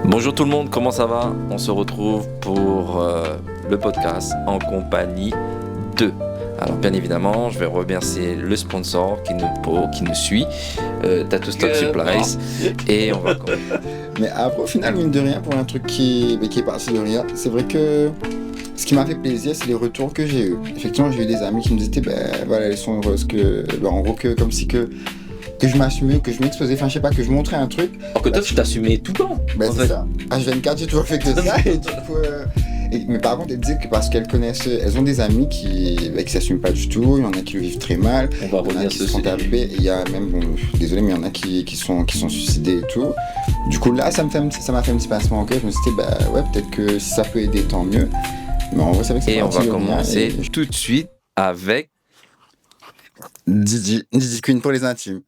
Bonjour tout le monde, comment ça va? On se retrouve pour le podcast en compagnie de... Alors bien évidemment, je vais remercier le sponsor qui nous suit, Tattoo Stock Supplies, et on va commencer. Mais après, au final, mine de rien, pour un truc qui est parti de rien, c'est vrai que ce qui m'a fait plaisir, c'est les retours que j'ai eu. Effectivement, j'ai eu des amis qui me disaient, voilà, elles sont heureuses en gros, comme si que je m'assumais, que je m'exposais, enfin, je sais pas, que je montrais un truc. Alors que toi, tu t'assumais tout le temps. C'est ça. H24, j'ai toujours fait que ça, et du coup... mais par contre, elles disaient que parce qu'elles connaissent, elles ont des amis qui s'assument pas du tout, il y en a qui le vivent très mal, On va revenir qui se font taper, et il y a même, désolé, mais il y en a qui sont suicidés et tout. Du coup, là, ça m'a fait un petit passement au cœur, je me suis dit, ouais, peut-être que si ça peut aider, tant mieux. Mais en vrai, c'est vrai que c'est Et on parti va de rien, commencer tout de suite avec... Didi Queen pour les intimes.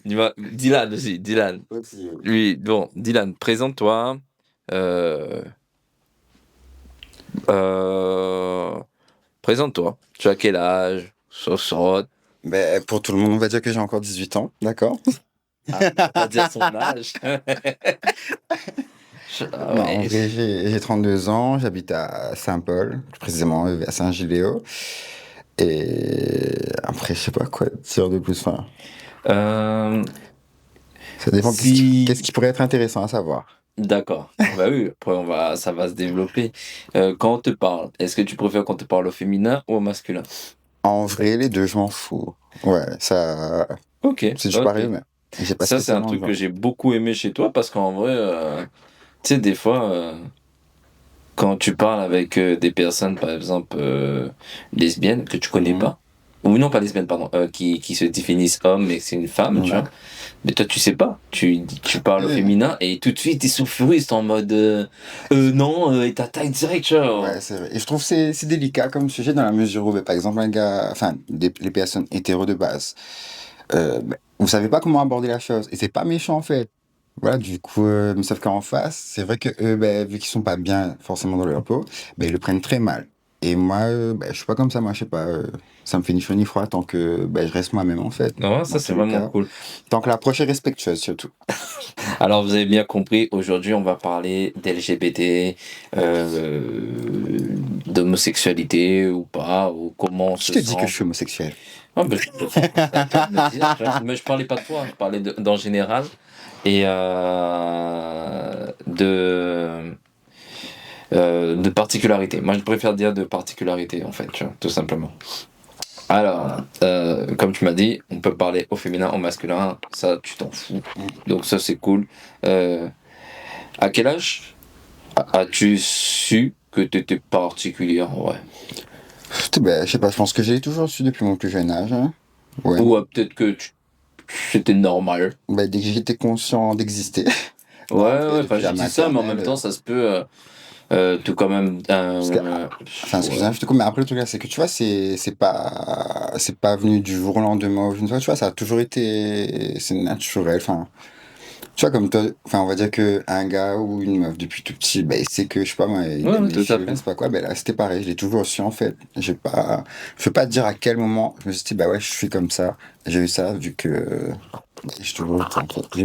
Dis-moi, Dylan aussi, Dylan. Aussi, oui. Lui, bon, Dylan, présente-toi. Présente-toi. Tu as quel âge? Sauce-rotte. Pour tout le monde, on va dire que j'ai encore 18 ans, d'accord? Ah, on va pas dire son âge. Non, en vrai, j'ai 32 ans, j'habite à Saint-Paul, plus précisément à Saint-Giléo. Et après, je sais pas quoi dire de plus. Enfin, ça dépend qu'est-ce qui pourrait être intéressant à savoir. D'accord. Bah oui, après ça va se développer. Quand on te parle, est-ce que tu préfères qu'on te parle au féminin ou au masculin? En vrai, les deux, je m'en fous. Ouais, ça, Ok. c'est du pareil, mais j'ai pas Ça, c'est un spécialement truc besoin. que j'ai beaucoup aimé chez toi parce qu'en vrai, tu sais, des fois, quand tu parles avec des personnes, par exemple, lesbiennes que tu connais pas, ou non, pas lesbiennes, pardon, qui se définissent hommes et que c'est une femme, tu Ouais. vois. Mais toi, tu sais pas. Tu parles au féminin et tout de suite, t'es sulfuriste en mode non, et t'attaques direct, tu vois. Ouais, c'est vrai. Et je trouve que c'est délicat comme sujet dans la mesure où, par exemple, les personnes hétéros de base, vous savez pas comment aborder la chose. Et c'est pas méchant, en fait. Voilà, du coup, mais sauf qu'en face, c'est vrai que eux, vu qu'ils sont pas bien forcément dans leur peau, ils le prennent très mal. Et moi, je suis pas comme ça, moi, je sais pas, ça me fait ni chaud ni froid tant que je reste moi-même, en fait. Non, ça, Dans c'est tous les vraiment cas. cool. Tant que l'approche est respectueuse, surtout. Alors, vous avez bien compris, aujourd'hui, on va parler d'LGBT, d'homosexualité ou pas, ou comment on Je se te dis sent. que je suis homosexuel. Ah, ben, t'as qu'à me le dire. Mais je parlais pas de toi, je parlais d'en général et de particularité. Moi, je préfère dire de particularité, en fait, tu vois, tout simplement. Alors, comme tu m'as dit, on peut parler au féminin, au masculin, ça, tu t'en fous. Donc ça, c'est cool. À quel âge as-tu su que tu étais particulière, ouais? Je sais pas, je pense que j'ai toujours su depuis mon plus jeune âge. Hein. Ouais. Ou peut-être que c'était normal. Dès que j'étais conscient d'exister. Ouais, Non, en vrai, ouais, depuis j'ai la dit ça, mais en même maternelle. temps, ça se peut tout quand même. Excuse-moi, je te coupe, mais après le truc là, c'est que tu vois, c'est pas venu du jour au lendemain ou une fois, tu vois, ça a toujours été, c'est naturel, enfin, tu vois, comme toi, enfin, on va dire que un gars ou une meuf depuis tout petit, il sait que, je sais pas moi, il Ouais, aime tout les à cheveux, fait. c'est pas quoi, là, c'était pareil, je l'ai toujours su, en fait, je peux pas te dire à quel moment, je me suis dit, ouais, je suis comme ça, j'ai eu ça, vu que, j'ai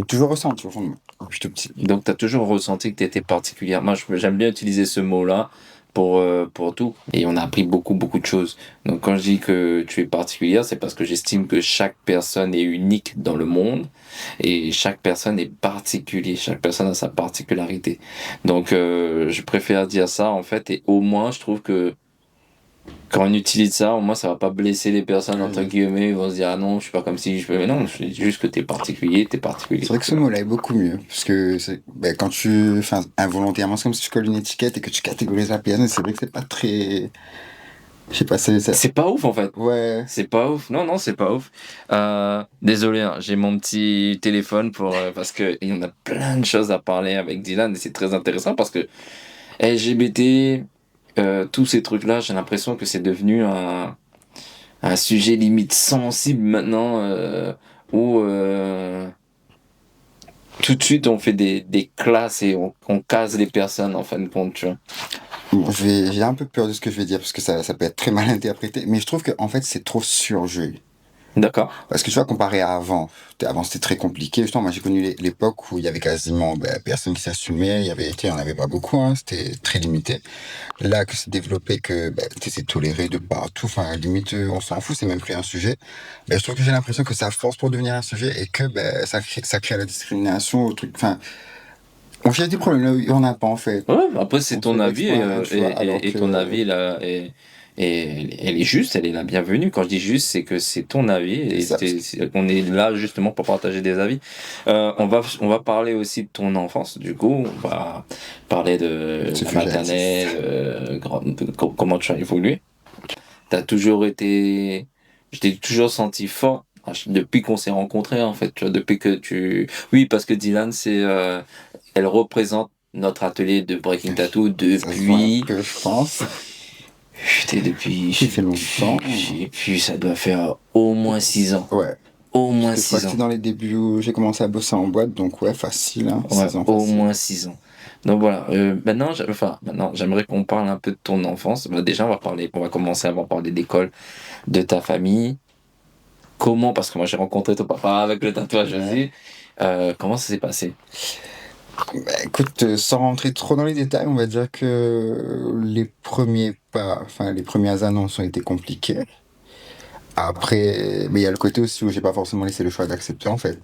toujours ressenti, au fond de moi, depuis tout petit. Donc, tu as toujours ressenti que tu étais particulière. Moi, j'aime bien utiliser ce mot-là pour tout. Et on a appris beaucoup, beaucoup de choses. Donc, quand je dis que tu es particulière, c'est parce que j'estime que chaque personne est unique dans le monde et chaque personne est particulière. Chaque personne a sa particularité. Donc, je préfère dire ça, en fait. Et au moins, je trouve que quand on utilise ça, au moins ça va pas blesser les personnes, entre guillemets, ils vont se dire ah non, je suis pas comme si je peux. Mais non, je dis juste que t'es particulier, t'es particulier. C'est vrai que ce mot-là est beaucoup mieux, parce que quand tu, enfin, involontairement, c'est comme si tu colles une étiquette et que tu catégorises la personne, c'est vrai que c'est pas très, je sais pas, C'est pas ouf en fait. Ouais. C'est pas ouf. Non, non, c'est pas ouf. Désolé, hein, j'ai mon petit téléphone parce que il y en a plein de choses à parler avec Dylan et c'est très intéressant parce que LGBT, tous ces trucs-là, j'ai l'impression que c'est devenu un sujet limite sensible maintenant où tout de suite on fait des classes et on case les personnes en fin de compte, tu vois. Bon, j'ai un peu peur de ce que je vais dire, parce que ça peut être très mal interprété, mais je trouve que, en fait, c'est trop surjoué. D'accord. Parce que tu vois, comparé à avant, avant c'était très compliqué. Justement, moi j'ai connu l'époque où il y avait quasiment personne qui s'assumait, il y en avait pas beaucoup, hein, c'était très limité. Là que c'est développé, que c'est toléré de partout, enfin limite on s'en fout, c'est même plus un sujet. Je trouve que j'ai l'impression que ça force pour devenir un sujet et que ça crée la discrimination, au truc, enfin, on cherche des problèmes là où il n'y en a pas en fait. Ouais, après c'est On fait ton avis l'exploit, tu vois, alors et ton que avis là et elle est juste, elle est la bienvenue. Quand je dis juste, c'est que c'est ton avis c'est et ça. on est là justement pour partager des avis. On va parler aussi de ton enfance. Du coup, on va parler de Ce la fut jadis. maternelle, comment tu as évolué. T'as toujours été, je t'ai toujours senti fort depuis qu'on s'est rencontrés en fait. Tu vois, depuis que oui, parce que Dylan elle représente notre atelier de Breaking Tattoo Ça se voit un depuis, peu, je pense. putain, depuis, Il fait longtemps. ça doit faire au moins 6 ans. Ouais. Au moins Je crois que six c'était ans. dans les débuts où j'ai commencé à bosser en boîte, donc ouais, facile, hein, Ouais, 6 ans au facile. moins 6 ans. Donc voilà, maintenant, j'aimerais qu'on parle un peu de ton enfance. Bah, déjà, on va commencer à parler d'école, de ta famille. Comment, parce que moi j'ai rencontré ton papa avec le tatouage Ouais. aussi. Comment ça s'est passé? Écoute, sans rentrer trop dans les détails, on va dire que les premiers pas, enfin les premières annonces ont été compliquées. Après, mais il y a le côté aussi où j'ai pas forcément laissé le choix d'accepter en fait.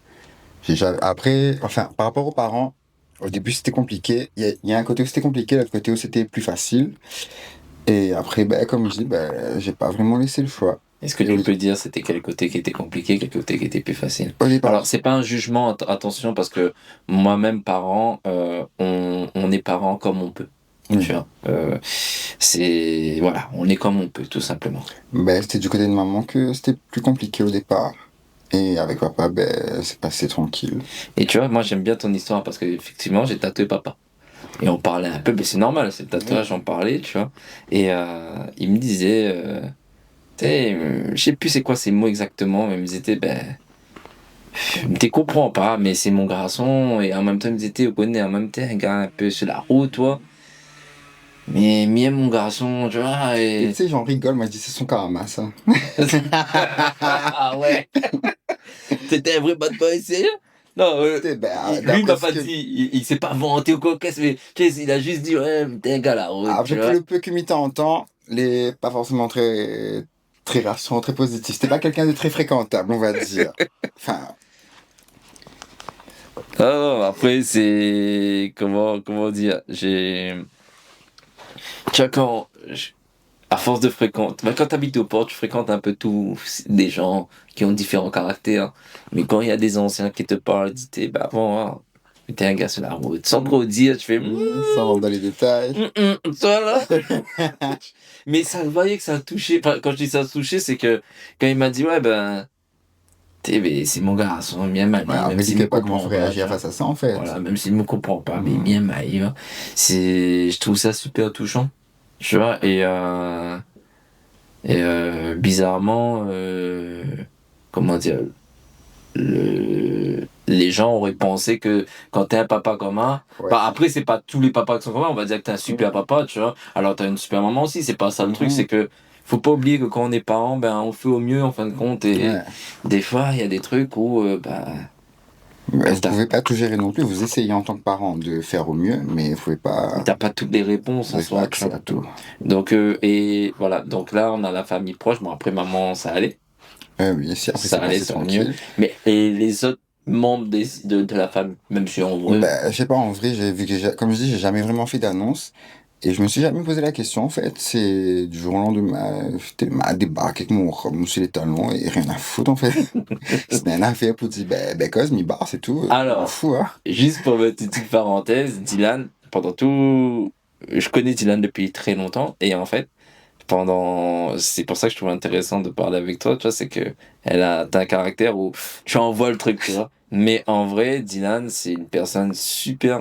Après, enfin, par rapport aux parents, au début c'était compliqué. Il y a un côté où c'était compliqué, l'autre côté où c'était plus facile. Et après, comme je dis, j'ai pas vraiment laissé le choix. Est-ce que Et tu peux dire c'était quel côté qui était compliqué, quel côté qui était plus facile? au départ, Alors, c'est pas un jugement, attention, parce que moi-même, parent, on est parent comme on peut. Tu oui. vois, voilà, on est comme on peut, tout simplement. C'était du côté de maman que c'était plus compliqué au départ. Et avec papa, c'est passé tranquille. Et tu vois, moi, j'aime bien ton histoire parce que effectivement, j'ai tatoué papa. Et on parlait un peu, mais c'est normal, c'est le Oui. tatouage, on parlait, tu vois. Et il me disait, tu sais, je sais plus c'est quoi ces mots exactement, mais il me disait, tu comprends pas, mais c'est mon garçon, et en même temps, il me disait, tu connais, en même temps, un gars un peu sur la route, toi, mais mieux mon garçon, tu vois, Et tu et... sais, j'en rigole, moi je dis c'est son karma, ça. Ah ouais, t'étais un vrai bad boy, sérieux? Non, lui, il D'après m'a ce pas que. dit, il s'est pas vanté ou quoi, qu'est-ce mais tu sais, il a juste dit, ouais, mais t'es un gars à la route, tu Après, pour vois. le peu que mi-temps en temps, les pas forcément très rassurants, très positifs. C'était pas quelqu'un de très fréquentable, on va dire. Enfin, Ah non, après, comment dire, tu vois, à force de fréquenter, quand t'habites au port, tu fréquentes un peu tous des gens qui ont différents caractères. Mais quand il y a des anciens qui te parlent, ils disent, bah bon, hein, t'es un gars sur la route. Sans trop dire, tu fais, sans rentrer dans les détails. toi là. Mais ça le voyait que ça a touché. Enfin, quand je dis ça a touché, c'est que quand il m'a dit, ouais, ben, mais c'est mon garçon, bien mal, Ouais, même après, il s'il me savait pas comment comprend faut pas, tu réagir vois. face à ça, en fait. Voilà, même s'il me comprend pas, mais Mhm. bien mal, je trouve ça super touchant, tu vois, bizarrement, comment dire, les gens auraient pensé que quand t'es un papa commun, Ouais. bah après c'est pas tous les papas qui sont communs, on va dire que t'es un super papa, tu vois. Alors t'as une super maman aussi, c'est pas ça le truc, c'est Mhm. que faut pas oublier que quand on est parent, ben on fait au mieux en fin de compte et Ouais. des fois il y a des trucs où Vous t'as pouvez pas tout gérer non plus. Vous essayez en tant que parent de faire au mieux, mais vous t'as pas toutes les réponses vous en n'avez pas soi, tu accès vois. à tout. Donc et voilà, donc là on a la famille proche, bon après maman Oui, si après c'est ça allait, passé ça allait mieux, tranquille. mais et les autres membres de la famille, même si en vrai, Je sais pas, en vrai, j'ai vu que, comme je dis, j'ai jamais vraiment fait d'annonce. Et je me suis jamais posé la question, en fait. C'est du jour au lendemain, j'étais m'a débarqué avec mon robe sur les talons et rien à foutre, en fait. C'était une affaire pour dire, cause, mi barre, c'est tout. Je m'en alors, fous, hein. juste pour mettre une petite parenthèse, Dylan, pendant tout. Je connais Dylan depuis très longtemps, et en fait, c'est pour ça que je trouve intéressant de parler avec toi, tu vois, c'est que t'as un caractère où tu envoies le truc, tu vois. Mais en vrai, Dylan, c'est une personne super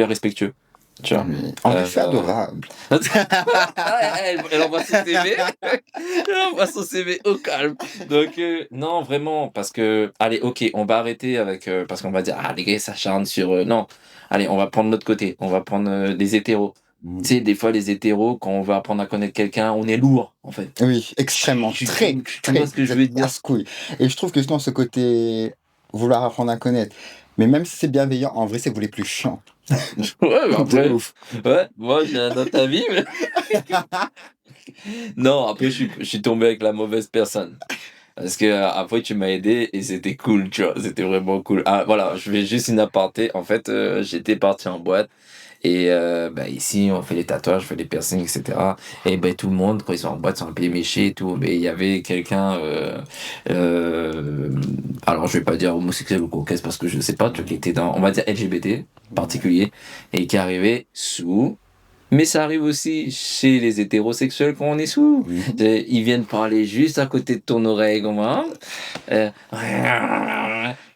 respectueux, tu vois. Oui. En vrai, je suis Euh, adorable. elle envoie son CV. Elle envoie son CV au calme. Donc, non, vraiment, parce que, allez, ok, on va arrêter avec, parce qu'on va dire, ah, les gars, ça s'acharnent sur, non, allez, on va prendre l'autre côté, on va prendre les hétéros. Mm. Tu sais, des fois, les hétéros, quand on veut apprendre à connaître quelqu'un, on est lourd, en fait. Oui, extrêmement, Tu très, vois ce que je veux dire? casse-couille. Et je trouve que justement, ce côté vouloir apprendre à connaître, mais même si c'est bienveillant, en vrai, c'est que vous les plus chiants. Ouais, mais De après, ouf. ouais, moi, j'ai un autre avis, mais non, après, je suis tombé avec la mauvaise personne. Parce que après, tu m'as aidé et c'était cool, tu vois, c'était vraiment cool. Ah, voilà, je vais juste une aparté. En fait, j'étais parti en boîte et bah, ici, on fait les tatouages, on fait les piercings, etc. Et ben tout le monde, quand ils sont en boîte, sont un peu éméchés et tout. Mais il y avait quelqu'un, alors je vais pas dire homosexuel ou cocasse parce que je sais pas, tu vois, qui était dans, on va dire LGBT particulier, et qui arrivait sous. Mais ça arrive aussi chez les hétérosexuels quand on est sous. Mhm. Ils viennent parler juste à côté de ton oreille, comme ça.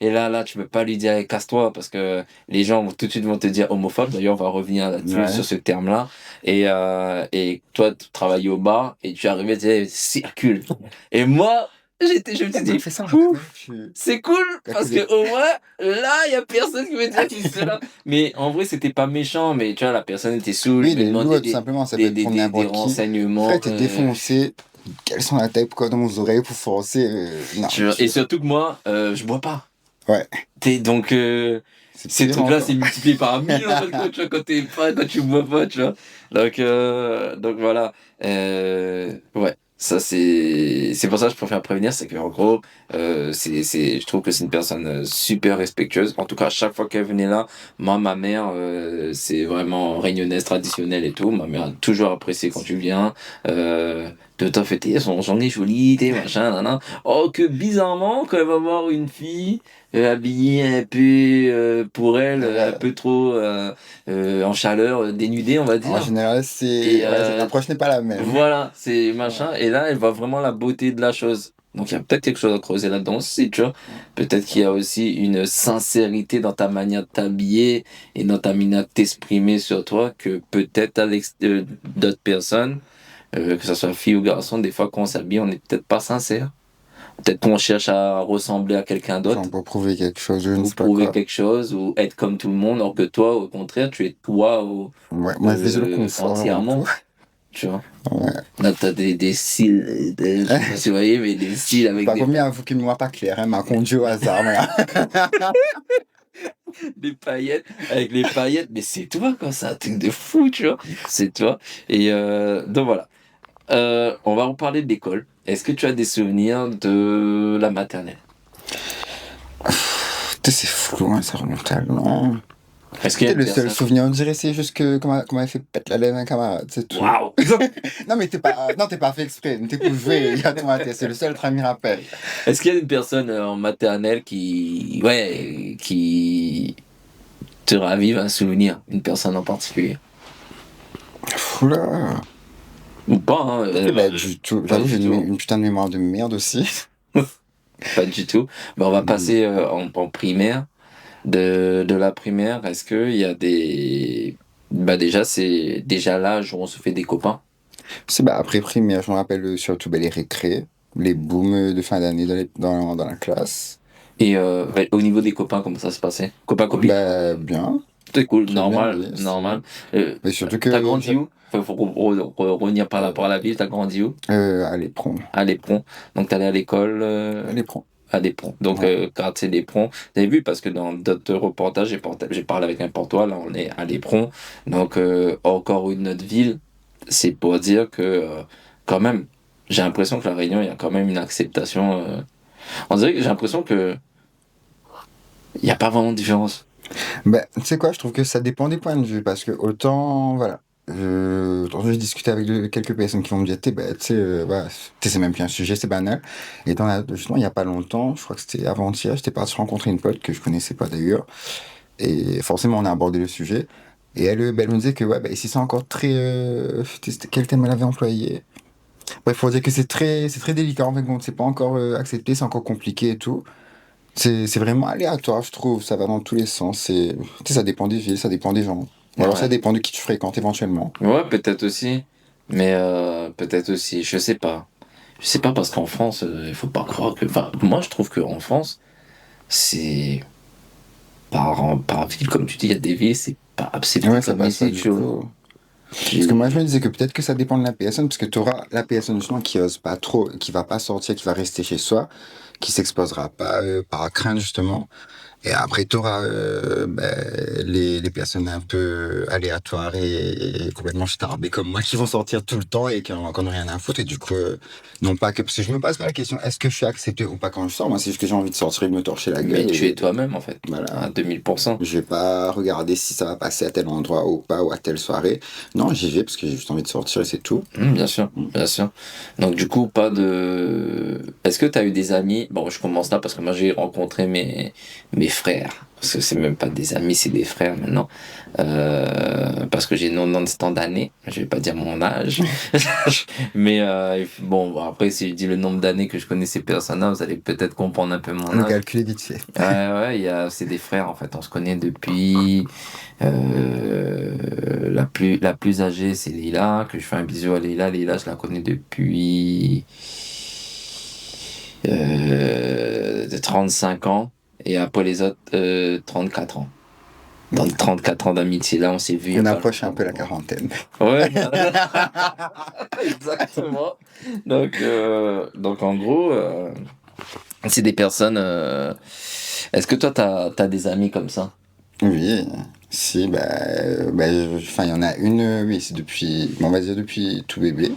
Et là, tu peux pas lui dire eh, casse-toi parce que les gens vont tout de suite vont te dire homophobe. D'ailleurs, on va revenir là-dessus Ouais. sur ce terme-là. Et toi, tu travailles au bar et tu arrives et tu dis circule. Et moi, je me suis dit, Fais ça, ouf, tu... c'est cool parce T'as que au moins là, il y a personne qui me dit cela. Mais en vrai, c'était pas méchant. Mais tu vois, la personne était saoule. Oui, Il me les demandait lois, tout simplement, ça peut être pour des n'importe qui. renseignements. Frère, t'es défoncé. Quelles sont la tête, quoi, dans vos oreilles pour forcer Non, Tu vois. Et surtout que moi, je bois pas. Ouais, Donc, c'est ces pire trucs-là, encore. c'est multiplié par 1000 en fait, tu vois, quand t'es pas, quand tu bois pas, tu vois. Donc voilà. Ouais. Ça, c'est pour ça que je préfère prévenir, c'est qu'en gros, je trouve que c'est une personne super respectueuse. En tout cas, à chaque fois qu'elle venait là, moi, ma mère, c'est vraiment réunionnaise traditionnelle et tout. Ma mère a toujours apprécié quand tu viens. De t'en fêter, j'en ai joli, t'es machin, nan. Oh, que bizarrement, quand elle va voir une fille, habillée un peu pour elle, un Ouais. peu trop en chaleur, dénudée, on va En dire. général, Et c'est... Ouais, cette approche n'est pas la même. voilà, c'est Ouais. machin. Et là, elle voit vraiment la beauté de la chose. Donc il y a peut-être quelque chose à creuser là-dedans aussi, tu vois. Peut-être qu'il y a aussi une sincérité dans ta manière de t'habiller et dans ta manière de t'exprimer sur toi que peut-être d'autres personnes, que ce soit fille ou garçon, des fois quand on s'habille, on n'est peut-être pas sincère. Peut-être qu'on cherche à ressembler à quelqu'un Genre d'autre pour prouver quelque chose, je ne ou sais pas prouver quoi. quelque chose ou être comme tout le monde, alors que toi, au contraire, tu es toi Ouais, moi, je vise le confort avant tout. entièrement, tu vois. Ouais. Là, t'as des cils, je sais pas si vous voyez, mais des cils avec Pas combien vous qui me voit pas clair, hein, m'a conduit au hasard, là. des paillettes, avec les paillettes, mais c'est toi, quoi, c'est un truc de fou, tu vois. C'est toi. Et donc voilà. On va reparler de l'école. Est-ce que tu as des souvenirs de la maternelle? Putain, c'est flou, hein, ça remonte à loin. Est-ce qu'il y a T'es une le seul personne? souvenir, on dirait, c'est juste que comment elle fait pète la laine à un camarade, c'est tout. Waouh! Non, mais t'es pas fait exprès, t'es pour jouer, il y a ton tête, c'est le seul truc qui me rappelle. Est-ce qu'il y a une personne en maternelle ouais, qui te ravive un souvenir, une personne en particulier? Oula. Ou pas, hein? Bah, du tout. Pas J'avoue, j'ai du tout. une putain de mémoire de merde aussi. Pas du tout. Ben, on va passer en primaire. De la primaire, est-ce qu'il y a des... Bah déjà, c'est déjà l'âge où on se fait des copains. C'est bah, après primaire, je me rappelle surtout bah, les récrés, les booms de fin d'année dans la classe. Et ouais, au niveau des copains, comment ça se passait? Copains-copines? Bah, bien, C'est cool, très bien, normal, oui. normal. Mais surtout T'as que grandi où? Faut revenir par rapport à la ville, t'as grandi où? à l'éperon. À l'Éperon. Donc t'allais à l'école À l'éperon. à l'Éperon. Donc Ouais. quartier l'Éperon. Vous avez vu parce que dans d'autres reportages, j'ai parlé avec un Portois, là on est à l'Éperon. Donc encore une autre ville. C'est pour dire que quand même, j'ai l'impression que la Réunion, il y a quand même une acceptation. On dirait que j'ai l'impression que il n'y a pas vraiment de différence. Bah, tu sais quoi, je trouve que ça dépend des points de vue, parce que autant, voilà, autant j'ai discuté avec quelques personnes qui vont me dire, bah, tu sais, voilà, tu sais, c'est même plus un sujet, c'est banal. Et justement, il n'y a pas longtemps, je crois que c'était avant-hier, j'étais parti rencontrer une pote que je connaissais pas d'ailleurs, et forcément, on a abordé le sujet. Et elle, bah, elle me disait que, ouais, bah, ici, c'est encore très, c'était quel thème elle avait employé? Bref, faut dire que c'est très délicat, en fait, bon, c'est pas encore accepté, c'est encore compliqué et tout. C'est vraiment aléatoire, je trouve. Ça va dans tous les sens. Tu sais, ça dépend des villes, ça dépend des gens. Ou alors ça Ouais, dépend de qui tu fréquentes éventuellement. ouais, peut-être aussi. Mais peut-être aussi, je sais pas. Je sais pas parce qu'en France, il faut pas croire que. Enfin, moi je trouve qu'en France, c'est par ville, comme tu dis, il y a des villes, c'est pas accepté Ouais, ça comme passe pas ici, du tu vois. tout. Parce que moi, je me disais que peut-être que ça dépend de la personne, parce que tu auras la personne justement qui ose pas trop, qui va pas sortir, qui va rester chez soi, qui s'exposera pas par crainte justement. Et après, tu auras les personnes un peu aléatoires et complètement starbées comme moi qui vont sortir tout le temps et qui n'ont rien à foutre. Et du coup, non pas que. Parce que je me pose pas la question, est-ce que je suis accepté ou pas quand je sors? Moi, c'est juste que j'ai envie de sortir et de me torcher la Mais gueule. tu es Et toi-même, en fait, voilà. à 2000%. Je vais pas regarder si ça va passer à tel endroit ou pas, ou à telle soirée. Non, j'y vais parce que j'ai juste envie de sortir et c'est tout. Bien sûr, bien sûr. Donc du coup, pas de... Est-ce que tu as eu des amis? Bon, je commence là parce que moi j'ai rencontré mes frères. Parce que c'est même pas des amis, c'est des frères maintenant. Parce que j'ai 90 d'années. Je vais pas dire mon âge. Mais bon, après, si je dis le nombre d'années que je connais ces personnes-là, vous allez peut-être comprendre un peu mon Le âge. calcul est vite fait. Ouais, c'est des frères en fait. On se connaît depuis. La plus âgée, c'est Leila, que je fais un bisou à Leila. Leila, je la connais depuis de 35 ans. Et après les autres, 34 ans. Dans 34 ans d'amitié, là, on s'est vu. On approche un peu la quarantaine. Ouais, exactement. Donc en gros, c'est des personnes. Est-ce que toi, t'as des amis comme ça? Oui, si, enfin, il y en a une, oui, c'est depuis, on va dire depuis tout bébé.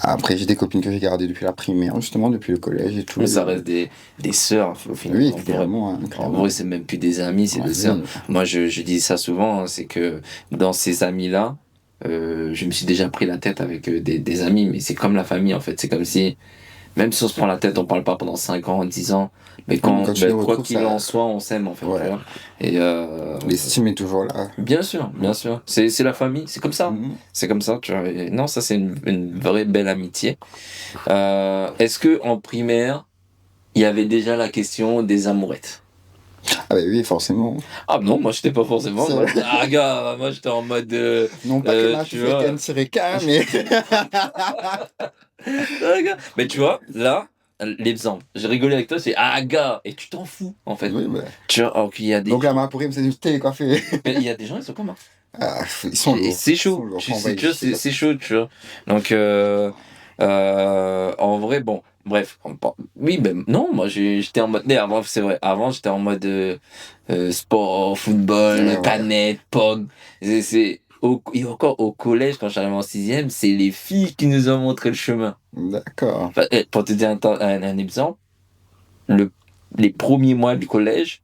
Après, j'ai des copines que j'ai gardées depuis la primaire, justement, depuis le collège et tout. Mais ça reste des sœurs, au final. Oui, En vrai, clairement, hein, en clairement. vrai, c'est même plus des amis, c'est Ouais, des sœurs. oui. Moi, je dis ça souvent, hein, c'est que dans ces amis-là, je me suis déjà pris la tête avec des amis, mais c'est comme la famille, en fait. C'est comme si, même si on se prend la tête, on parle pas pendant 5 ans, 10 ans, mais Quand tu les quoi retrouves, qu'il ça, en soit, on s'aime, en fait. ouais, Tu vois. Et l'estime est toujours là. bien sûr, bien sûr. C'est la famille, c'est comme ça. Mhm. C'est comme ça, tu vois. Et non, ça, c'est une vraie belle amitié. Est-ce que en primaire, il y avait déjà la question des amourettes? Ah, bah oui, forcément. Ah non, moi j'étais pas forcément. C'est Moi, vrai. moi j'étais en mode. Non pas que ma Tu fille vois. est tiré qu'un, mais. Ah, gars. Mais tu vois, là, l'exemple. J'ai rigolé avec toi, c'est ah gars, et tu t'en fous en fait. Oui, bah. Tu vois, alors qu'il y a des Donc là, gens. ma pourrie, c'est du thé coiffé. Il y a des gens, ils sont comme ça. Ah, ils sont Et lourds. c'est Ils sont chaud. lourds. Tu Faut sais, envoyer tu vois, chier, c'est chaud, tu vois. Donc, en vrai, bon, bref. Oui, ben non, moi j'étais en mode. Avant, c'est vrai. Avant, j'étais en mode sport, football, ouais. canette, pog. Et encore au collège, quand j'arrive en sixième, c'est les filles qui nous ont montré le chemin. D'accord. Enfin, pour te dire un exemple, le, les premiers mois du collège,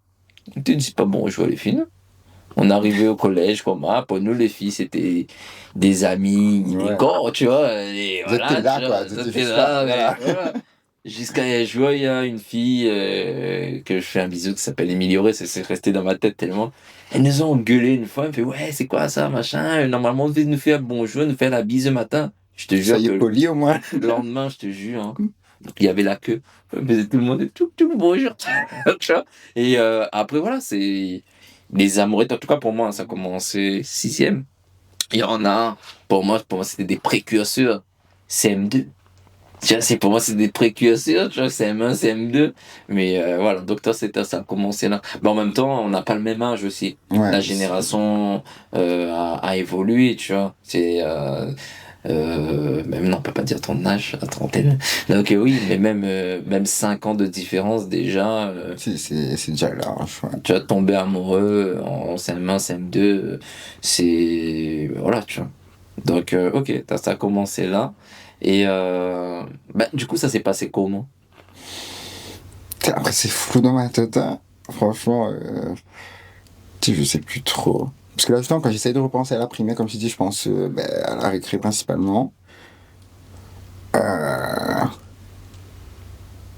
on te dit pas bon, je vois les filles. On arrivait au collège, comme ça, pour nous les filles, c'était des amis, des Ouais. corps, tu vois, et Vous étiez voilà, là, tu quoi. vois, Vous ça étiez fait juste là. là, mais Voilà. voilà. Jusqu'à, je vois, il y a une fille que je fais un bisou qui s'appelle Emilioré, c'est resté dans ma tête tellement. Elles nous ont gueulé une fois, elle me fait, ouais, c'est quoi ça, machin, normalement, on devait nous faire bonjour, nous faire la bise le matin. Je te jure Soyez que poli au moins. le lendemain, je te jure, hein, il y avait la queue. Mais tout le monde, tout, bonjour, tu vois. Et après, voilà, c'est les amourettes, en tout cas pour moi, ça a commencé sixième. Il y en a, pour moi c'était des précurseurs. CM2. Tu vois, pour moi, c'est des précurseurs, tu vois, CM1, CM2. Mais voilà, docteur, ça a commencé là. Mais en même temps, on n'a pas le même âge aussi. Ouais. La génération a évolué, tu vois. Même non, on peut pas dire ton âge, la trentaine. Donc oui, mais même 5 ans de différence déjà. C'est déjà large. Ouais. Tu vas tomber amoureux en CM1, CM2, c'est... Voilà, tu vois. Donc, ok, ça a commencé là. Et du coup, ça s'est passé comment? Après, c'est flou dans ma tête, hein. Franchement, je sais plus trop. Parce que là, justement, quand j'essaye de repenser à la primaire, comme je dis, je pense à la récré principalement.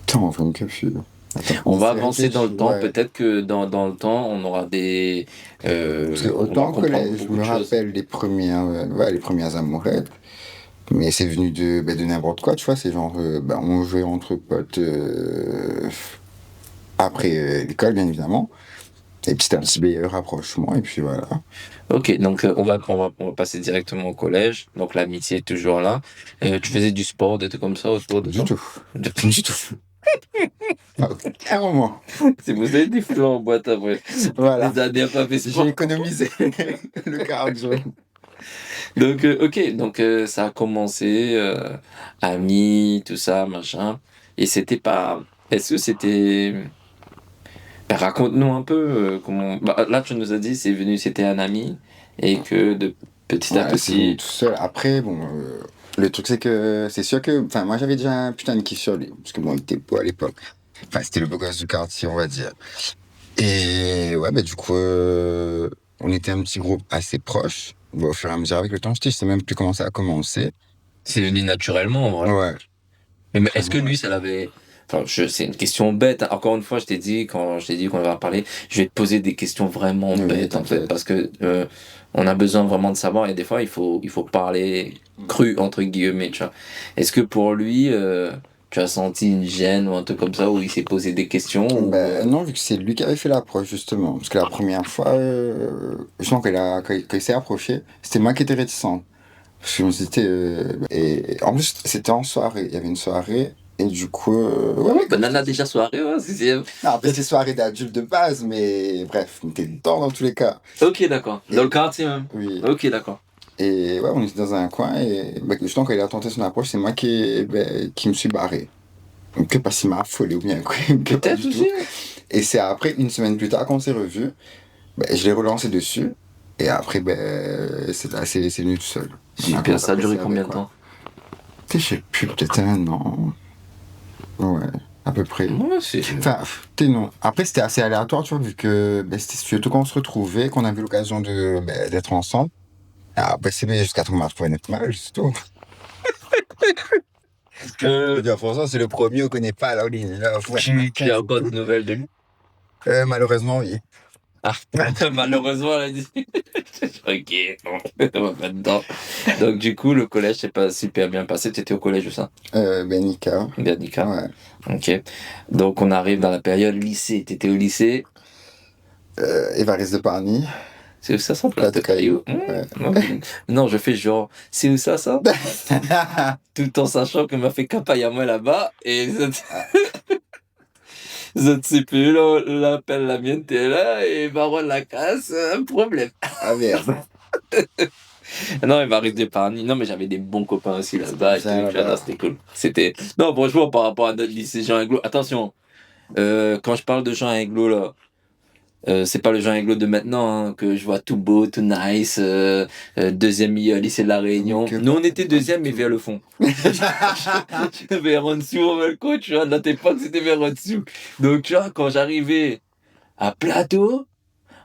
Attends, on fait une capsule. Attends, On va j'essaie de avancer dans le réfléchir, temps. ouais. Peut-être que dans le temps, on aura des... Parce que on va autant au comprendre collège, je beaucoup me de choses. rappelle les premières amourettes, mais c'est venu de n'importe quoi, tu vois, c'est genre, on jouait entre potes après l'école, bien évidemment, et puis c'était un petit meilleur rapprochement, et puis voilà. Ok, donc on va passer directement au collège. Donc l'amitié est toujours là. Tu faisais du sport, des trucs comme ça autour de Du toi? tout. Du tout. Ah, un moment. Si vous avez des fleurs en boîte après. Voilà. Les années à pas fait sport. J'ai économisé le cardio. Donc, ok, donc ça a commencé, amis, tout ça, machin. Et c'était pas. Est-ce que c'était. Ben, raconte-nous un peu comment. Bah, là, tu nous as dit, c'est venu, c'était un ami, et que de petit à Ouais, c'est venu petit. tout seul. Après, bon, le truc, c'est que c'est sûr que. Enfin, moi, j'avais déjà un putain de kiff sur lui. Parce que bon, il était beau à l'époque. Enfin, c'était le beau gosse du quartier, on va dire. Et ouais, bah, du coup, on était un petit groupe assez proche. Bon, au fur et à mesure, avec le temps, je sais même plus comment ça a commencé. C'est venu naturellement, en vrai. Ouais. Mais est-ce que lui, ça l'avait. Enfin, c'est une question bête, hein. Encore une fois, je t'ai dit, quand je t'ai dit qu'on va parler, je vais te poser des questions vraiment Oui, bêtes, en fait, t'inquiète. parce que on a besoin vraiment de savoir, et des fois, il faut parler cru, entre guillemets, tu vois. Est-ce que pour lui, tu as senti une gêne ou un truc comme ça, où il s'est posé des questions, ou. Ben non, vu que c'est lui qui avait fait l'approche, justement. Parce que la première fois, justement, quand il s'est approché, c'était moi qui étais réticente. Parce que je me suis dit, et en plus, c'était en soirée. Il y avait une soirée, et du coup, ouais, comme je Banana t'ai dit. déjà soirée, ouais, Non, après, c'était soirée d'adultes de base, mais bref, on était dedans dans tous les cas. Ok, d'accord. Dans Et le quartier même. oui. Ok, d'accord. Et ouais, on était dans un coin, et ben, justement, quand il a tenté son approche, c'est moi qui me suis barré. Donc, que parce qu'il m'a affolé ou bien quoi, que pas Peut-être du tout. aussi. Et c'est après, une semaine plus tard, qu'on s'est revus. Ben, je l'ai relancé dessus. Et après, ben, c'est venu tout seul. On a Super, commencé à ça a duré presser combien avec, de quoi. temps? Tu sais, je sais plus, peut-être un an. Ouais, à peu près. Ouais, c'est. Enfin, tu sais, non. Après, c'était assez aléatoire, tu vois, vu que ben, c'était surtout quand on se retrouvait, qu'on avait l'occasion d'être ensemble. Ah, ben, c'est bien jusqu'à tout match pour être mal, c'est tout. Je veux Euh, dire, François, c'est le premier, on connaît pas, là, on est là, ouais, tu as c'est encore tout. des nouvelles de lui? Malheureusement, oui. Ah, malheureusement, elle a dit. Ok, bon, on va pas dedans. Donc, du coup, le collège s'est pas super bien passé. Tu étais au collège ou ça? Ben, Nika. Bernica. Ouais. Ok. Donc, on arrive dans la période lycée. Tu étais au lycée. Évariste de Parny. C'est où ça, place de Plateau Caillou? Caillou. Ouais. Ok. Non, je fais genre, c'est où ça? Tout en sachant que m'a fait campagne à moi là-bas. Et je ne sais plus, là, l'appelle la mienne, t'es là, et Baron la casse, un problème. Ah merde. Non, il va rester d'épargne. Non, mais j'avais des bons copains aussi C'était là-bas et tout. bien Tu vois, non, là-bas. c'était cool. C'était. Non, franchement, par rapport à notre lycée Jean Aiglo, attention, quand je parle de Jean Aiglo, là, c'est pas le Jean Aiglo de maintenant, hein, que je vois tout beau, tout nice, deuxième lycée de la Mais Réunion. que Nous, pas, on était pas du deuxième, mais tout. vers le fond. Vers en dessous, on le coach, tu vois, de notre époque, c'était vers en dessous. Donc, tu vois, quand j'arrivais à Plateau,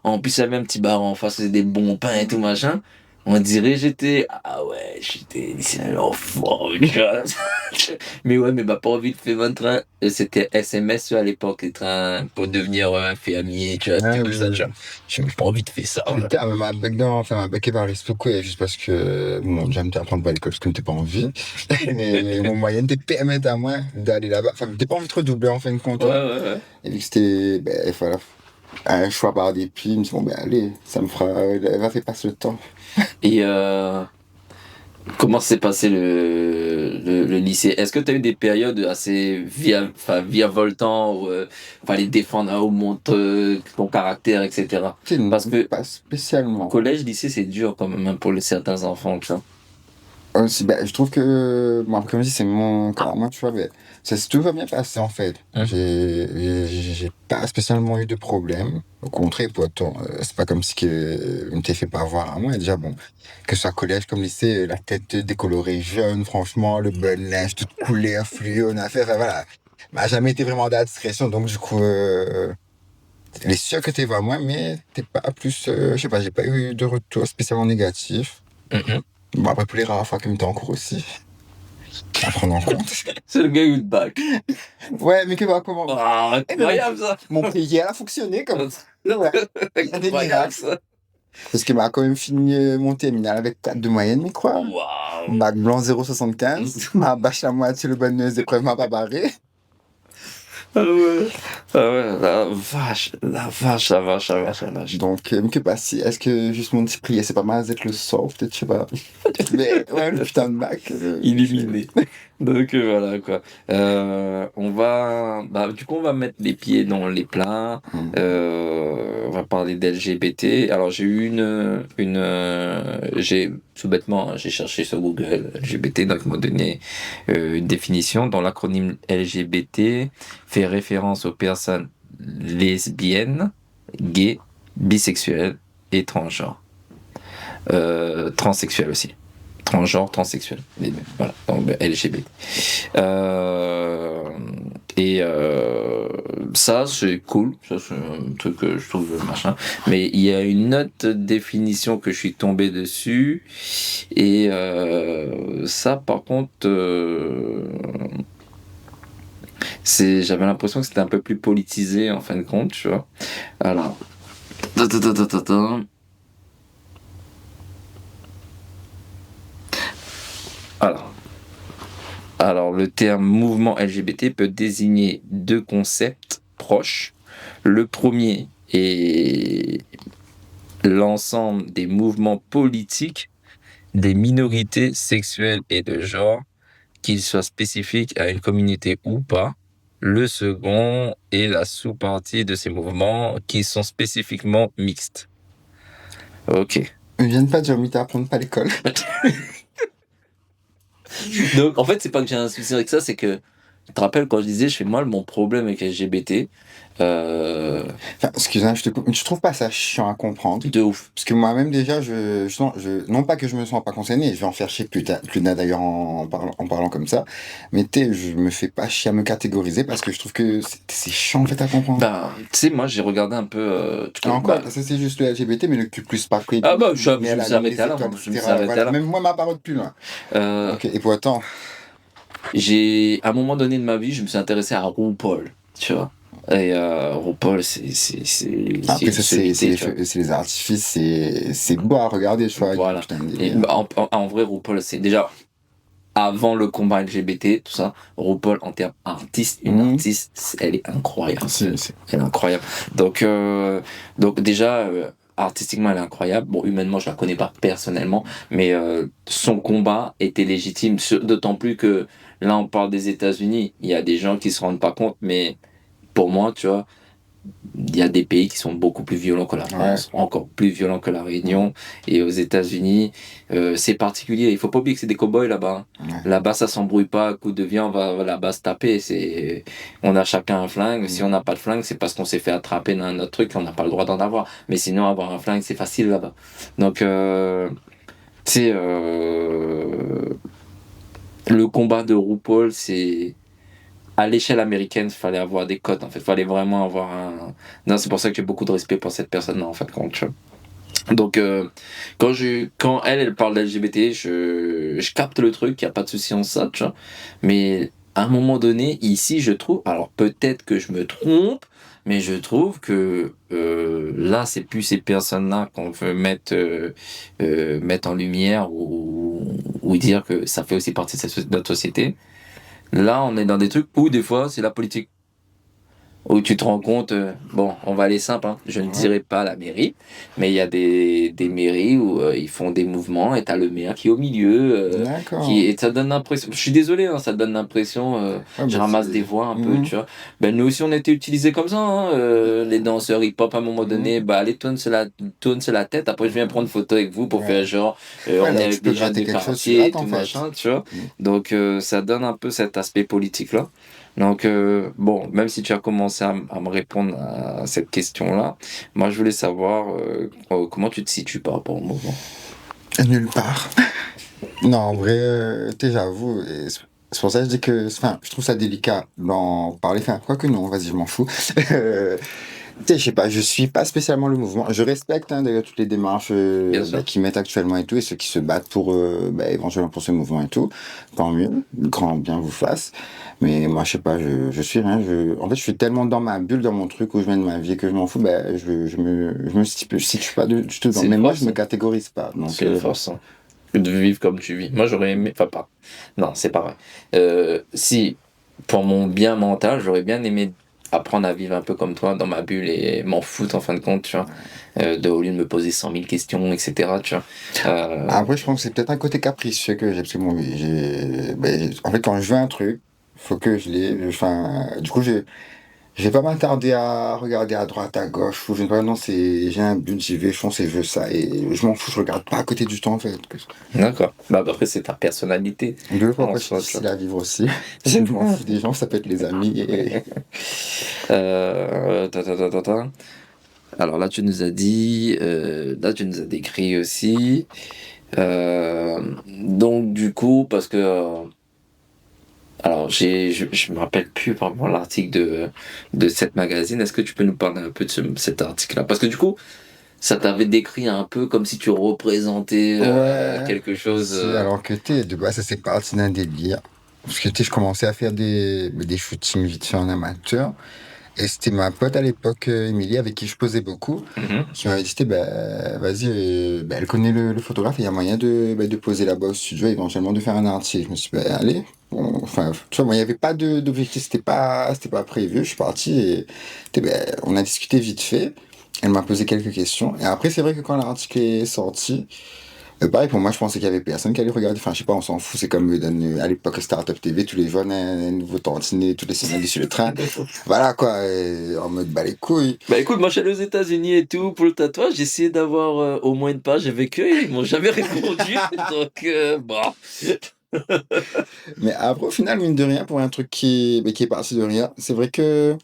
en plus, il y avait un petit bar en face, c'était des bons pains et tout machin. On dirait j'étais. Ah ouais, j'étais lycée à l'enfant, tu vois. Mais ouais, mais bah, pas envie de faire un train. C'était SMS à l'époque, les trains pour devenir infirmier, tu vois, Ah tout oui, ça, tu oui. vois. J'ai pas envie de faire ça. Voilà. Putain, mais ma bec dans, enfin, ma bec est par les quoi, juste parce que, bon, j'aime t'apprendre pas à l'école parce que t'es pas envie. Mais mon moyen de permettre à moi d'aller là-bas. Enfin, t'es pas envie de te redoubler en fin de compte, Ouais, hein. ouais, ouais. Et vu que c'était, ben, voilà, un choix par dépit, je me suis dit, bon, ben, allez, ça me fera, elle va faire passer le temps. Et comment s'est passé le lycée? Est-ce que tu as eu des périodes assez virevoltantes où fallait défendre à haut monte ton caractère, etc. Tu sais, Parce que pas spécialement. collège, lycée, c'est dur quand même, hein, pour certains enfants, tu vois. Aussi, ben, je trouve que, bon, comme je dis, c'est mon carrément, tu vois, ben, ça s'est toujours bien passé, en fait. Hein. J'ai pas spécialement eu de problème. Au contraire, pourtant, c'est pas comme si que, on t'ait fait pas voir à moi. Déjà, bon, que ce soit collège comme lycée, la tête décolorée jaune, franchement, le bon linge, toute couleur, fluo, on a fait, enfin, voilà. M'a jamais été vraiment dans la discrétion, donc, du coup, les sûr que t'es voir moi, mais t'es pas plus, je sais pas, j'ai pas eu de retour spécialement négatif. Mhm. Bon, après, pour les rares fois qu'il me t'en cours aussi, à prendre en compte. C'est le gars who's back. Ouais, mais que va comment? Ah, Eh, mais incroyable ça! mon prière a fonctionné comme. Ouais, il y a des Incroyable miracles. ça! Parce qu'il m'a quand même fini mon terminal avec 4 de moyenne, mais quoi? Waouh! Bac blanc 0,75. Ma bâche à moitié le bonne épreuve m'a pas barré. Ah ouais! Ah ouais, la vache, la vache, la vache, la vache. Donc, mais que pas si. Est-ce que juste mon petit prière, c'est pas mal d'être le soft, je sais pas. Mais ouais, le putain de bac. Illuminé. Donc voilà quoi. Du coup on va mettre les pieds dans les plats. Mm. On va parler d'LGBT. Alors j'ai eu j'ai tout bêtement j'ai cherché sur Google LGBT, donc ils m'ont donné une définition. Dans l'acronyme LGBT fait référence aux personnes lesbiennes, gays, bisexuelles et transgenres. Transsexuelles aussi. Transgenre, transsexuel. Les deux. Voilà, donc LGBT. Euh, Ça, c'est cool. Ça, c'est un truc que je trouve machin. Mais il y a une autre définition que je suis tombé dessus. Et ça, par contre, j'avais l'impression que c'était un peu plus politisé en fin de compte, tu vois. Alors. Ta, ta, ta, ta, ta, ta. Alors. Alors, le terme mouvement LGBT peut désigner deux concepts proches. Le premier est l'ensemble des mouvements politiques des minorités sexuelles et de genre, qu'ils soient spécifiques à une communauté ou pas. Le second est la sous-partie de ces mouvements qui sont spécifiquement mixtes. Ok. Ils viennent pas dire, mais t'apprends pas à l'école. Donc, en fait, c'est pas que j'ai un souci avec ça, c'est que, tu te rappelles quand je disais, je fais moi, mon problème avec LGBT, Enfin, excuse-moi, je te coupe, mais tu trouves pas ça chiant à comprendre? de ouf. Parce que moi-même, déjà, non pas que je me sens pas concerné, je vais en faire chier plus tard d'ailleurs en parlant comme ça, mais je me fais pas chier à me catégoriser parce que je trouve que c'est chiant en fait à comprendre. Ben, tu sais, moi, j'ai regardé un peu. Encore, ça c'est juste le LGBT, mais le Q plus pas pris. Ah bah, je Mais me la suis arrêté les là, étoiles, moi, je me etc. suis arrêté Voilà. là. Même moi, ma parole plus loin. Ok, et pourtant, À un moment donné de ma vie, je me suis intéressé à RuPaul, tu vois. Et RuPaul, c'est après une ça sommité, tu vois. c'est les artifices, c'est beau à regarder, tu vois. Voilà. Putain, de Et délire. en vrai, RuPaul, c'est déjà avant le combat LGBT, tout ça. RuPaul, en termes artiste, une Mhm. artiste, elle est incroyable. C'est- Elle est incroyable. Donc déjà, artistiquement, elle est incroyable. Bon, humainement, je la connais pas personnellement, mais son combat était légitime. D'autant plus que là, on parle des États-Unis. Il y a des gens qui se rendent pas compte, mais pour moi, tu vois, il y a des pays qui sont beaucoup plus violents que la Ouais. France, encore plus violents que la Réunion. Et aux États-Unis, c'est particulier. Il faut pas oublier que c'est des cow-boys là-bas. Ouais. Là-bas, ça s'embrouille pas. Coup de viande, on va là-bas se taper. On a chacun un flingue. Si on n'a pas de flingue, c'est parce qu'on s'est fait attraper dans un autre truc. On n'a pas le droit d'en avoir. Mais sinon, avoir un flingue, c'est facile là-bas. Donc, tu sais, le combat de RuPaul, c'est à l'échelle américaine, il fallait avoir des codes, en fait. Il fallait vraiment avoir un. Non, c'est pour ça que j'ai beaucoup de respect pour cette personne-là, en fait, compte, tu vois. Donc, quand elle parle d'LGBT, je capte le truc, il n'y a pas de souci en ça, tu vois. Mais à un moment donné, ici, je trouve, alors peut-être que je me trompe, mais je trouve que là, c'est plus ces personnes-là qu'on veut mettre en lumière ou dire que ça fait aussi partie de notre société. Là, on est dans des trucs où des fois, c'est la politique. Où tu te rends compte, bon, on va aller simple, hein. Je ne Ouais. dirai pas la mairie, mais il y a des mairies où ils font des mouvements et t'as le maire qui est au milieu, D'accord. et ça donne l'impression, je suis désolé, hein, ça donne l'impression, Ouais, je bah, ramasse c'est- des voix un peu, Mhm. tu vois. Ben, nous aussi, on a été utilisés comme ça, hein, les danseurs hip-hop, à un moment donné, Mhm. bah, allez, tourne sur la tête, après je viens prendre photo avec vous pour faire Ouais. genre, Ouais, on est là, tu avec peux des jeunes gratter de quelque chose, tu quartier et grattes tout en fait. machin, tu vois. Mhm. Donc, ça donne un peu cet aspect politique-là. Donc, bon, même si tu as commencé à me répondre à cette question-là, moi, je voulais savoir comment tu te situes par rapport au mouvement. Nulle part. Non, en vrai, tu sais, j'avoue, et c'est pour ça que je dis que, enfin, je trouve ça délicat d'en parler. Enfin, quoi que non, vas-y, je m'en fous. Tu sais, je sais pas, je suis pas spécialement le mouvement. Je respecte hein, d'ailleurs toutes les démarches Bien sûr. qu'ils mettent actuellement et tout, et ceux qui se battent pour éventuellement pour ce mouvement et tout. Tant mieux, grand bien vous fasse. Mais moi, je sais pas, je suis rien. En fait, je suis tellement dans ma bulle, dans mon truc où je mène ma vie que je m'en fous. Je me situe pas du tout dans. C'est une Mais moi, je force, me hein. catégorise pas. Donc, C'est une force, hein, que de vivre comme tu vis. Moi, j'aurais aimé. Enfin, pas. Non, c'est pas vrai. Si, pour mon bien mental, j'aurais bien aimé apprendre à vivre un peu comme toi dans ma bulle et m'en foutre en fin de compte, tu vois, au lieu de me poser 100 000 questions, etc., tu vois. Après, je pense que c'est peut-être un côté capricieux que j'ai, parce que bon, en fait, quand je veux un truc, faut que je l'ai. Enfin, du coup, j'ai pas m'attarder à regarder à droite, à gauche. Ou je ne sais pas, non, j'ai un but, j'y vais, je fonce et je veux ça. Et je m'en fous, je regarde pas à côté du temps, en fait. D'accord. Bah, après, c'est ta personnalité Deux fois, en après, c'est soi, tu vois. difficile à vivre aussi. Je m'en fous des gens, ça peut être les amis. Et... Ta. Alors là, tu nous as décrit aussi. Donc, du coup, parce que, alors, je me rappelle plus vraiment l'article de cette magazine. Est-ce que tu peux nous parler un peu de cet article-là? Parce que du coup, ça t'avait décrit un peu comme si tu représentais Ouais, quelque chose. si, alors que de base, ça c'est parti d'un délire. Parce que je commençais à faire des shootings vite fait en amateur. Et c'était ma pote à l'époque, Émilie, avec qui je posais beaucoup, Mhm. qui m'avait dit, bah, vas-y, elle connaît le photographe, et il y a moyen de poser là-bas au studio, éventuellement de faire un article. Je me suis dit, bah, allez. Bon, enfin, tu vois, moi, il n'y avait pas d'objectif, c'était pas prévu. Je suis parti et on a discuté vite fait. Elle m'a posé quelques questions. Et après, c'est vrai que quand l'article est sorti, pareil, pour moi, je pensais qu'il y avait personne qui allait regarder. Enfin, je sais pas, on s'en fout. C'est comme à l'époque Startup TV, tous les jeunes, un nouveau tantinet, tous les samedis sur le train. Voilà, quoi, en mode, bah, les couilles. Bah écoute, moi je suis allé aux États-Unis et tout pour le tatouage, j'ai essayé d'avoir au moins une page avec eux, ils m'ont jamais répondu, donc bon. Mais après, au final, mine de rien, pour un truc qui est parti de rien, c'est vrai que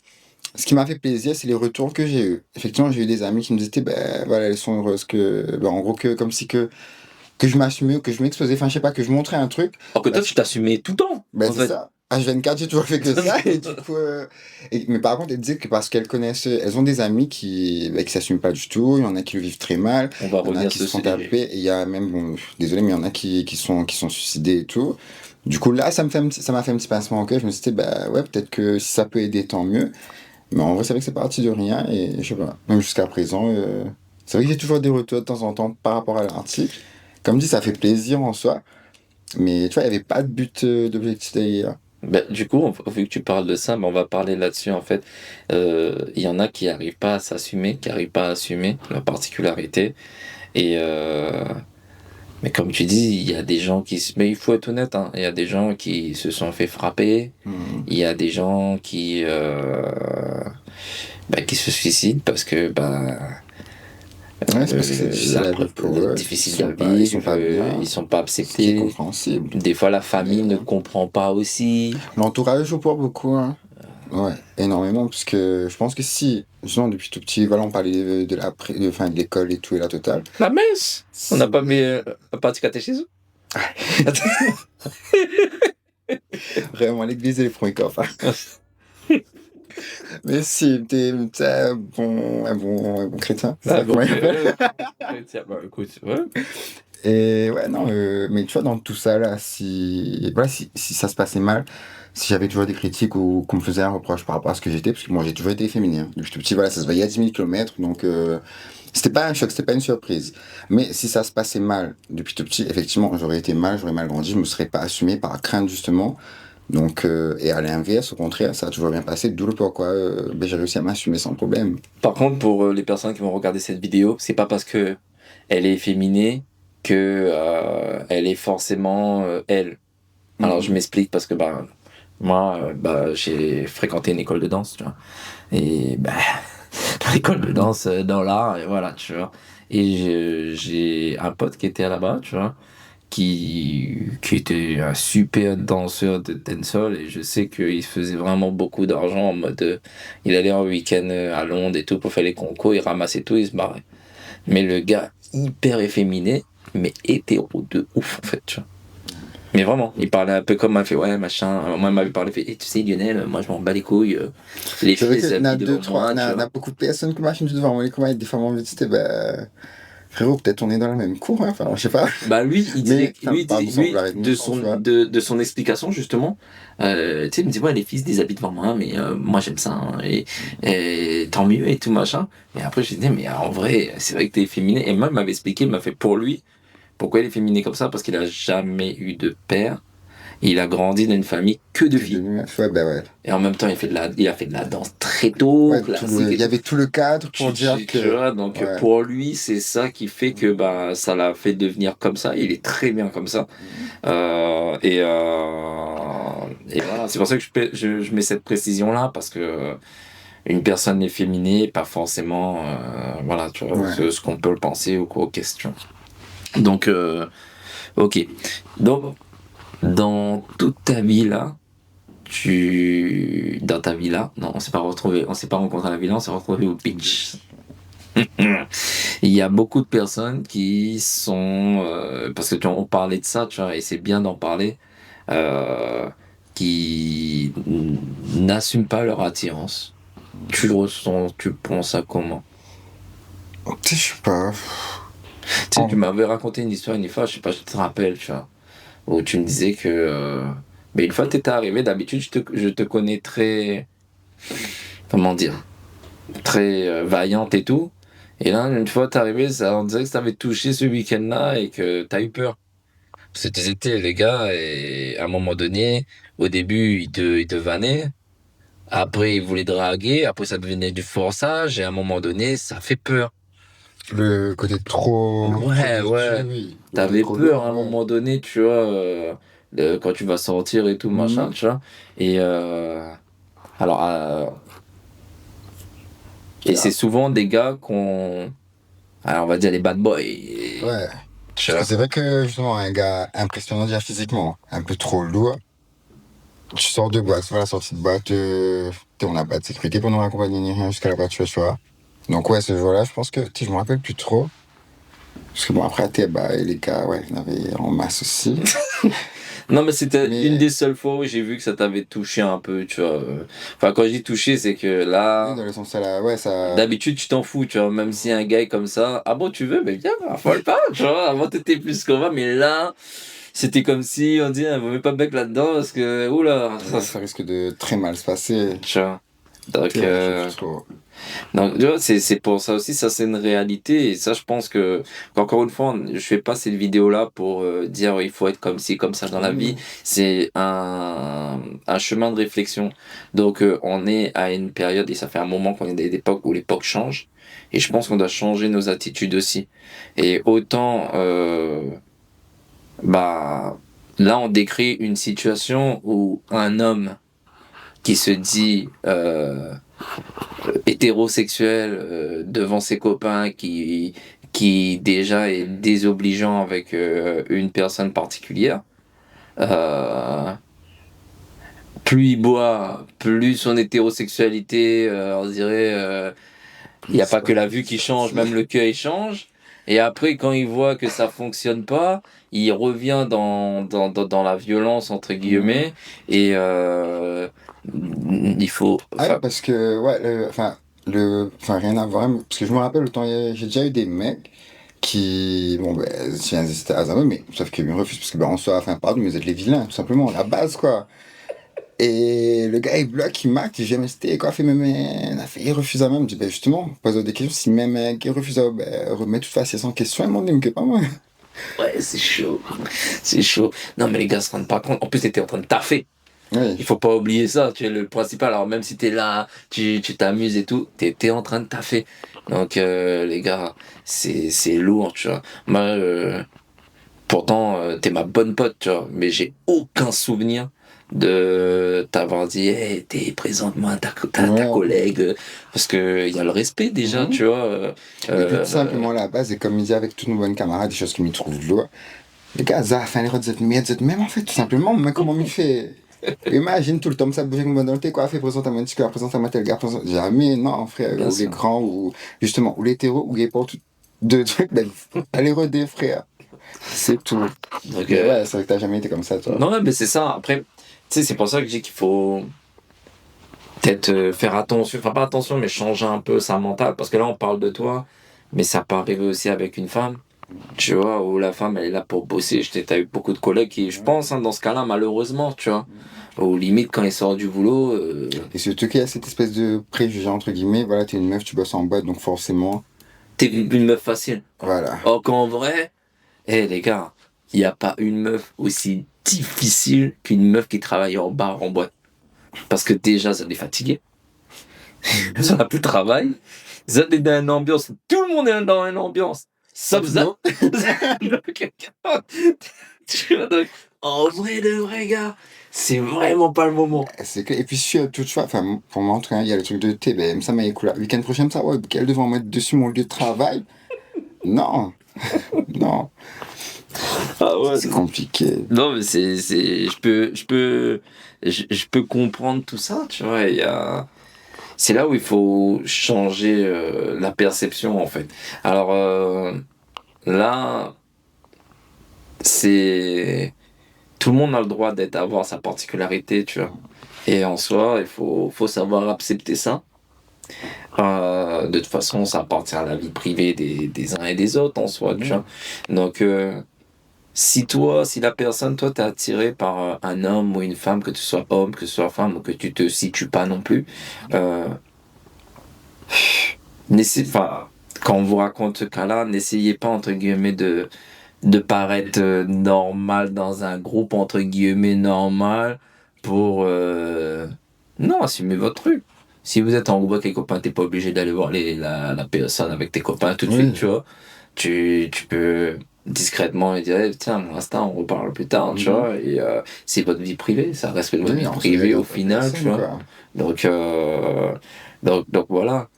ce qui m'a fait plaisir, c'est les retours que j'ai eus. Effectivement, j'ai eu des amis qui me disaient, ben voilà, elles sont heureuses en gros, comme si que je m'assumais ou que je m'exposais, enfin, je sais pas, que je montrais un truc. Alors que Bah, toi tu t'assumais tout le temps, Ben en c'est fait. ça. H24, j'ai toujours fait que ça. Et du coup, mais par contre, elles disaient que parce qu'elles connaissent, elles ont des amis qui s'assument pas du tout. Il y en a qui le vivent très mal. On va Il y en a revenir qui sur se ce font sujet. taper. Et il y a même, bon, désolé, mais il y en a qui sont suicidés et tout. Du coup, là, ça m'a fait un petit pincement au cœur. Je me suis dit, bah ouais, peut-être que si ça peut aider, tant mieux. Mais en vrai, c'est vrai que c'est parti de rien. Et je sais pas, même jusqu'à présent, c'est vrai que j'ai toujours des retours de temps en temps par rapport à l'article. Comme dit, ça fait plaisir en soi. Mais tu vois, il n'y avait pas de but, d'objectif derrière. Bah, du coup, vu que tu parles de ça, bah, on va parler là-dessus en fait. Il y en a qui arrivent pas à s'assumer, qui arrivent pas à assumer leur particularité. Et mais comme tu dis, il y a des gens mais il faut être honnête, hein, il y a des gens qui se sont fait frapper. Hmm. Il y a des gens qui se suicident parce que Ouais, c'est parce que c'est difficile à vivre pour eux. difficile à Ils sont vivre, pas bien, ils sont pas ce qui est acceptés. compréhensible. Des fois, la Mais famille ne comprend pas aussi. l'entourage joue pour beaucoup, hein. Ouais, énormément, parce que je pense que si, justement, depuis tout petit, voilà, on parlait enfin, de l'école et tout, et la totale. La messe! On n'a Si, pas mis un parti catéchisme? vraiment, l'église et les premiers coffres. Mais si, t'es un bon chrétien, c'est Ah, ça bon, comment il appelle. tiens, bah, écoute, ouais. Et ouais, non, mais tu vois, dans tout ça, là, si ça se passait mal, si j'avais toujours des critiques ou qu'on me faisait un reproche par rapport à ce que j'étais, parce que moi, j'ai toujours été féminin. Depuis tout petit, voilà, ça se voyait à 10 000 kilomètres, donc c'était pas un choc, c'était pas une surprise. Mais si ça se passait mal depuis tout petit, effectivement, j'aurais été mal, j'aurais mal grandi, je me serais pas assumé par crainte, justement. Donc, et à l'inverse, au contraire, ça a toujours bien passé, d'où le pourquoi j'ai réussi à m'assumer sans problème. Par contre, pour les personnes qui vont regarder cette vidéo, c'est pas parce que elle est efféminée que elle est forcément elle. Alors je Mhm. m'explique parce que moi j'ai fréquenté une école de danse, tu vois. Et l'école de danse dans l'art et voilà, tu vois. Et j'ai un pote qui était là-bas, tu vois, qui était un super danseur de dancehall et je sais qu'il faisait vraiment beaucoup d'argent en mode il allait en week-end à Londres et tout pour faire les concours, il ramassait tout, il se barrait. Mais le gars hyper efféminé, mais hétéro de ouf en fait, tu vois. Mais vraiment, il parlait un peu comme il fait ouais machin. Moi il m'avait parlé, il fait tu sais Lionel, moi je m'en bats les couilles, les C'est filles vrai elles qu'il y en a s'habillent deux, devant trois, moi, tu il y en vois. a beaucoup de personnes qui marchent devant moi, comment des fois envie de dire, bah, frérot, peut-être on est dans la même cour, hein, enfin, je sais pas. Bah lui, il Mais, disait, enfin, pardon, sans lui vouloir être de méchant, tu son vois. de son explication justement, tu sais, il me dit ouais les filles se déshabillent devant moi, mais moi j'aime ça hein, et tant mieux et tout machin. Et après je lui dis mais en vrai c'est vrai que t'es féminin et moi il m'avait expliqué, il m'a fait pour lui pourquoi il est féminin comme ça parce qu'il a jamais eu de père Il a grandi dans une famille que de filles. Ouais, ben ouais. Et en même temps, il a fait de la danse très tôt, Ouais, classique. il y avait tout le cadre pour dire Tu que. vois, donc Ouais. pour lui, c'est ça qui fait que bah, ça l'a fait devenir comme ça. Il est très bien comme ça. Et voilà, c'est pour ça que je mets cette précision-là, parce que une personne efféminée, pas forcément voilà, tu vois, Ouais. ce qu'on peut le penser aux questions. Donc, ok. Donc, dans toute ta vie là, dans ta villa, non, on s'est pas rencontré à la villa, on s'est retrouvé au beach. Il y a beaucoup de personnes qui sont, parce que on parlait de ça, tu vois, et c'est bien d'en parler, euh, qui n'assument pas leur attirance. Tu le ressens, tu penses à comment? Tu sais, je sais pas. Tu sais, tu m'avais raconté une histoire une fois, je sais pas, je te rappelle, tu vois, où tu me disais que, mais une fois que t'étais arrivé, d'habitude, je te connais très, comment dire, très vaillante et tout. Et là, une fois t'es arrivé, on dirait que ça t'avait touché ce week-end-là et que t'as eu peur. C'était les gars, et à un moment donné, au début, ils te vannaient. Après, ils voulaient draguer. Après, ça devenait du forçage. Et à un moment donné, ça fait peur. Le côté trop. Ouais, ouais. Oui. Le côté T'avais trop peur lourd, à un ouais. moment donné, tu vois, quand tu vas sortir et tout, machin, Mhm. tu vois. Et, alors, et c'est souvent des gars alors, on va dire les bad boys. Ouais. Tu Parce que vois. c'est vrai que justement, un gars impressionnant déjà physiquement, un peu trop lourd, tu sors de boîte, voilà, la sortie de boîte, on n'a pas de sécurité pour nous raccompagner ni rien jusqu'à la voiture, tu vois. Donc ouais, ce jour-là, je pense que, tu sais, je me rappelle plus trop. Parce que bon, après, à Théba, et les gars, ouais, il y en avait en masse aussi. Non, mais c'était une Mais, des seules fois où j'ai vu que ça t'avait touché un peu, tu vois. Enfin, quand je dis touché, c'est que oui, là, dans le sens, ça, là, ouais, ça. d'habitude, tu t'en fous, tu vois. Même si un gars est comme ça, ah bon, tu veux, mais viens, affole pas, tu vois. Avant, t'étais plus qu'on va, mais là, c'était comme si on dit, vaut mieux pas bec là-dedans parce que, oula, Ouais, ça risque de très mal se passer. tu vois. Donc, Ouais, je sais plus trop. donc, tu vois, c'est pour ça aussi, ça c'est une réalité. Et ça, je pense que, encore une fois, je fais pas cette vidéo-là pour dire il faut être comme ci, comme ça dans la vie. C'est un chemin de réflexion. Donc, on est à une période, et ça fait un moment qu'on est à l'époque où l'époque change. Et je pense qu'on doit changer nos attitudes aussi. Et autant, bah, là, on décrit une situation où un homme qui se dit hétérosexuel devant ses copains, qui déjà est désobligeant avec une personne particulière. Euh, Plus il boit, plus son hétérosexualité, on dirait, il n'y a pas que la vue qui change, même le cœur il change. Et après, quand il voit que ça fonctionne pas, il revient dans la violence, entre guillemets, et il faut... Ah oui, Enfin, parce que, ouais, enfin, rien à voir, parce que je me rappelle, j'ai déjà eu des mecs qui, bon, ben, c'était hasardeux, mais sauf qu'ils me refusent, parce que, ben, en soi, enfin, pardon, mais vous êtes les vilains, tout simplement, la base, quoi. Et le gars, il bloque, il marque, il dit, mais c'était quoi, fait même, il refuse à même, je dis, ben, justement, pose des questions, si même, il refuse à, ben, remettre toute façon sans question, il m'en dit, mais que pas moi. ouais, c'est chaud. C'est chaud. Non, mais les gars se rendent pas compte. En plus, t'étais en train de taffer. Il Oui, faut pas oublier ça. Tu es le principal. Alors, même si t'es là, tu t'amuses et tout, t'es en train de taffer. Donc, les gars, c'est lourd, tu vois. Moi, pourtant, t'es ma bonne pote, tu vois. Mais j'ai aucun souvenir de t'avoir dit, hey, présente-moi ta ouais. collègue. Parce que il y a le respect déjà, Mhm. tu vois. Et puis, tout Euh, simplement, la base, et comme il dit avec tous nos bons camarades, des choses qui me trouvent lourd. Les gars, ça, enfin, les rods, même en fait, tout simplement, mais comment il fait? Imagine tout le temps, ça bouge comme dans le thé, quoi, fait, présente à mon petit cœur, présente à ma tel gars, présente. Jamais, non, frère, bien ou les sûr. grands, ou justement, ou les hétéros, ou les portes de trucs, ben, allez roder, frère. C'est tout. Donc, Mais ouais, c'est vrai que t'as jamais été comme ça, toi. non, ouais, mais c'est ça. Après, tu sais, c'est pour ça que je dis qu'il faut peut-être faire attention, enfin pas attention, mais changer un peu sa mentale. Parce que là, on parle de toi, mais ça peut arriver aussi avec une femme. Tu vois, où la femme, elle est là pour bosser. T'as eu beaucoup de collègues qui, je pense, hein, dans ce cas-là, malheureusement, tu vois, au limite, quand ils sortent du boulot, Et surtout qu'il y a cette espèce de préjugé, entre guillemets, voilà, t'es une meuf, tu bosses en boîte, donc forcément, t'es une meuf facile. voilà. Or qu'en vrai, les gars, il n'y a pas une meuf aussi difficile qu'une meuf qui travaille en bar, en boîte. Parce que déjà, ça les fatiguait. Ça n'a plus de travail. Ça est dans une ambiance. Tout le monde est dans une ambiance. Sauf ça. Donc, en vrai de vrai, gars, c'est vraiment pas le moment. C'est que, et puis toutefois, enfin, pour moi, en tout cas, il y a le truc de TBM, ça m'a écoulé. Le week-end prochain, ça, ouais, qu'elle devait en mettre dessus mon lieu de travail. Non, non, Ah ouais. c'est compliqué. Non, mais je peux comprendre tout ça, tu vois. C'est là où il faut changer la perception, en fait. Alors là, c'est tout le monde a le droit d'avoir sa particularité, tu vois. Et en soi, il faut savoir accepter ça. De toute façon, ça appartient à la vie privée des uns et des autres en soi, tu vois. Donc, si la personne, toi, t'es attiré par un homme ou une femme, que tu sois homme, que tu sois femme, ou que tu te situes pas non plus, enfin, quand on vous raconte ce cas-là, n'essayez pas, entre guillemets, de paraître normal dans un groupe, entre guillemets, normal, pour... Non, assumez votre truc. Si vous êtes en groupe avec les copains, t'es pas obligé d'aller voir la personne avec tes copains tout de suite, tu vois. Tu peux discrètement lui dire, hey, tiens, mon instant, on reparle plus tard, tu vois. Et c'est votre vie privée, ça reste votre vie privée au final, tu vois. Donc, voilà.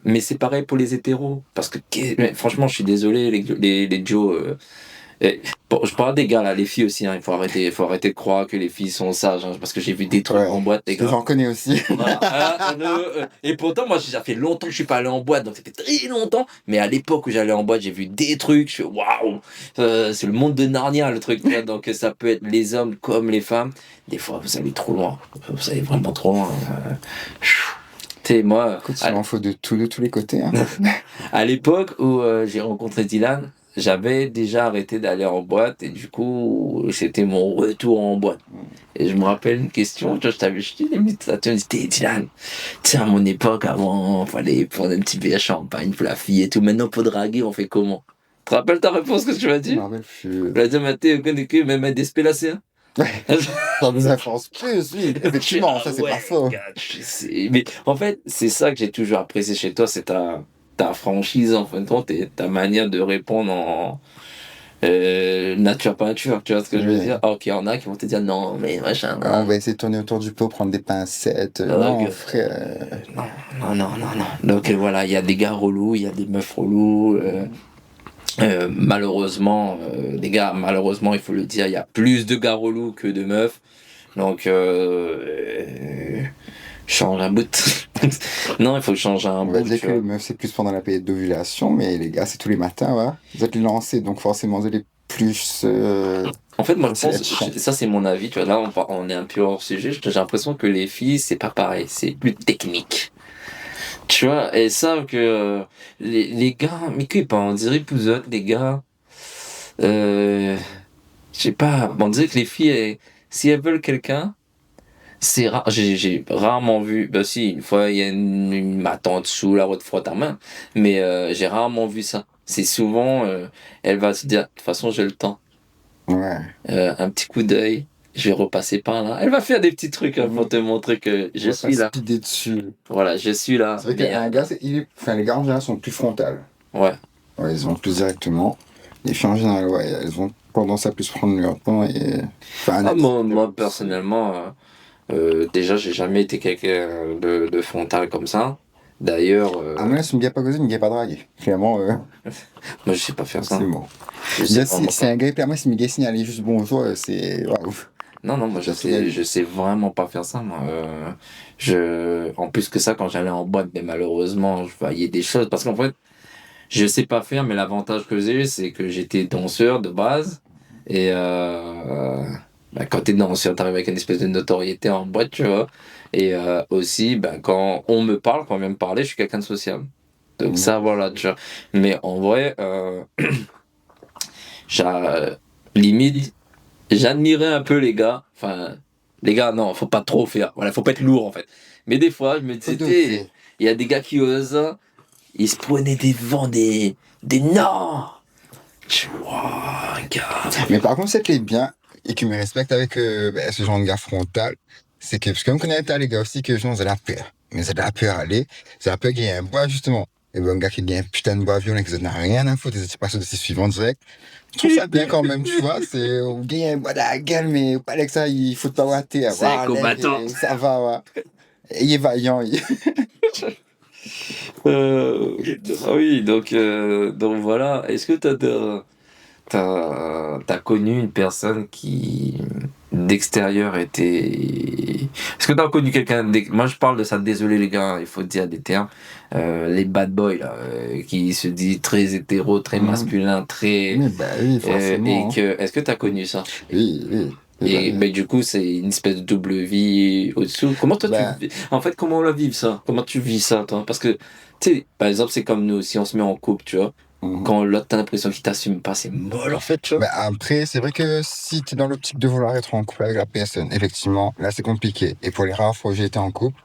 Mais c'est pareil pour les hétéros. Parce que, mais franchement, je suis désolé, les Joe. Bon, je parle des gars là, les filles aussi, hein, il faut arrêter de croire que les filles sont sages, hein, parce que j'ai vu des trucs en boîte, les gars. J'en connais aussi. Voilà. Et pourtant, moi, ça fait longtemps que je suis pas allé en boîte, donc ça fait très longtemps. Mais à l'époque où j'allais en boîte, j'ai vu des trucs, je fais waouh, c'est le monde de Narnia, le truc. Donc ça peut être les hommes comme les femmes. Des fois, vous allez trop loin. Vous allez vraiment trop loin. Moi, écoute, il en faut de tous les côtés. Hein. À l'époque où j'ai rencontré Dylan, j'avais déjà arrêté d'aller en boîte et du coup, c'était mon retour en boîte. Et je me rappelle une question, je dit Dylan, tiens, à mon époque, avant, fallait prendre un petit verre de champagne pour la fille et tout. Maintenant, pour draguer, on fait comment? Tu te rappelles ta réponse que tu m'as dit? Je me rappelle plus. Tu as dit, Mathieu, que même un despélacé, hein? Ça nous influence plus, oui. Effectivement, ça, c'est pas faux. Mais en fait, c'est ça que j'ai toujours apprécié chez toi, c'est ta franchise, en fin de compte, et ta manière de répondre en nature peinture, tu vois ce que je veux dire? Ok, il y en a qui vont te dire non, mais machin. On va essayer de tourner autour du pot, prendre des pincettes. Non, frère. Non. Donc voilà, il y a des gars relous, il y a des meufs relous. Malheureusement, les gars, malheureusement, il faut le dire, il y a plus de gars relous que de meufs. Donc, change un bout. Non, il faut changer un bout. On va dire que les meufs, c'est plus pendant la période d'ovulation, mais les gars, c'est tous les matins, ouais. Vous êtes lancés, donc forcément, vous allez plus. En fait, moi, je pense, ça, c'est mon avis, tu vois. Là, on est un peu hors sujet. J'ai l'impression que les filles, c'est pas pareil, c'est plus technique. Tu vois, elles savent que les gars, mais que pas, on dirait plus les gars. Je sais pas, on dirait que les filles, si elles veulent quelqu'un, c'est rare. J'ai rarement vu. Bah si, une fois, il y a ma tante sous la route frotte à main, mais j'ai rarement vu ça. C'est souvent, elle va se dire, de toute façon, j'ai le temps. Ouais. Un petit coup d'œil. Je vais repasser par là. Elle va faire des petits trucs pour te montrer que je suis là. Dessus. Voilà, je suis là. C'est vrai qu'un gars, les gars en général sont plus frontales. Ouais. Ouais, ils vont plus directement. Les filles en général, ouais, elles ont tendance à plus prendre leur temps et. Moi, personnellement, déjà, j'ai jamais été quelqu'un de frontal comme ça. D'ailleurs. Moi, si me gars pas causé, me gars pas dragué. Clairement, moi, je sais pas faire ça. C'est bon. C'est un gars, clairement, si me gars signaler juste bonjour, c'est. Ouais, ouf. Non, moi je sais vraiment pas faire ça, moi. En plus que ça, quand j'allais en boîte, mais malheureusement, je voyais des choses. Parce qu'en fait, je sais pas faire, mais l'avantage que j'ai, c'est que j'étais danseur de base. Et quand t'es danseur, t'arrives avec une espèce de notoriété en boîte, tu vois. Et aussi, quand on me parle, quand on vient me parler, je suis quelqu'un de sociable. Donc ça, voilà, tu vois. Mais en vrai, limite, j'admirais un peu les gars. Enfin, les gars, non, faut pas trop faire. Voilà, faut pas être lourd en fait. Mais des fois, je me disais, il y a des gars qui osent, ils se prenaient devant des non. Tu vois, gars. Mais par contre, c'est que les bien, et qui me respectent avec ce genre de gars frontal, c'est que, parce que je connais les gars aussi que, genre, j'ai la peur. Mais j'ai la peur aller, j'ai la peur qu'il y ait un bois, justement. Et ben, un gars qui a un putain de bois violent, qui n'a rien à foutre, c'est pas sur le suivant direct. Je trouve ça bien quand même, tu vois, c'est, on gagne un bois dans la gueule, mais pas avec ça, il faut pas water. C'est un combattant. Ça va, ouais. Il est vaillant, Ah oui, donc voilà. Est-ce que t'as connu une personne qui, d'extérieur, était... Est-ce que t'as connu quelqu'un... Moi, je parle de ça, désolé les gars, il faut dire des termes. Les bad boys, là, qui se disent très hétéro, très masculin, très... Mais bah oui, forcément. Est-ce que t'as connu ça? Oui, oui. Et ben, du coup, c'est une espèce de double vie au-dessous. Comment toi, en fait, comment on la vit ça? Comment tu vis ça, toi? Parce que, tu sais, par exemple, c'est comme nous, si on se met en couple, tu vois, quand l'autre, t'as l'impression qu'il t'assume pas, c'est molle, en fait, tu vois. Bah après, c'est vrai que si tu es dans l'optique de vouloir être en couple avec la personne, effectivement, là, c'est compliqué. Et pour les rares fois où j'ai été en couple,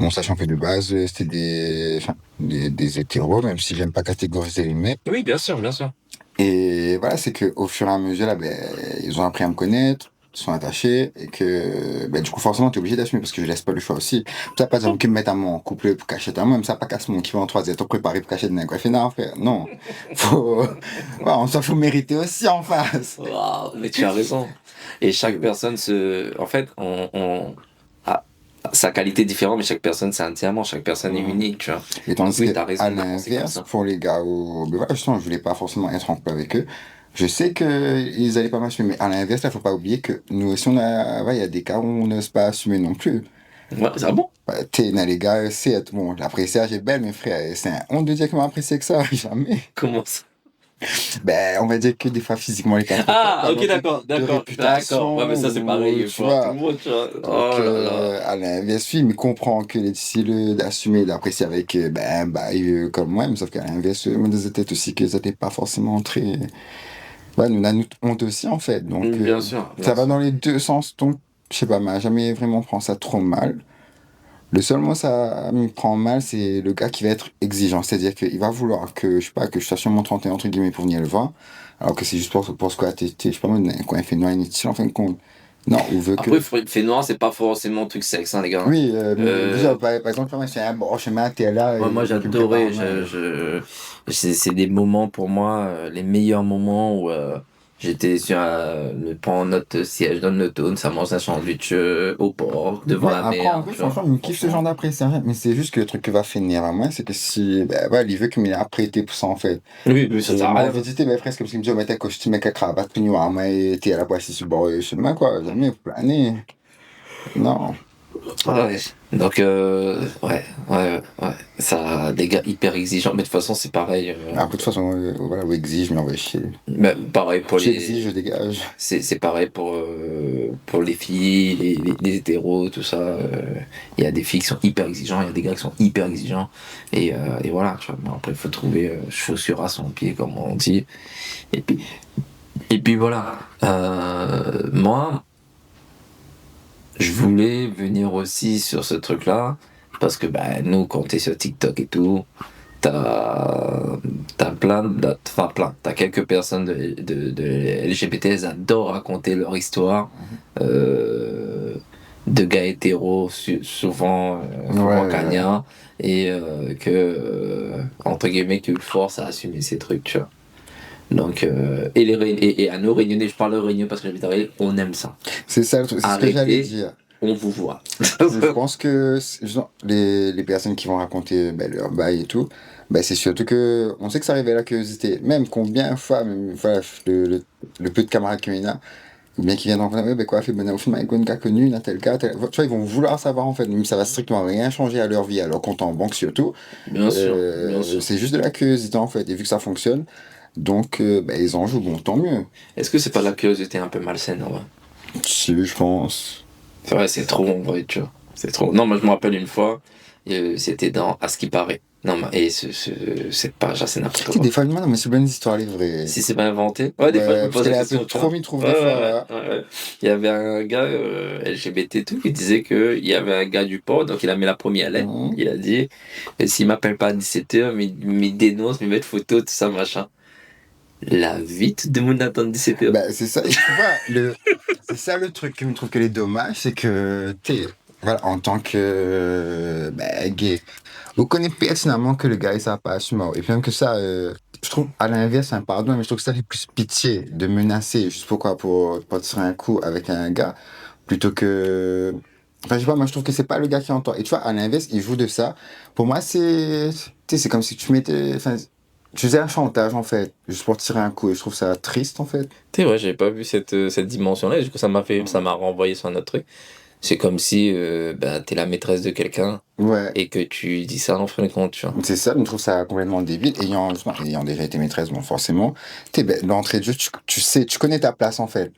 bon, sachant que de base, c'était des hétéros, même si j'aime pas catégoriser les mecs. Oui, bien sûr, bien sûr. Et voilà, c'est qu'au fur et à mesure, là, ben, ils ont appris à me connaître, ils sont attachés, et que, ben, du coup, forcément, t'es obligé d'assumer, parce que je laisse pas le choix aussi. Tu pas exemple, qui me mettent à moi en couple pour cacher à moi, même ça, pas casse mon qui va en troisième, t'es préparé pour cacher de nègre. Fait, non, frère, non. Faut, ouais, on s'en faut mériter aussi en face. Waouh, mais tu as raison. Et chaque personne en fait, on a sa qualité différente, mais chaque personne, c'est un diamant, chaque personne est unique, tu vois. Et tandis Oui, que, t'as raison. à l'inverse, pour les gars où, ben voilà, justement, je voulais pas forcément être en couple avec eux. Je sais qu'ils allaient pas m'assumer, mais à l'inverse, il faut pas oublier que nous aussi, ouais, il y a des cas où on n'ose pas assumer non plus. Ouais, c'est bon. Les gars, c'est, bon, l'appréciage est belle, mes frères, c'est un honte de dire qu'ils m'ont apprécié que ça, jamais. Comment ça? Ben, on va dire que des fois, physiquement, les gars. Ah, ok, d'accord. Ouais, mais ça, c'est pareil, tu pour tout le vois. monde, tu vois. Donc, Oh là là. à l'inverse, oui, mais comprend que les difficile d'assumer, d'apprécier avec, comme moi, mais sauf qu'à l'inverse, moi, des têtes aussi qu'ils n'étaient pas forcément très. Ouais, nous, on a notre honte aussi, en fait. Donc, Bien sûr. ça va dans les deux sens. Donc, je sais pas, mais jamais vraiment prend ça trop mal. Le seul moi, ça me prend mal, c'est le gars qui va être exigeant. C'est-à-dire qu'il va vouloir que, je sais pas, que je sois sur mon 31, entre guillemets, pour venir le voir. Alors que c'est juste pour ce quoi, je sais pas, moi, quand il fait noir inutile, en fin de compte. Non, on veut que. Après, fait noir, c'est pas forcément un truc sexe, hein, les gars. Oui, mais déjà, par exemple, moi, c'est un bon chemin, t'es là. Moi, tu me j'adorais. prépares, C'est des moments pour moi, les meilleurs moments où j'étais prendre notre siège dans l'autône, ça mange un sandwich au port, devant ouais, la après, mer. en vrai, Tu vois. franchement, il me kiffe ce genre d'après, c'est vrai. Mais c'est juste que le truc qui va finir à moi, c'est que si, ben, ouais, il veut qu'il m'ait apprêté pour ça, en fait. Oui, oui, ça Et sert à moi, rien. en vérité, ben, presque comme si me dit, oh, mais t'as costume avec un cravate, tout noir, mais t'es à la poisse sur le bord, chemin, quoi. Jamais planer. Non. Ouais. Donc, ouais. Ça, des gars hyper exigeants. Mais de toute façon, c'est pareil. Après, de toute façon, voilà, vous exige, mais on va chier. Mais pareil pour J'exige, je dégage. C'est pareil pour les filles, les hétéros, tout ça. Il y a des filles qui sont hyper exigeants, il y a des gars qui sont hyper exigeants. Et voilà, tu vois. Mais après, il faut trouver chaussure à son pied, comme on dit. Et puis voilà. Moi, je voulais venir aussi sur ce truc-là, parce que bah, nous, quand t'es sur TikTok et tout, t'as t'as quelques personnes de LGBT, elles adorent raconter leur histoire de gars hétéros, souvent cagnards, et entre guillemets, qui le force à assumer ces trucs, tu vois. Donc, et à nos Réunionnais, je parle de Réunion parce que j'habite à Réunion, on aime ça. C'est ça le truc, c'est ce que j'allais dire. On vous voit. Je pense que genre, les personnes qui vont raconter leur bail et tout, c'est surtout que on sait que ça révèle la curiosité. Même combien de fois, même, voilà, le peu de camarades qu'il y a, ou bien qui viennent rencontrer, quoi, fait au film avec un gars connu, un tel gars, tu vois, ils vont vouloir savoir en fait, même ça va strictement rien changer à leur vie, à leur compte en banque surtout. Bien sûr. C'est juste de la curiosité en fait, et vu que ça fonctionne, donc ils en jouent, bon, tant mieux. Est-ce que c'est pas la curiosité un peu malsaine en vrai? Si, je pense. C'est vrai, c'est trop en vrai, tu vois. C'est trop. Non, moi je me rappelle une fois, c'était dans À ce qui paraît. Non, mais cette page, c'est n'importe quoi. Des fois, non, mais c'est bien une histoire, les vraies. Si c'est pas inventé. Ouais, des fois, je me pose la question. Trop mis trouve des fois. Ouais. Il y avait un gars LGBT tout qui disait qu'il y avait un gars du port, donc il a mis la première lettre. Il a dit s'il m'appelle pas à 17h, mais il dénonce, il met de photos, tout ça, machin. La vite de mon attente 17 heures. Bah, c'est ça, et tu vois, c'est ça le truc que je trouve que les dommages, c'est que, tu sais, voilà, en tant que gay, vous connaissez personnellement que le gars, il s'est pas assumé. Et puis même que ça, je trouve, à l'inverse, un pardon, mais je trouve que ça fait plus pitié de menacer, juste pourquoi, pour tirer un coup avec un gars, plutôt que. Enfin, je sais pas, moi je trouve que c'est pas le gars qui entend. Et tu vois, à l'inverse, il joue de ça. Pour moi, c'est. Tu sais, c'est comme si tu mettais. Enfin, tu faisais un chantage, en fait, juste pour tirer un coup. Et je trouve ça triste, en fait. Tu sais, ouais, j'avais pas vu cette dimension-là, et du coup, ça m'a renvoyé sur un autre truc. C'est comme si t'es la maîtresse de quelqu'un Ouais. et que tu dis ça en fin de compte, tu vois. C'est ça, je trouve ça complètement débile. Ayant déjà été maîtresse, bon, forcément, l'entrée de jeu, tu sais, tu connais ta place, en fait.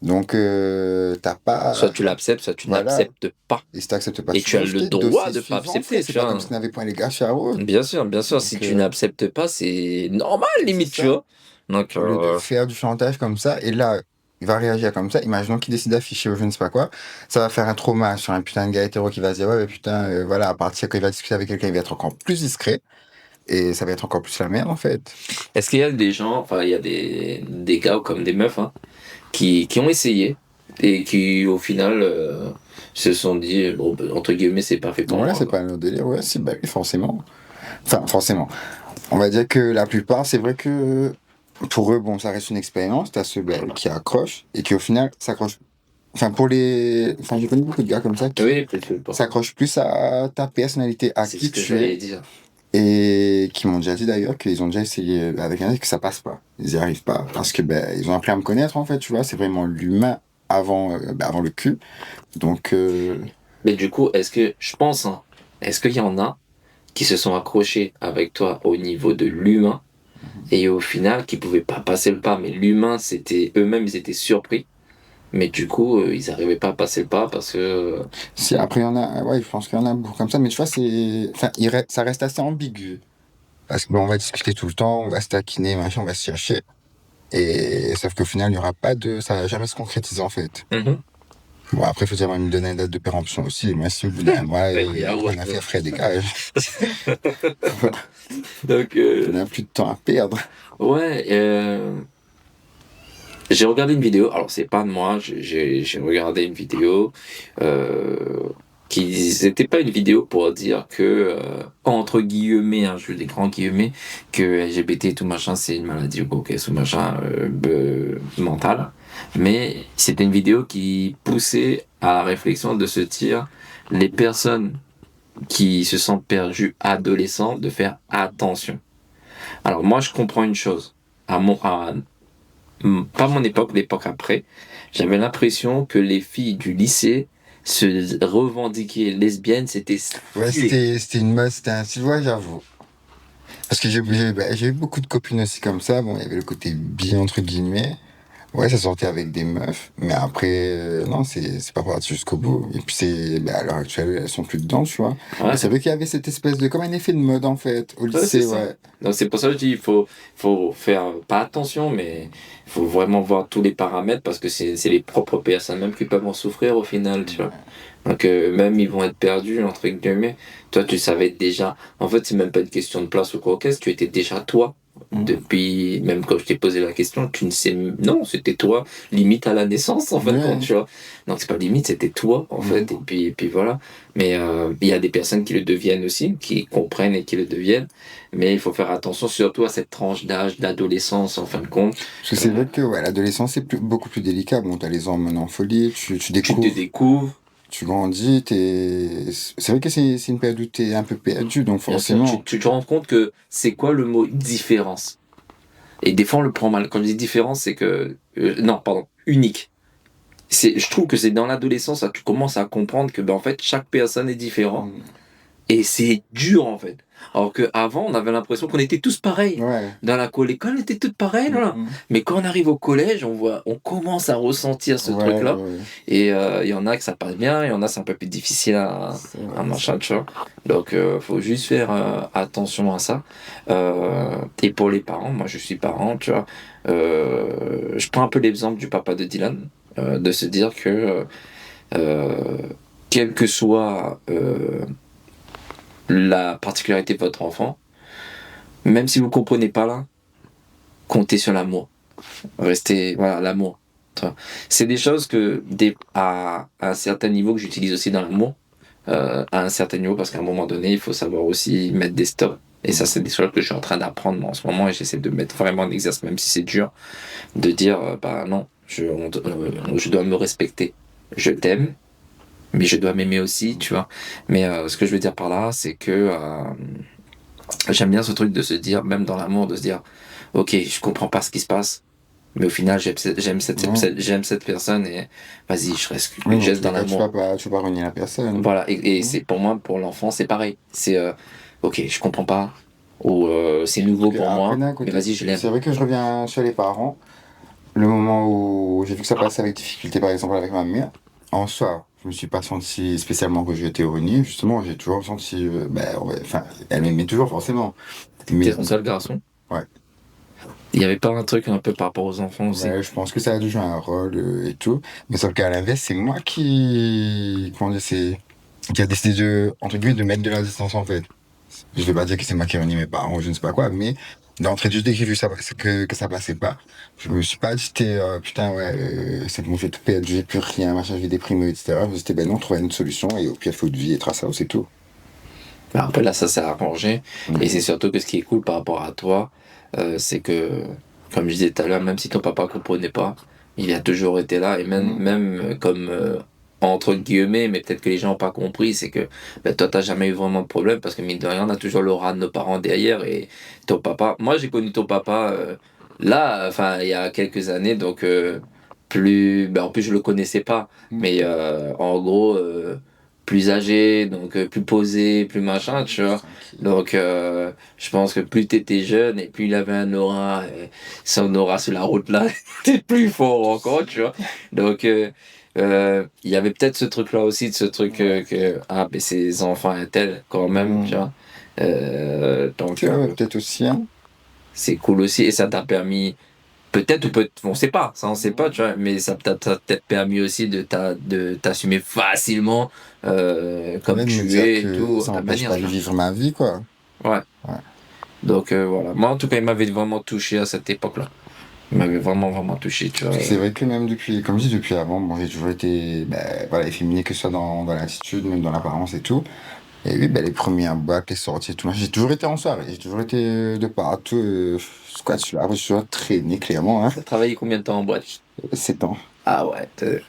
Donc, t'as Soit pas. tu l'acceptes, soit tu Voilà. n'acceptes pas. Et si t'acceptes pas, Et tu tu as vas le jeter droit dossier de pas suivant, frère. accepter, C'est tu pas comme si vois. tu n'avais point les gars Charo. Bien sûr, si Donc, tu n'acceptes pas, c'est normal, c'est limite, tu ça. vois. Donc, Au lieu de faire du chantage comme ça, et là, il va réagir comme ça. Imaginons qu'il décide d'afficher ou je ne sais pas quoi. Ça va faire un trauma sur un putain de gars hétéro qui va se dire, ouais, mais putain, voilà, à partir quand il va discuter avec quelqu'un, il va être encore plus discret. Et ça va être encore plus la merde, en fait. est-ce qu'il y a des gens, enfin, il y a des gars ou comme des meufs, hein, qui ont essayé et qui, au final, se sont dit, bon, entre guillemets, c'est pas fait pour Ouais, moi, c'est quoi. pas un délire. Ouais, si, bah oui, forcément. Enfin, forcément. On va dire que la plupart, c'est vrai que pour eux, bon, ça reste une expérience. T'as ceux qui accrochent et qui, au final, s'accrochent. Enfin, pour les. Enfin, j'ai connu beaucoup de gars comme ça qui Oui, peut-être pas. s'accrochent plus à ta personnalité, à C'est ce qui que tu j'allais es. dire. Et qui m'ont déjà dit d'ailleurs qu'ils ont déjà essayé avec un mec que ça passe pas. Ils n'y arrivent pas. Parce que ben, ils ont appris à me connaître en fait, tu vois. C'est vraiment l'humain avant le cul. Donc, Mais du coup, je pense, hein, est-ce qu'il y en a qui se sont accrochés avec toi au niveau de l'humain et au final qui pouvaient pas passer le pas, mais l'humain, c'était eux-mêmes, ils étaient surpris, mais du coup, ils n'arrivaient pas à passer le pas parce que si après il y en a, ouais, je pense qu'il y en a beaucoup comme ça. Mais tu vois, enfin, ça reste assez ambigu. Parce que bon, on va discuter tout le temps, on va se taquiner, machin, on va se chercher. Et sauf qu'au final, il n'y aura pas de. Ça va jamais se concrétiser en fait. Mhm. Bon, après, il faut dire, me donner une date de péremption aussi. Moi, si vous voulez, moi, Ah ouais. on a fait frais, dégage. Donc, On n'a plus de temps à perdre. ouais, j'ai regardé une vidéo, alors c'est pas de moi, j'ai regardé une vidéo qui c'était pas une vidéo pour dire que entre guillemets, hein, je fais des grands guillemets, que LGBT et tout machin c'est une maladie ou quoi que ce machin mentale, mais c'était une vidéo qui poussait à la réflexion de se dire les personnes qui se sentent perdues adolescents de faire attention. Alors moi je comprends une chose. Pas mon époque, l'époque après, j'avais l'impression que les filles du lycée se revendiquaient lesbiennes, c'était Ouais, stylé. c'était une mode, c'était un style, ouais, j'avoue. Parce que j'ai eu beaucoup de copines aussi comme ça. Bon, il y avait le côté bi, entre guillemets. Ouais, ça sortait avec des meufs. Mais après, non, c'est pas parti jusqu'au bout. Et puis, à l'heure actuelle, elles sont plus dedans, tu vois. Ouais, Mais c'est vrai qu'il y avait cette espèce de. Comme un effet de mode, en fait, au ouais, c'est lycée, ça. ouais. Donc c'est pour ça que je dis, faut faire pas attention, mais il faut vraiment voir tous les paramètres parce que c'est les propres personnes même qui peuvent en souffrir au final, tu vois. Donc même ils vont être perdus entre guillemets. Toi tu savais déjà. En fait c'est même pas une question de place ou quoi qu'est-ce. Tu étais déjà toi depuis même quand je t'ai posé la question. Tu ne sais non c'était toi limite à la naissance en fin de compte Ouais. tu vois. Donc c'est pas limite c'était toi en fait et puis voilà. Mais il y a des personnes qui le deviennent aussi, qui comprennent et qui le deviennent. Mais il faut faire attention surtout à cette tranche d'âge d'adolescence en fin de compte. Parce que c'est vrai que ouais, l'adolescence, c'est beaucoup plus délicat. Bon, t'as les hormones en folie, tu Tu te découvres. découvres. Tu grandis, c'est vrai que c'est une période où t'es un peu perdu, donc Bien sûr, forcément. tu te rends compte que c'est quoi le mot différence. Et des fois, on le prend mal. Quand je dis différence, c'est que... non, pardon, unique. Je trouve que c'est dans l'adolescence que tu commences à comprendre que, ben, en fait, chaque personne est différente. Mm. Et c'est dur, en fait. Alors qu'avant, on avait l'impression qu'on était tous pareils. Ouais. Dans la cour, l'école, on était toutes pareilles, là. Mm. Mais quand on arrive au collège, on commence à ressentir ce Ouais, truc-là. ouais. Et il y en a que ça passe bien, il y en a c'est un peu plus difficile C'est à vrai, machin, tu vois. Donc, faut juste faire attention à ça. Et pour les parents, moi je suis parent, tu vois. Je prends un peu l'exemple du papa de Dylan, de se dire que euh, quelle que soit la particularité de votre enfant, même si vous comprenez pas là, compter sur l'amour. Rester, voilà, l'amour. Tu vois. C'est des choses à un certain niveau que j'utilise aussi dans l'amour. À un certain niveau, parce qu'à un moment donné, il faut savoir aussi mettre des stops. Et ça, c'est des choses que je suis en train d'apprendre en ce moment et j'essaie de mettre vraiment en exercice, même si c'est dur, de dire, bah non, je dois me respecter. Je t'aime, mais je dois m'aimer aussi, tu vois. Mais ce que je veux dire par là, c'est que j'aime bien ce truc de se dire, même dans l'amour, de se dire, ok, je comprends pas ce qui se passe, mais au final, j'aime cette personne et vas-y, Oui, je dans reste tous les dans cas, l'amour. tu vas pas renier la personne. Voilà, et Mhm. c'est pour moi, pour l'enfant, c'est pareil. C'est ok, je comprends pas, ou c'est nouveau Parce que pour après, moi, d'un mais côté, vas-y, je l'aime. c'est vrai que je reviens sur les parents. Le moment où j'ai vu que ça passait avec difficulté, par exemple, avec ma mère, en soi, je me suis pas senti spécialement que j'étais renié. Justement, j'ai toujours senti, ben, ouais, enfin, elle m'aimait toujours, forcément. T'es Mais, son seul garçon. ouais, Il y avait pas un truc un peu par rapport aux enfants aussi. ouais, je pense que ça a dû jouer un rôle et tout. Mais sauf qu'à l'inverse, c'est moi comment dire, qui a décidé entre guillemets, de mettre de la distance, en fait. Je vais pas dire que c'est moi qui ai renié mes parents ou je ne sais pas quoi, mais d'entrée de jeu, dès que j'ai vu ça, que ça passait pas, je me suis pas dit, putain, ouais, c'est bon, j'ai tout perdu, j'ai plus rien, machin, je vais déprimer, etc. Je me suis dit, ben non, trouver une autre solution et au pire, il faut de vie et trace ça, c'est tout. Bah, après là, ça s'est arrangé, et c'est Mhm. surtout que ce qui est cool par rapport à toi, c'est que, comme je disais tout à l'heure, même si ton papa comprenait pas, il a toujours été là, et Mhm. même comme entre guillemets, mais peut-être que les gens n'ont pas compris, c'est que bah, toi, t'as jamais eu vraiment de problème, parce que mine de rien, on a toujours l'aura de nos parents derrière, et ton papa, moi j'ai connu ton papa là, enfin, il y a quelques années, donc en plus je le connaissais pas, mais en gros, plus âgé, donc plus posé, plus machin, tu Plus vois. tranquille. Donc, je pense que plus t'étais jeune et plus il avait un aura, son aura sur la route là, t'es plus fort encore, tu vois. Donc, il y avait peut-être ce truc-là aussi, de ce truc Ouais. mais ces enfants un tel quand même, tu Mhm. vois. Donc, C'est vrai, peut-être aussi, hein. c'est cool aussi et ça t'a permis, peut-être ou peut-être, on sait pas, ça on sait pas, Mhm. tu vois, mais ça t'a peut-être permis aussi de t'assumer facilement comme Ouais, de me tu dire es et que tout, à ça ta m'empêche manière, pas tu de vois. vivre ma vie, quoi. Ouais. Ouais. Donc voilà. Moi en tout cas, il m'avait vraiment touché à cette époque-là. Il m'avait vraiment, vraiment touché, tu vois. Parce que c'est vrai que même depuis, comme je dis, depuis avant, bon, j'ai toujours été, ben, voilà, efféminé, que ce soit dans l'attitude, même dans l'apparence et tout. Et oui, ben, les premiers bacs, les sorties et tout. J'ai toujours été en soirée, j'ai toujours été de partout, squat sur la rue, j'ai toujours traîné, clairement, hein. T'as travaillé combien de temps en boîte? 7 ans. Ah ouais, ouais.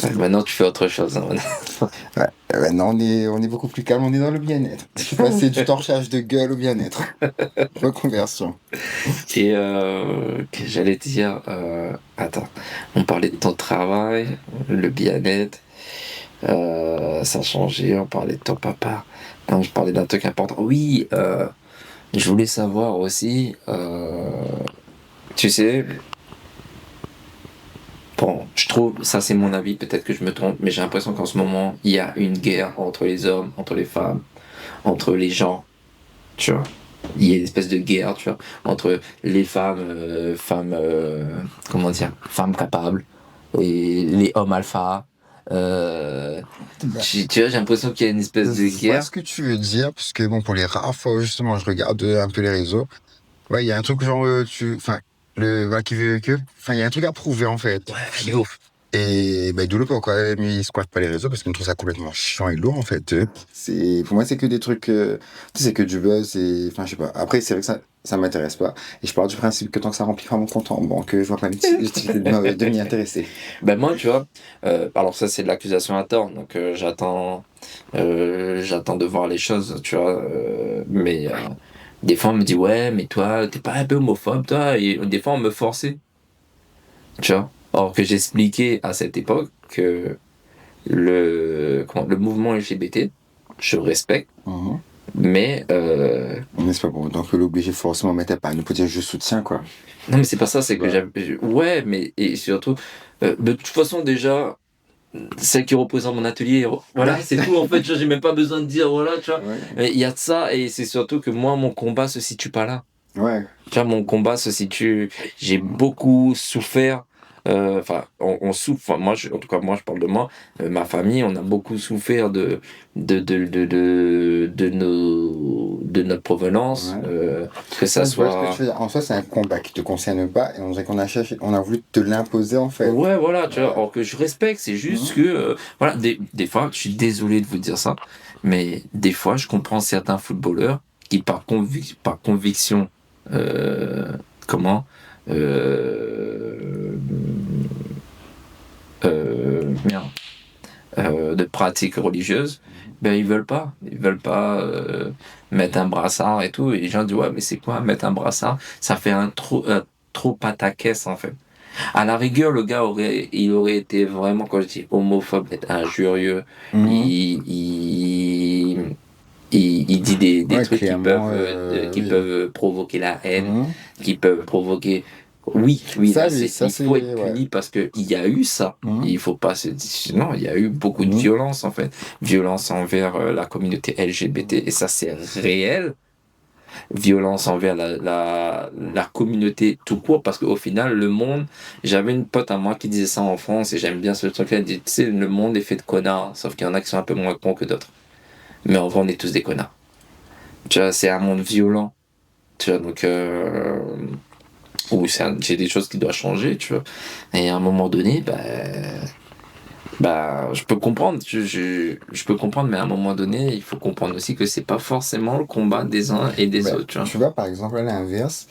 Ouais, maintenant tu fais autre chose, hein, maintenant. Ouais. Maintenant, on est beaucoup plus calme, on est dans le bien-être. Je suis passé du torchage de gueule au bien-être. Reconversion. Et que j'allais te dire, attends, on parlait de ton travail, le bien-être, ça a changé, on parlait de ton papa. Non, je parlais d'un truc important. Oui, je voulais savoir aussi, tu sais, bon, je trouve, ça c'est mon avis, peut-être que je me trompe, mais j'ai l'impression qu'en ce moment, il y a une guerre entre les hommes, entre les femmes, entre les gens, tu vois. Il y a une espèce de guerre, tu vois, entre les comment dire, femmes capables et les hommes alpha. Euh, Ben, tu vois, j'ai l'impression qu'il y a une espèce de je vois guerre. ce que tu veux dire, parce que bon, pour les rares fois où justement je regarde un peu les réseaux, ouais, il y a un truc genre, enfin, voilà, qui veut que, enfin, il y a un truc à prouver en fait. Ouais, de ouf. Et ben, d'où le pourquoi lui, il squatte pas les réseaux, parce qu'il me trouve ça complètement chiant et lourd en fait. Pour moi, c'est que des trucs, tu sais, c'est que du buzz et, enfin, je sais pas. Après, c'est vrai que ça m'intéresse pas. Et je pars du principe que tant que ça remplit pas mon compte en banque, je vois pas l'utilité de m'y intéresser. Ben moi, tu vois, alors ça c'est de l'accusation à tort, donc j'attends de voir les choses, tu vois, mais des fois on me dit ouais, mais toi, t'es pas un peu homophobe, toi, et des fois on me forçait, tu vois. Or que j'expliquais à cette époque que le mouvement LGBT, je respecte, Mhm. mais Mais c'est pas bon. Donc, l'obliger forcément à mettre à pas nous pour dire je soutiens, quoi. non mais c'est pas ça, c'est que Bah, ouais, mais et surtout, de toute façon déjà. Celle qui représente mon atelier, voilà, c'est tout en fait, tu vois, j'ai même pas besoin de dire voilà, tu vois. ouais. Mais il y a de ça et c'est surtout que moi, mon combat se situe pas là. Ouais. Tu vois, mon combat se situe, j'ai beaucoup souffert, enfin, on souffre, enfin, en tout cas, moi, je parle de moi, ma famille, on a beaucoup souffert de de notre provenance, que ça Je vois ce soit... que tu veux dire. En soi, c'est un combat qui te concerne pas et on dirait qu'on a cherché, on a voulu te l'imposer en fait. Ouais, voilà, tu vois, or que je respecte, c'est juste que, voilà, des fois, je suis désolé de vous dire ça, mais des fois, je comprends certains footballeurs qui, par conviction, euh, comment, euh, merde, de pratique religieuse, ben ils veulent pas mettre un brassard et tout, et les gens disent, ouais, mais c'est quoi mettre un brassard? Ça fait trop pataquès, en fait. À la rigueur, le gars il aurait été vraiment, quand je dis homophobe, être injurieux. Mhm. Il, il dit des Ouais, trucs clairement, qui oui. peuvent provoquer la haine, Mhm. qui peuvent provoquer. Oui, Ça, là, oui, ça il c'est faut être ouais. puni parce que il y a eu ça. Mhm. Il faut pas se dire, non, il y a eu beaucoup de Mhm. violence, en fait. Violence envers la communauté LGBT, et ça, c'est réel. Violence envers la communauté tout court, parce qu'au final, le monde, j'avais une pote à moi qui disait ça en France, et j'aime bien ce truc-là, elle dit, tu sais, le monde est fait de connards, sauf qu'il y en a qui sont un peu moins cons que d'autres. Mais en vrai, on est tous des connards. Tu vois, c'est un monde violent, tu vois, donc, où j'ai des choses qui doivent changer, tu vois. Et à un moment donné, je peux comprendre, je peux comprendre, mais à un moment donné, il faut comprendre aussi que c'est pas forcément le combat des uns et des Ben, autres, tu vois. tu vois, par exemple, à l'inverse,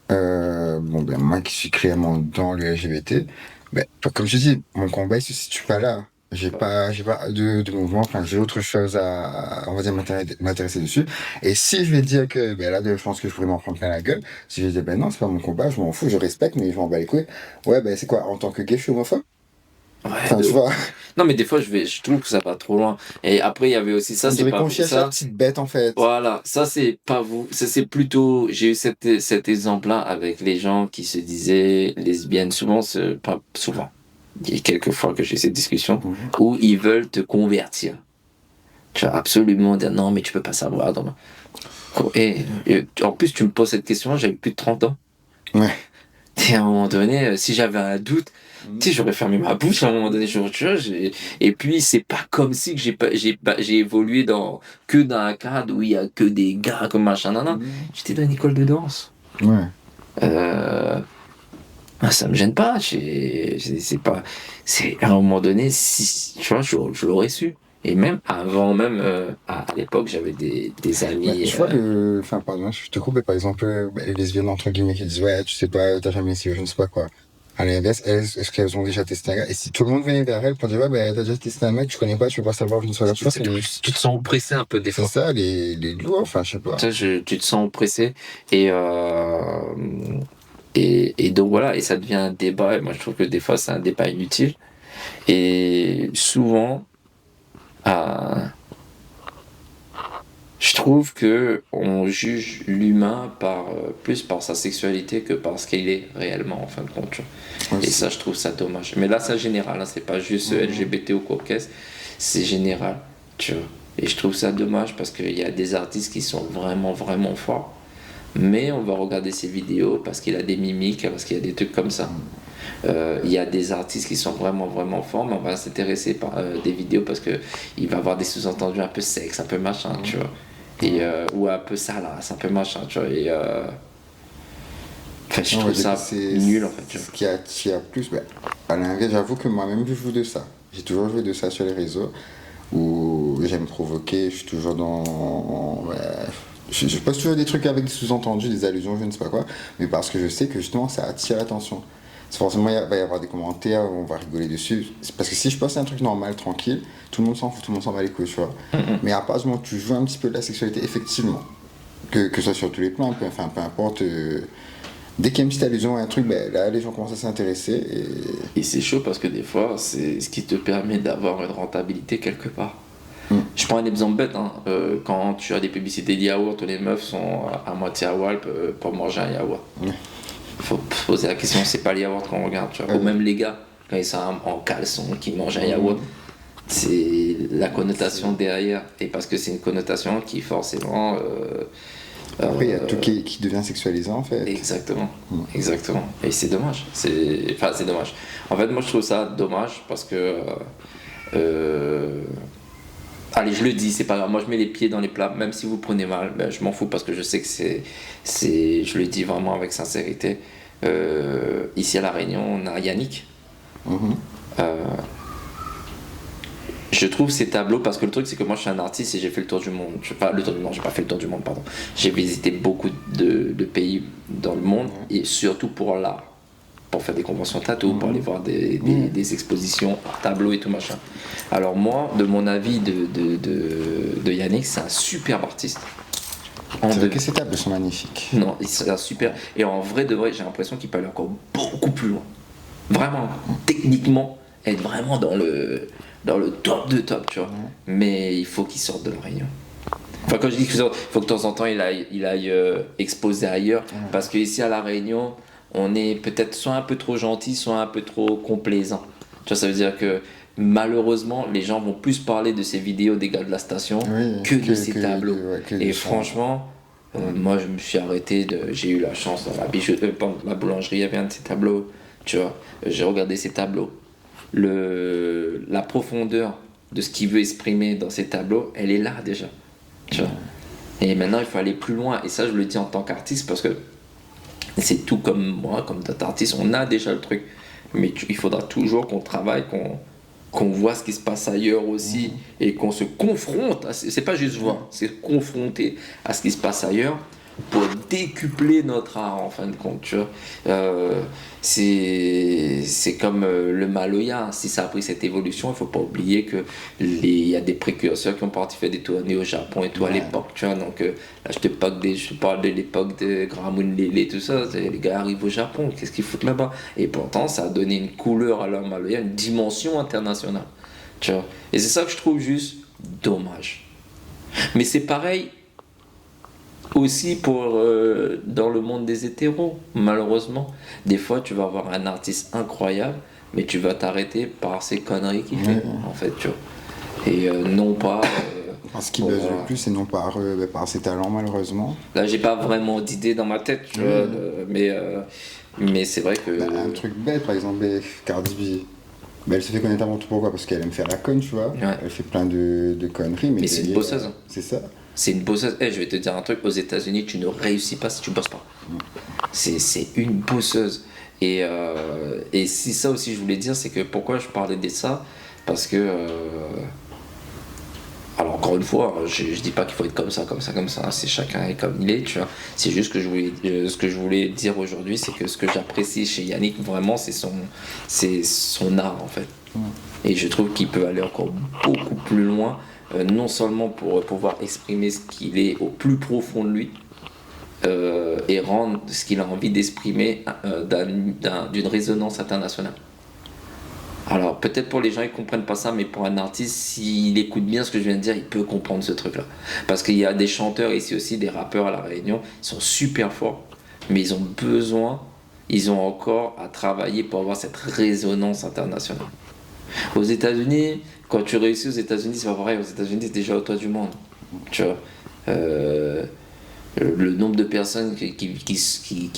bon, ben, moi qui suis clairement dans le LGBT, ben, comme je dis, mon combat il se situe pas là. J'ai pas de mouvement, enfin, j'ai autre chose on va dire, m'intéresser dessus. Et si je vais dire que, ben là, je pense que je pourrais m'en prendre plein la gueule, si je vais dire, ben non, c'est pas mon combat, je m'en fous, je respecte, mais je m'en bats les couilles. Ouais, ben c'est quoi, en tant que gay, je suis homophobe? Ouais, Enfin, de tu ouf. vois, Non, mais des fois, je trouve que ça va trop loin. Et après, il y avait aussi ça, on c'est dirait pas qu'on vous. cherche la Ça, petite bête, en fait. voilà, ça, c'est pas vous. Ça, c'est plutôt. J'ai eu cet exemple-là avec les gens qui se disaient lesbiennes. Souvent, pas souvent. Il y a quelques fois que j'ai cette discussion Mhm. où ils veulent te convertir. Tu vas absolument dire non, mais tu peux pas savoir. Et en plus, tu me poses cette question, j'avais plus de 30 ans. Ouais. Et à un moment donné, si j'avais un doute, Mhm. tu sais, j'aurais fermé ma bouche à un moment donné. Tu vois, et puis, c'est pas comme si que j'ai évolué dans un cadre où il y a que des gars comme machin, nan, nan. Mhm. J'étais dans une école de danse. Ouais. Euh, Ça me gêne pas. C'est pas, c'est à un moment donné, si, tu vois, je l'aurais su. Et même avant, même à l'époque, j'avais des Mais amis. tu vois, enfin, pardon, je te coupe, mais par exemple, les lesbiennes, entre guillemets, qui disent, ouais, tu sais pas, t'as jamais essayé, je ne sais pas quoi. À l'inverse, elles, est-ce qu'elles ont déjà testé un gars? Et si tout le monde venait vers elles pour dire, ouais, ben, t'as déjà testé un mec, tu connais pas, tu veux pas savoir, je ne sais pas. Tu vois, Tu te sens oppressé un peu des c'est fois. ça, les lois, enfin, je sais pas. Tu te sens oppressé et, et donc voilà, et ça devient un débat, et moi je trouve que des fois c'est un débat inutile, et souvent euh, je trouve que on juge l'humain plus par sa sexualité que par ce qu'il est réellement en fin de compte, tu vois. Et Aussi. ça je trouve ça dommage, mais là c'est général, hein, c'est pas juste LGBT ou quoi qu'est-ce, c'est général, tu vois. Et je trouve ça dommage parce qu'il y a des artistes qui sont vraiment vraiment forts, mais on va regarder ses vidéos parce qu'il a des mimiques, parce qu'il y a des trucs comme ça. Il y a des artistes qui sont vraiment vraiment forts, mais on va s'intéresser par des vidéos parce que il va avoir des sous-entendus un peu sexe, un peu machin, tu vois. Et, ou un peu salace, un peu machin, tu vois. Et enfin, je Non, on va trouve dire que ça nul en fait, tu vois. ce qui attire plus, ben, à l'inverse, j'avoue que moi-même, je joue de ça. J'ai toujours joué de ça sur les réseaux, où j'aime provoquer, je suis toujours dans, ouais, je poste toujours des trucs avec des sous-entendus, des allusions, je ne sais pas quoi, mais parce que je sais que justement ça attire l'attention. C'est forcément, va y avoir des commentaires, on va rigoler dessus. C'est parce que si je poste un truc normal, tranquille, tout le monde s'en fout, tout le monde s'en va les couilles, tu vois. Mais à partir du moment où tu joues un petit peu de la sexualité, effectivement, que ce soit sur tous les plans, enfin, peu importe, dès qu'il y a une petite allusion à un truc, ben, là, les gens commencent à s'intéresser. Et c'est chaud parce que des fois, c'est ce qui te permet d'avoir une rentabilité quelque part. Je prends un exemple bête, hein. Quand tu as des publicités de yaourt où les meufs sont à moitié à Walp pour manger un yaourt. Ouais. Faut se poser la question, c'est pas le yaourt qu'on regarde, tu vois. Ou même les gars, quand ils sont en caleçon, qui mangent un yaourt, c'est la connotation derrière. Et parce que c'est une connotation qui forcément... Après, il y a tout qui devient sexualisant, en fait. Exactement, exactement. Et c'est dommage. Enfin, c'est dommage. En fait, moi, je trouve ça dommage parce que... Allez, je le dis, c'est pas grave. Moi, je mets les pieds dans les plats, même si vous prenez mal, ben, je m'en fous parce que je sais que je le dis vraiment avec sincérité. Ici à La Réunion, on a Yannick. Mhm. Euh, je trouve ces tableaux parce que le truc, c'est que moi, je suis un artiste et j'ai fait le tour du monde. Pas le tour du monde, j'ai pas fait le tour du monde, pardon. J'ai visité beaucoup de pays dans le monde et surtout pour l'art. Pour faire des conventions tattoo, pour aller voir des expositions, tableaux et tout machin. Alors moi, de mon avis de Yannick, c'est un superbe artiste. C'est vrai que ces tables sont magnifiques. Non, c'est un super. Et en vrai de vrai, j'ai l'impression qu'il peut aller encore beaucoup plus loin. Vraiment, techniquement, être vraiment dans le top de top, tu vois. Mais il faut qu'il sorte de la Réunion. Enfin, quand je dis qu'il faut que de temps en temps il aille exposer ailleurs, parce qu'ici à La Réunion, on est peut-être soit un peu trop gentil, soit un peu trop complaisant. Tu vois, ça veut dire que malheureusement, les gens vont plus parler de ces vidéos des gars de la station Oui, que de ces tableaux. que Et de franchement, moi je me suis arrêté, j'ai eu la chance dans la boulangerie, il y avait un de ces tableaux, tu vois, j'ai regardé ces tableaux. La profondeur de ce qu'il veut exprimer dans ces tableaux, elle est là déjà. Tu vois. Et maintenant, il faut aller plus loin. Et ça, je le dis en tant qu'artiste parce que c'est tout comme moi, comme d'autres artistes, on a déjà le truc. Mais il faudra toujours qu'on travaille, qu'on voit ce qui se passe ailleurs aussi et qu'on se confronte. C'est pas juste voir, c'est confronter à ce qui se passe ailleurs pour décupler notre art en fin de compte. Tu vois. C'est comme le Maloya. Si ça a pris cette évolution, il ne faut pas oublier que il y a des précurseurs qui ont parti faire des tournées au Japon et tout à l'époque. Tu vois. Donc là, je te parle de l'époque de Gramoun Lele, tout ça. Les gars arrivent au Japon, qu'est-ce qu'ils foutent là-bas? Et pourtant, ça a donné une couleur à leur Maloya, une dimension internationale. Tu vois. Et c'est ça que je trouve juste dommage. Mais c'est pareil aussi pour dans le monde des hétéros, malheureusement. Des fois, tu vas avoir un artiste incroyable, mais tu vas t'arrêter par ces conneries qu'il fait, en fait, tu vois. Et non pas... Ce qui buzz le plus, c'est non par ses talents, malheureusement. Là, j'ai pas vraiment d'idée dans ma tête, tu vois, mais c'est vrai que... Un truc bête, par exemple, Cardi B. Elle se fait connaître avant tout pourquoi? Parce qu'elle aime faire la conne, tu vois. Ouais. Elle fait plein de conneries. Mais c'est une bosseuse. Hein. C'est ça. C'est une bosseuse. Je vais te dire un truc, aux États-Unis, tu ne réussis pas si tu bosses pas. C'est une bosseuse. Et si ça aussi, je voulais dire, c'est que pourquoi je parlais de ça? Parce que... alors encore une fois, je dis pas qu'il faut être comme ça, c'est chacun est comme il est, tu vois. C'est juste que ce que je voulais dire aujourd'hui, c'est que ce que j'apprécie chez Yannick, vraiment, c'est son art, en fait. Et je trouve qu'il peut aller encore beaucoup plus loin, non seulement pour pouvoir exprimer ce qu'il est au plus profond de lui, et rendre ce qu'il a envie d'exprimer d'une résonance internationale. Alors peut-être pour les gens ils comprennent pas ça, mais pour un artiste, s'il écoute bien ce que je viens de dire, il peut comprendre ce truc là. Parce qu'il y a des chanteurs ici aussi, des rappeurs à La Réunion, ils sont super forts, mais ils ont encore à travailler pour avoir cette résonance internationale. Aux États-Unis, quand tu réussis aux États-Unis, c'est pas pareil, aux États-Unis c'est déjà au toit du monde, tu vois. Le nombre de personnes qui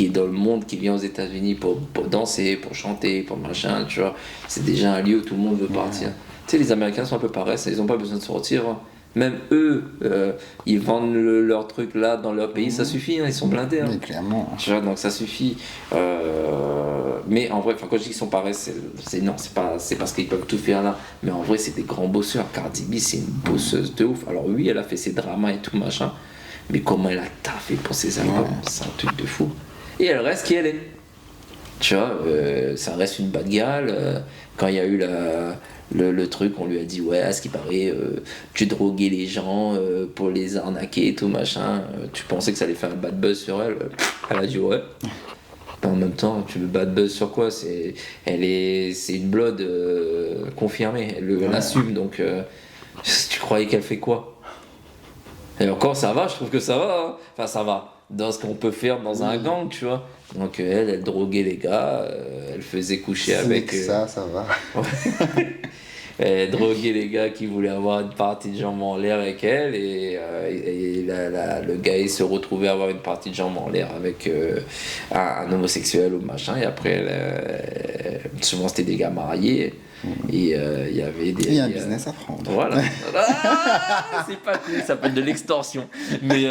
est dans le monde qui vient aux États-Unis pour danser, pour chanter, pour machin, tu vois, c'est déjà un lieu où tout le monde veut partir. Tu sais, les Américains sont un peu pareils, ils n'ont pas besoin de sortir. Hein. Même eux, ils vendent leur truc là dans leur pays, ça suffit, hein, ils sont blindés. Hein. Mais clairement. Tu vois, donc ça suffit. Mais en vrai, quand je dis qu'ils sont pareils, non, c'est parce qu'ils peuvent tout faire là. Mais en vrai, c'est des grands bosseurs. Cardi B, c'est une bosseuse de ouf. Alors oui, elle a fait ses dramas et tout machin. Mais comment elle a taffé pour ses albums, c'est un truc de fou. Et elle reste qui elle est. Tu vois, ça reste une bad girl. Quand il y a eu le truc, on lui a dit ouais, à ce qui paraît, tu droguais les gens pour les arnaquer et tout machin. Tu pensais que ça allait faire un bad buzz sur elle. Elle a dit ouais. En même temps, tu veux bad buzz sur quoi? C'est une blood confirmée. Elle assume, donc tu croyais qu'elle fait quoi? Et encore, ça va, je trouve que ça va. Hein. Enfin, ça va. Dans ce qu'on peut faire dans un gang, tu vois. Donc, elle droguait les gars, elle faisait coucher avec. Ça va. Elle droguait les gars qui voulaient avoir une partie de jambes en l'air avec elle et le gars il se retrouvait à avoir une partie de jambes en l'air avec un homosexuel ou machin et après souvent c'était des gars mariés et il y avait des... Il y a un business à prendre. Voilà. Ah, c'est pas cool, ça s'appelle de l'extorsion. Mais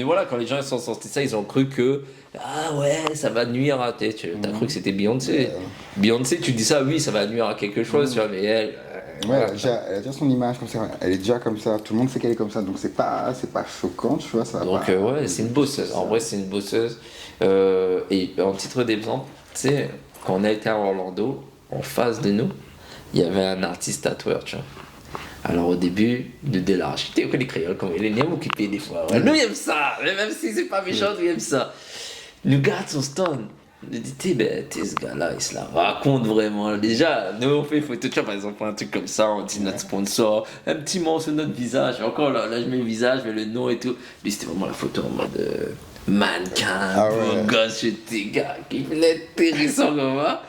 voilà, quand les gens ils sont sortis de ça, ils ont cru que ah ouais, ça va nuire à... T'as cru que c'était Beyoncé. Beyoncé, tu dis ça, oui, ça va nuire à quelque chose, tu vois, mais elle... Ouais, voilà. elle a déjà son image comme ça. Elle est déjà comme ça. Tout le monde sait qu'elle est comme ça. Donc c'est pas choquant, tu vois. Ça va Donc pas, ouais, c'est une bosseuse. En vrai, c'est une bosseuse. Et en titre d'exemple, tu sais, quand on a été à Orlando, en face de nous, il y avait un artiste tatoueur, tu vois. Alors au début, de délarge, tu sais, les créoles, comme il aime m'occuper des fois. Ouais. Nous, il aime ça, même si c'est pas méchant, nous, il aime ça. Nous garde son stone. Il dit, ce gars-là, il se la raconte vraiment. Déjà, nous, on fait photo, tu vois, par exemple, un truc comme ça, on dit notre sponsor, un petit morceau de notre visage. Encore là, je mets le visage, je mets le nom et tout. Lui, c'était vraiment la photo en mode mannequin, beau gosse, j'étais gars, qui voulait intéressant comme ça.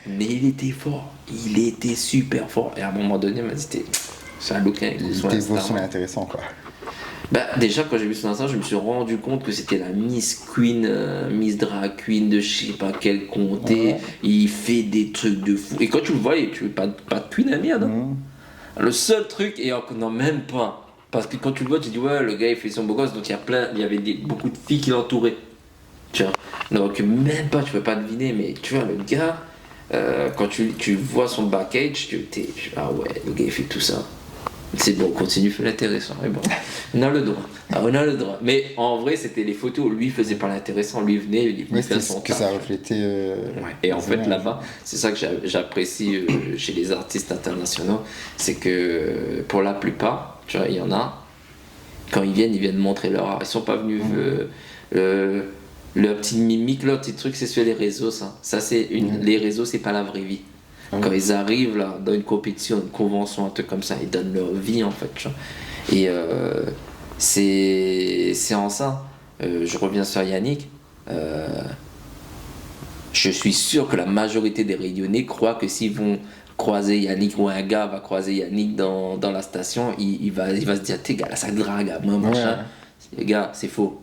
Mais il était fort, il était super fort. Et à un moment donné, il m'a dit, c'est un look, hein, Il était vraiment intéressant, quoi. Bah, déjà, quand j'ai vu son Insta, je me suis rendu compte que c'était la Miss Queen, Miss Drag Queen de je sais pas quel comté. Ouais. Il fait des trucs de fou. Et quand tu le vois, tu veux pas de Queen à merde. Le seul truc, et non, même pas. Parce que quand tu le vois, tu dis, ouais, le gars il fait son beau gosse, donc il y avait beaucoup de filles qui l'entouraient. Tu vois. Donc, même pas, tu peux pas deviner, mais tu vois, le gars, quand tu vois son backstage, ah ouais, le gars il fait tout ça. C'est bon, continue, fait l'intéressant. Mais bon, on a le droit. On a le droit. Mais en vrai, c'était les photos. Lui, il faisait pas l'intéressant. Lui, il venait, il Oui, faisait c'est son ce que taf. ça reflétait. Ouais. Et en fait, là-bas, c'est ça que j'apprécie chez les artistes internationaux. C'est que pour la plupart, tu vois, il y en a, quand ils viennent montrer leur art. Ils sont pas venus. Le petit mimique, là, petit truc, c'est sur les réseaux, ça. Les réseaux, c'est pas la vraie vie. Quand ils arrivent là, dans une compétition, une convention, un truc comme ça, ils donnent leur vie en fait. Tu vois. Et c'est en ça. Je reviens sur Yannick. Je suis sûr que la majorité des Réunionnais croient que s'ils vont croiser Yannick ou un gars va croiser Yannick dans la station, il va se dire t'es gars là ça drague à moi machin. Les gars, c'est faux.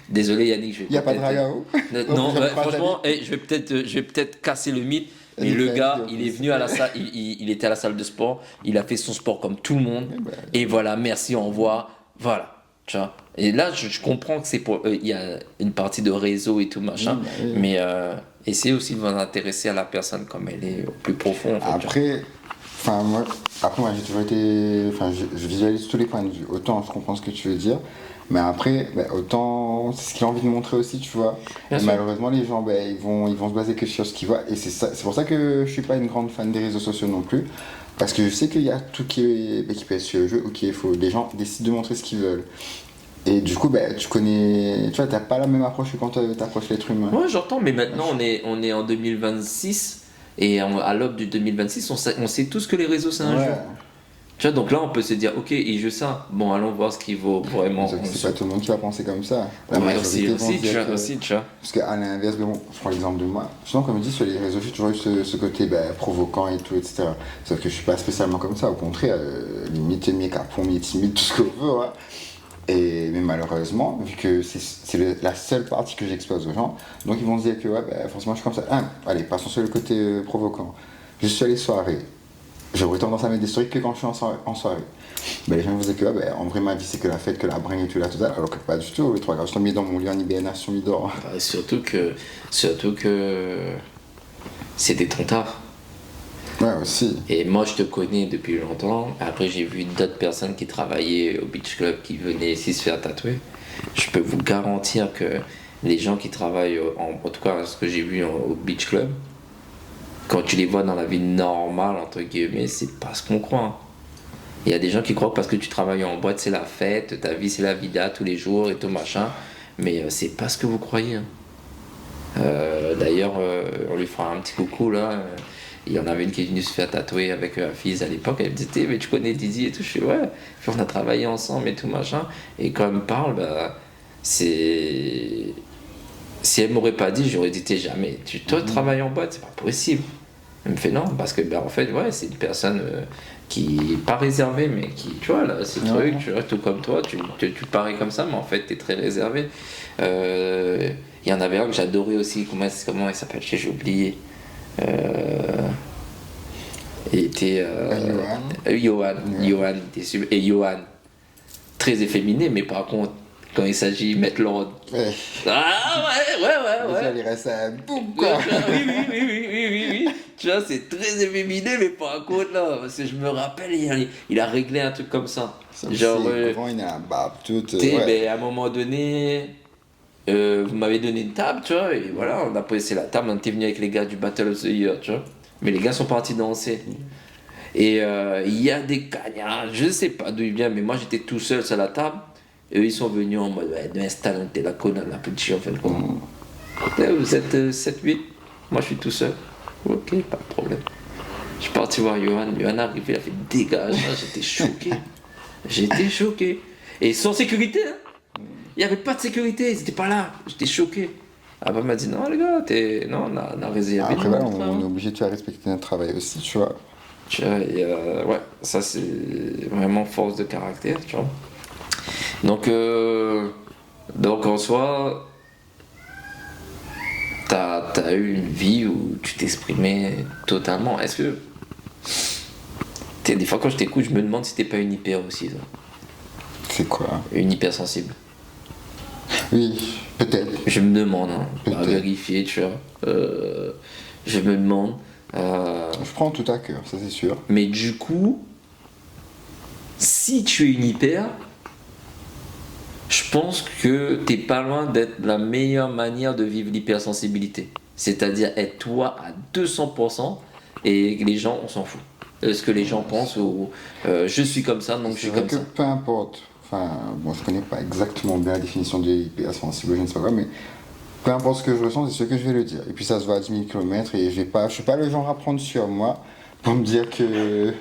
Désolé Yannick, Il n'y a pas de drague à vous. Non, franchement, je vais peut-être casser le mythe. Mais le gars, il est venu à la salle, il était à la salle de sport, il a fait son sport comme tout le monde. Et voilà, merci, au revoir. Voilà, tu vois. Et là, je comprends que c'est pour. Il y a une partie de réseau et tout machin. Mais essayez aussi de vous intéresser à la personne comme elle est au plus profond. En fait, moi, j'ai toujours été. Enfin, je visualise tous les points de vue. Autant je comprends ce que tu veux dire. Mais après, autant c'est ce qu'il a envie de montrer aussi, tu vois. Et malheureusement, les gens, ils vont se baser que sur ce qu'ils voient. Et c'est pour ça que je suis pas une grande fan des réseaux sociaux non plus. Parce que je sais qu'il y a tout qui peut être sur le jeu ou qui est faux. Les gens décident de montrer ce qu'ils veulent. Et du coup, tu connais. Tu vois, t'as pas la même approche que quand t'approches l'être humain. Ouais, j'entends, mais maintenant, on est en 2026. Et à l'aube du 2026, on sait tous que les réseaux, c'est un jeu. Tu vois, donc là, on peut se dire, ok, il joue ça. Bon, allons voir ce qu'il vaut vraiment. C'est pas tout le monde qui va penser comme ça. La majorité aussi, tu vois. Parce qu'à l'inverse, je prends l'exemple de moi. Sinon, comme je dis, sur les réseaux, j'ai toujours eu ce côté provoquant et tout, etc. Sauf que je suis pas spécialement comme ça. Au contraire, limite, mieux capon, mieux timide, tout ce qu'on veut. Ouais. Mais malheureusement, vu que c'est la seule partie que j'expose aux gens, donc ils vont se dire que, forcément, je suis comme ça. Allez, passons sur le côté provoquant. Je suis à les soirées. J'aurais tendance à mettre des stories que quand je suis en soirée. Les gens vont dire que en vrai ma vie c'est que la fête, que la bringue et tout là, alors que pas du tout. Les trois gars sont mis dans mon lit en hibernation, mis dehors. Surtout que c'était ton taf. Ouais, aussi. Et moi je te connais depuis longtemps. Après j'ai vu d'autres personnes qui travaillaient au Beach Club qui venaient ici se faire tatouer. Je peux vous garantir que les gens qui travaillent, en tout cas ce que j'ai vu au Beach Club, quand tu les vois dans la vie normale, entre guillemets, c'est pas ce qu'on croit. Il y a des gens qui croient que parce que tu travailles en boîte, c'est la fête, ta vie, c'est la vida tous les jours et tout machin. Mais c'est pas ce que vous croyez. D'ailleurs, on lui fera un petit coucou là. Il y en avait une qui est venue se faire tatouer avec Hafiz à l'époque. Elle me disait, mais tu connais Didi et tout. Je suis ouais. Puis on a travaillé ensemble et tout machin. Et quand elle me parle, c'est. Si elle m'aurait pas dit, j'aurais dit t'es jamais. Toi, travailles en boîte, c'est pas possible. Elle me fait non, parce que en fait, ouais, c'est une personne qui est pas réservé, mais qui, tu vois, là, ce Ouais. truc, tu vois, tout comme toi, tu parais comme ça, mais en fait, t'es très réservé. Il y en avait un que j'adorais aussi, comment il s'appelle, j'ai oublié. Il était. Johan. Johan, il était super. Et Johan, très efféminé, mais par contre, quand il s'agit de mettre l'ordre. Ouais. Ah ouais. Déjà, il reste un boum, quoi. Oui. Tu vois, c'est très efféminé, mais par contre, là, parce que je me rappelle, il a réglé un truc comme ça. Genre, C'est grand, il a la barbe toute. tu sais, Ouais. ben, à un moment donné, vous m'avez donné une table, tu vois, et voilà, on a pressé la table, on était venu avec les gars du Battle of the Year, tu vois. Mais les gars sont partis danser. Et il y a des cagnards, je sais pas d'où ils viennent, mais moi j'étais tout seul sur la table. Et eux ils sont venus en mode, ouais, nous installons, t'es la conne, la petite, en fait, quoi. Vous êtes 7-8, moi je suis tout seul. Ok, pas de problème. Je suis parti voir Johan, Johan arrivé, il a fait dégage, j'étais choqué. J'étais choqué. Et sans sécurité, hein. Il n'y avait pas de sécurité, ils étaient pas là. J'étais choqué. Après, il m'a dit, non, les gars, non, on a réservé. Après, voilà, notre, on est obligé de respecter notre travail aussi, tu vois. Tu vois, et, ouais, ça c'est vraiment force de caractère, tu vois. Donc en soi, t'as eu une vie où tu t'exprimais totalement. Est-ce que. Des fois, quand je t'écoute, je me demande si t'es pas une hyper aussi, ça. C'est quoi? Une hypersensible. Oui, peut-être. Je me demande, hein, à Peut-être. vérifier, tu vois. Je me demande. Je prends tout à cœur, ça c'est sûr. Mais du coup, si tu es une hyper, je pense que t'es pas loin d'être la meilleure manière de vivre l'hypersensibilité. C'est-à-dire être toi à 200% et les gens, on s'en fout. Ce que les gens pensent ou je suis comme ça, donc je C'est suis vrai comme que ça. peu importe, enfin, bon, je connais pas exactement bien la définition de l'hypersensible, je ne sais pas quoi, mais peu importe ce que je ressens, c'est ce que je vais le dire. Et puis ça se voit à 10 000 km et je suis pas le genre à prendre sur moi pour me dire que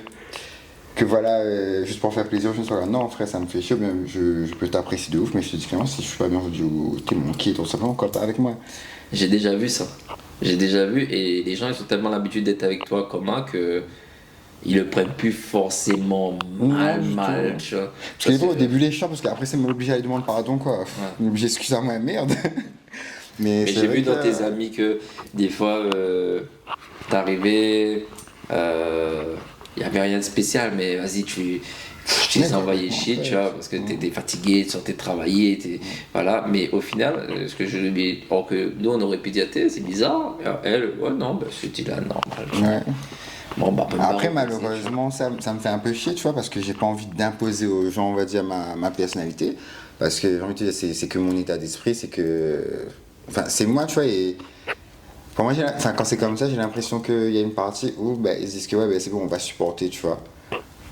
voilà, juste pour faire plaisir, je ne sais pas quoi. Non, frère, ça me fait chier, bien, je peux t'apprécier de ouf, mais je te dis clairement, si je suis pas bien, je dis, oh, t'es mon qui, tout simplement, colle pas avec moi. J'ai déjà vu ça. J'ai déjà vu et les gens ils ont tellement l'habitude d'être avec toi comme un que ils le prennent plus forcément Non, du mal, tout. tu vois. Parce que des fois, au début, les chiants, parce qu'après, c'est m'obliger à lui demander pardon, quoi. M'obliger, excuse-moi, merde. Mais Mais c'est j'ai vrai vu que. dans tes amis que des fois, t'arrivais, il n'y avait rien de spécial, mais vas-y, je les Mais envoyais en chier, fait, tu vois, parce que t'étais fatigué, tu sortais de travailler, voilà. Mais au final, ce que je lui or que nous, on aurait pu dire, c'est bizarre, mais elle, ouais, non, bah, c'était là, normal. Ouais. Bon, bah, peut me Après, barrer, tu vois. malheureusement, ça me fait un peu chier, tu vois, parce que j'ai pas envie d'imposer aux gens, on va dire, ma personnalité. Parce que, j'ai envie de te dire, c'est que mon état d'esprit, c'est que. Enfin, c'est moi, tu vois, et. Pour moi, enfin, quand c'est comme ça, j'ai l'impression qu'il y a une partie où bah, ils disent que ouais, bah, c'est bon, on va supporter, tu vois.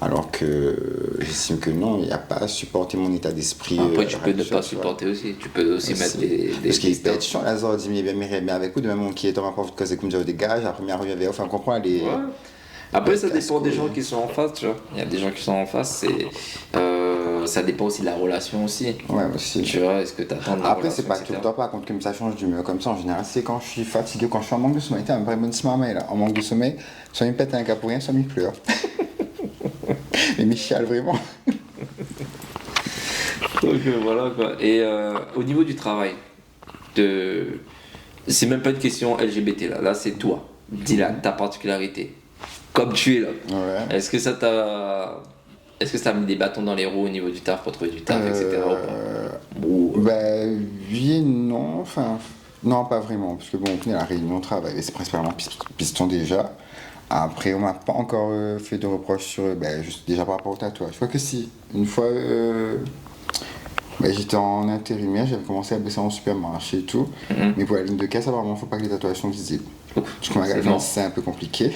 Alors que j'estime que non, il n'y a pas à supporter mon état d'esprit. Après, tu peux ne actuel, pas tu vois. supporter aussi. Tu peux aussi mettre des Parce qu'il peut stops. être chiant, là, ça dit, mais bien avec vous, de même qui est dans ma porte, cause comme je dégage, la première revient vers enfin, comprends, les. Ouais. Après, ça dépend des casse-couilles. gens qui sont en face, tu vois. Il y a des gens qui sont en face, ça dépend aussi de la relation aussi. Ouais, aussi. Tu vois, est-ce que tu attends de la Après, relation, c'est pas tout etc. le temps, par contre, comme ça change d'humeur comme ça. En général, c'est quand je suis fatigué, quand je suis en manque de sommeil. T'es un vrai bon maman là. En manque de sommeil, soit il me pète un cap pour rien, soit il pleure. Mais il chiale vraiment. Donc voilà quoi. Et au niveau du travail, c'est même pas une question LGBT là. Là, c'est toi. Dis-la, ta particularité. Comme tu es là. Ouais. Est-ce que ça a mis des bâtons dans les roues au niveau du taf pour trouver du taf, etc. ou pas Ou, Bah, oui et non. Enfin, non, pas vraiment. Parce que bon, au final, la réunion de travail, c'est principalement piston déjà. Après, on m'a pas encore fait de reproches sur, juste déjà par rapport au tatouage. Je crois que si. Une fois, j'étais en intérimaire, j'avais commencé à bosser en supermarché et tout. Mais pour la ligne de caisse, apparemment, faut pas que les tatouages soient visibles. Du coup, c'est mort. c'est un peu compliqué.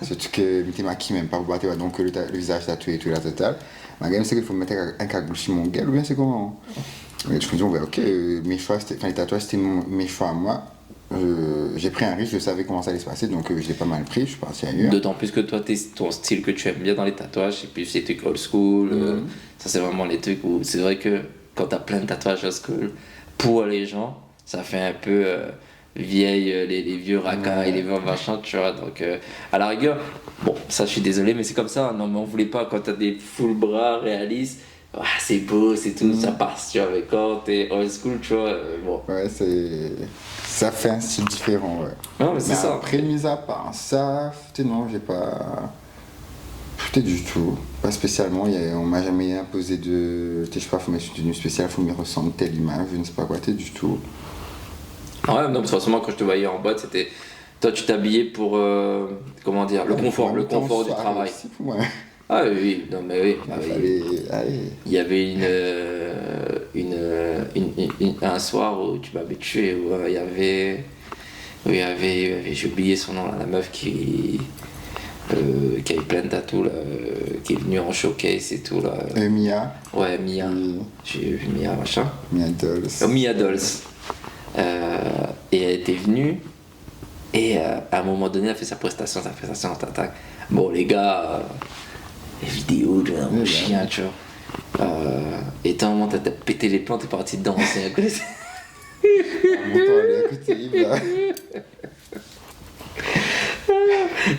Surtout que t'es maquillé même pas pour battre, donc le visage tatoué et tout, la totale. Ma gamme, c'est qu'il faut mettre un cagoule sur mon gueule ou bien c'est comment? Mais je me dis, ouais, ok, mes choix, les tatouages, c'était mes choix à moi. J'ai pris un risque, je savais comment ça allait se passer, donc je l'ai pas mal pris, je suis parti ailleurs. D'autant plus que toi, ton style que tu aimes bien dans les tatouages, c'est plus les trucs old school. Ça, c'est vraiment les trucs où c'est vrai que quand t'as plein de tatouages old school, pour les gens, ça fait un peu vieille, les vieux racailles, les vieux machins, tu vois. Donc, à la rigueur, Bon, ça, je suis désolé, mais c'est comme ça. Non, mais on voulait pas quand t'as des full bras réalistes. Ah, c'est beau, c'est tout, ça passe, tu vois. Mais quand t'es old school, tu vois, bon. Ouais, ça fait un style différent, ouais. Non, mais c'est Mais ça. après, mis à part ça, non, j'ai pas. Peut-être du tout. Pas spécialement. On m'a jamais imposé de. Je sais pas, faut mettre une tenue spéciale, faut me ressemble telle image, je ne sais pas quoi, du tout. Ouais, non, parce que forcément, quand je te voyais en boîte, c'était. Toi, tu t'habillais pour. Comment dire, le confort du travail. Aussi, ouais. Ah oui, non, mais oui. Bah, Allez. il y avait un soir où tu m'avais tué, où il y avait, j'ai oublié son nom, là, la meuf qui avait plein de tatous, là, qui est venue en showcase et tout, là. Mia. Ouais, Mia. Oui. J'ai vu Mia, machin. Mia Dolls. Oh, Mia Dolls. Et elle était venue, et à un moment donné, elle a fait sa prestation, tac. Bon, les gars, les vidéos de mon Oui, chien, tu vois. Et à un moment, t'as pété les plans, t'es parti danser à côté. Mon temps, elle est à côté, il va.